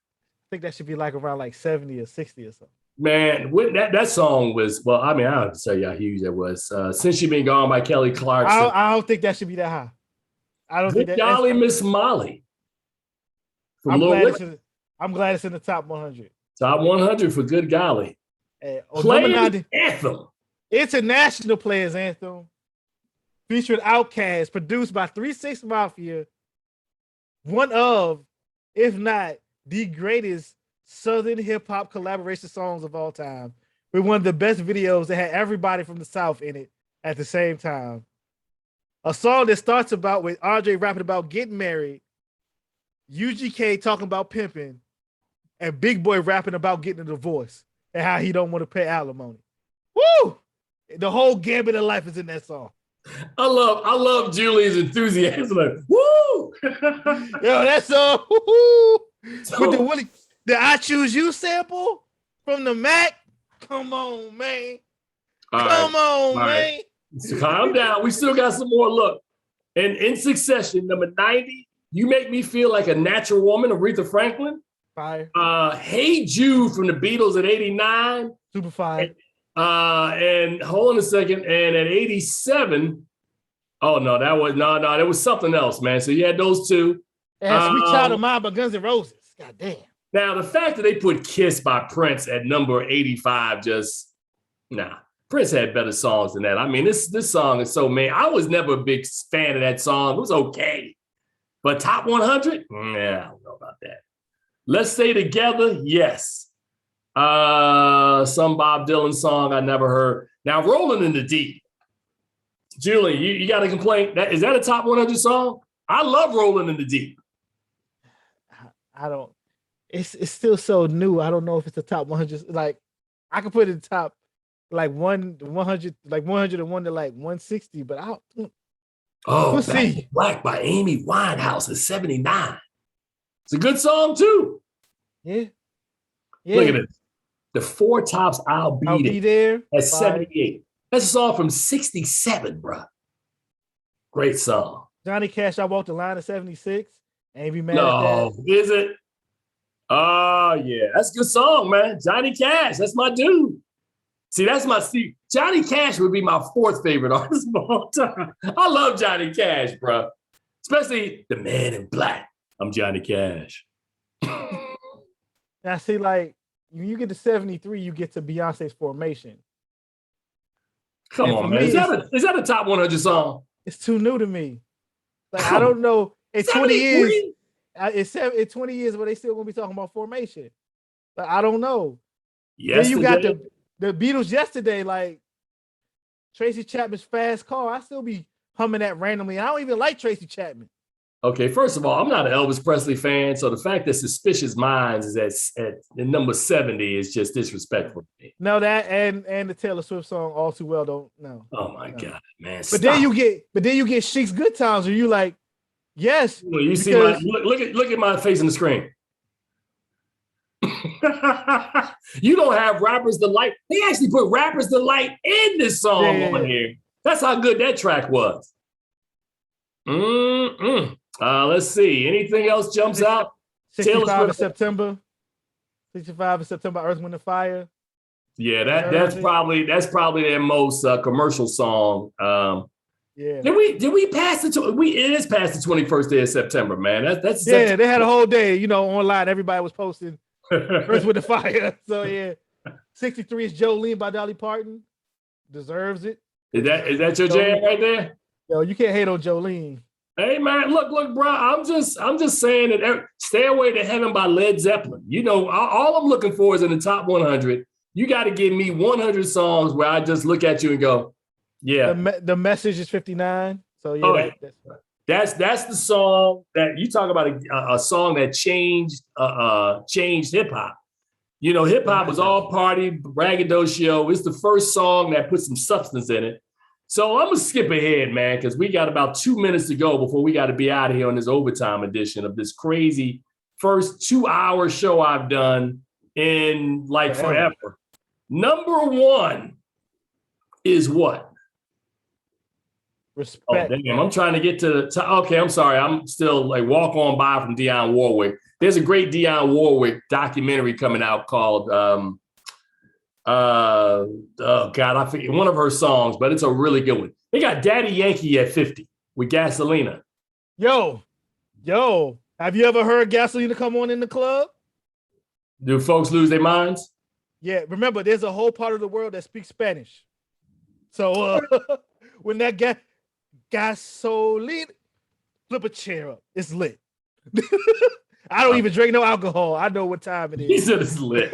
Speaker 2: think that should be like around like 70 or 60 or something.
Speaker 1: Man, that song was, well, I mean, I don't have to tell you how huge that was. Since You've Been Gone by Kelly Clarkson.
Speaker 2: I don't think that should be that high. I don't think that.
Speaker 1: Golly, Miss Molly.
Speaker 2: I'm glad it's in the top 100.
Speaker 1: Top 100 for Good Golly.
Speaker 2: Players
Speaker 1: Anthem.
Speaker 2: International Players Anthem. Featuring Outkast, produced by 3 6 Mafia. One of, if not the greatest Southern hip hop collaboration songs of all time. With one of the best videos that had everybody from the South in it at the same time. A song that starts about with Andre rapping about getting married, UGK talking about pimping, and Big Boy rapping about getting a divorce and how he don't want to pay alimony. Woo! The whole gambit of life is in that song.
Speaker 1: I love Julian's enthusiasm. Like, woo!
Speaker 2: Yo, that song. With the I Choose You sample from the Mac. Come on, man. Come on, man.
Speaker 1: So calm down. We still got some more. Look, and in succession, number 90, You Make Me Feel Like a Natural Woman, Aretha Franklin.
Speaker 2: Fire.
Speaker 1: Hey Jude from the Beatles at 89.
Speaker 2: Super fire.
Speaker 1: And hold on a second. And at 87, oh no, there was something else, man. So you had those two.
Speaker 2: And Sweet Child of Mine by Guns N' Roses. God damn.
Speaker 1: Now the fact that they put Kiss by Prince at number 85 just Nah, Prince had better songs than that. I mean, this song is so man. I was never a big fan of that song. It was okay, but top 100, yeah, I don't know about that. Let's Stay Together, yes. Some Bob Dylan song I never heard. Now, Rolling in the Deep. Julian, you got a complaint? Is that a top 100 song? I love Rolling in the Deep.
Speaker 2: I don't. It's still so new. I don't know if it's the top 100. Like, I could put it in top like 100, like 101 to like 160, but I don't.
Speaker 1: Oh,
Speaker 2: we'll
Speaker 1: Back
Speaker 2: see.
Speaker 1: to Black by Amy Winehouse is 79. It's a good song too.
Speaker 2: Yeah.
Speaker 1: Look at it. The Four Tops, I'll Be There at 78. That's a song from 67, bro. Great song.
Speaker 2: Johnny Cash, I Walked the Line at 76. Ain't be mad at that.
Speaker 1: No, is it? Oh, yeah. That's a good song, man. Johnny Cash, that's my dude. See, Johnny Cash would be my fourth favorite artist of all time. I love Johnny Cash, bro. Especially The Man in Black. I'm Johnny Cash.
Speaker 2: Now, see, like, when you get to 73, you get to Beyonce's Formation.
Speaker 1: Come on, man. Is that a top 100 song?
Speaker 2: It's too new to me. Like, I don't know. In 20 years, in 20 years, but they still gonna be talking about Formation. But I don't know. Yes, you got the Beatles yesterday, like Tracy Chapman's Fast Car. I still be humming that randomly. I don't even like Tracy Chapman. Okay,
Speaker 1: first of all, I'm not an Elvis Presley fan, so the fact that Suspicious Minds is at number 70 is just disrespectful to me.
Speaker 2: No, that and the Taylor Swift song All Too Well don't no.
Speaker 1: Oh my God, man!
Speaker 2: But then you get Chic's Good Times, where you like, yes.
Speaker 1: Well, you see my look at my face on the screen. You don't have Rapper's Delight. They actually put Rapper's Delight in this song on here. That's how good that track was. Let's see. Anything else jumps out?
Speaker 2: 65 in September. 65 in September. Earth, Wind, and Fire.
Speaker 1: Yeah, that's probably their most commercial song.
Speaker 2: Yeah.
Speaker 1: Did we pass it? It is past the 21st day of September, man. That's
Speaker 2: yeah. They had a whole day, online. Everybody was posting Earth, Wind, and Fire. So yeah, 63 is Jolene by Dolly Parton. Deserves it.
Speaker 1: Is that your jam right there?
Speaker 2: Yo, you can't hate on Jolene.
Speaker 1: Hey man, look, bro. I'm just saying that Stairway to Heaven by Led Zeppelin. All I'm looking for is in the top 100. You got to give me 100 songs where I just look at you and go, yeah.
Speaker 2: The Message is 59. So yeah,
Speaker 1: that's the song that you talk about a song that changed hip hop. Hip hop was all party, braggadocio. It's the first song that put some substance in it. So I'm going to skip ahead, man, because we got about 2 minutes to go before we got to be out of here on this overtime edition of this crazy first 2-hour show I've done in like forever. Number one is what?
Speaker 2: Respect.
Speaker 1: Oh, damn. I'm trying to get to okay, I'm sorry. I'm still like Walk On By from Dionne Warwick. There's a great Dionne Warwick documentary coming out called oh God, I forget one of her songs, but it's a really good one. They got Daddy Yankee at 50 with Gasolina.
Speaker 2: Yo, have you ever heard Gasolina come on in the club?
Speaker 1: Do folks lose their minds?
Speaker 2: Yeah, remember, there's a whole part of the world that speaks Spanish. So when that Gasolina, flip a chair up. It's lit. I don't even drink no alcohol. I know what time it is.
Speaker 1: He said it's lit.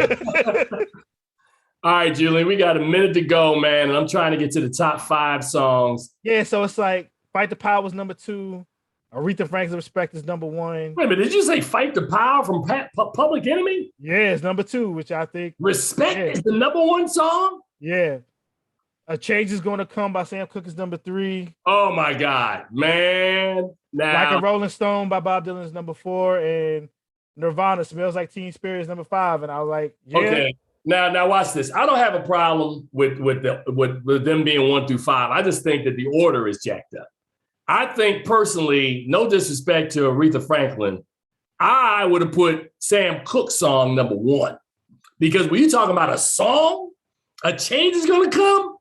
Speaker 1: All right, Julian, we got a minute to go, man, and I'm trying to get to the top 5 songs.
Speaker 2: Yeah, so it's like Fight the Power was number 2. Aretha Franklin's Respect is number 1.
Speaker 1: Wait a minute, did you say Fight the Power from Public Enemy?
Speaker 2: Yeah, it's number 2, which I think.
Speaker 1: Respect is the number 1 song?
Speaker 2: Yeah. A Change Is Gonna Come by Sam Cooke is number 3.
Speaker 1: Oh my God, man. Now,
Speaker 2: Like a Rolling Stone by Bob Dylan is number 4. And Nirvana Smells Like Teen Spirit is number 5. And I was like, yeah.
Speaker 1: Okay. Now watch this. I don't have a problem with them being 1 through 5. I just think that the order is jacked up. I think personally, no disrespect to Aretha Franklin, I would have put Sam Cooke's song number 1. Because when you talking about a song, A Change Is Gonna Come,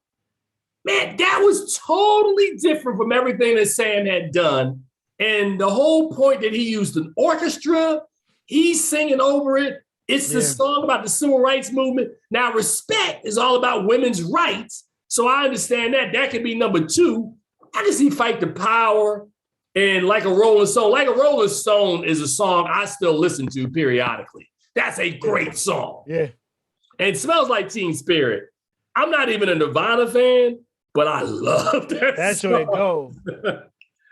Speaker 1: man, that was totally different from everything that Sam had done. And the whole point that he used an orchestra, he's singing over it. It's the song about the civil rights movement. Now, Respect is all about women's rights. So I understand that. That could be number 2. I can see Fight the Power and Like a Rolling Stone. Like a Rolling Stone is a song I still listen to periodically. That's a great song.
Speaker 2: Yeah.
Speaker 1: And Smells Like Teen Spirit. I'm not even a Nirvana fan, but I love that
Speaker 2: That's
Speaker 1: song.
Speaker 2: where it goes.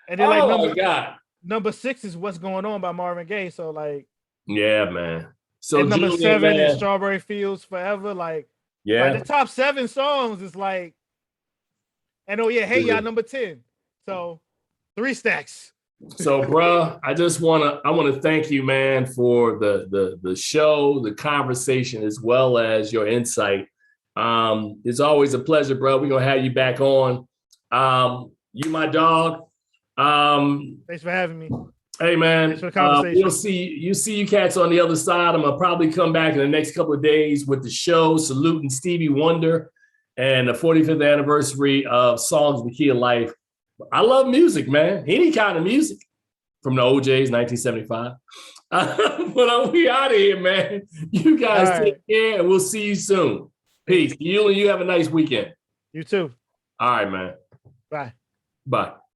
Speaker 2: And then
Speaker 1: my God.
Speaker 2: Number 6 is What's Going On by Marvin Gaye. So like,
Speaker 1: yeah, man. So
Speaker 2: and number
Speaker 1: Julian,
Speaker 2: 7
Speaker 1: man,
Speaker 2: is Strawberry Fields Forever. Like,
Speaker 1: yeah.
Speaker 2: the top 7 songs is like, and Hey Ya, number 10. So 3 stacks.
Speaker 1: So, bruh, I want to thank you, man, for the show, the conversation, as well as your insight. It's always a pleasure, bro. We're gonna have you back on. You, my dog.
Speaker 2: Thanks for having me.
Speaker 1: Hey, man.
Speaker 2: Thanks for the conversation.
Speaker 1: You see you cats on the other side. I'm gonna probably come back in the next couple of days with the show, saluting Stevie Wonder and the 45th anniversary of Songs of the Key of Life. I love music, man. Any kind of music from the OJs, 1975. But we out of here, man. You guys take care, and we'll see you soon. Peace. You have a nice weekend.
Speaker 2: You too.
Speaker 1: All right, man.
Speaker 2: Bye.
Speaker 1: Bye.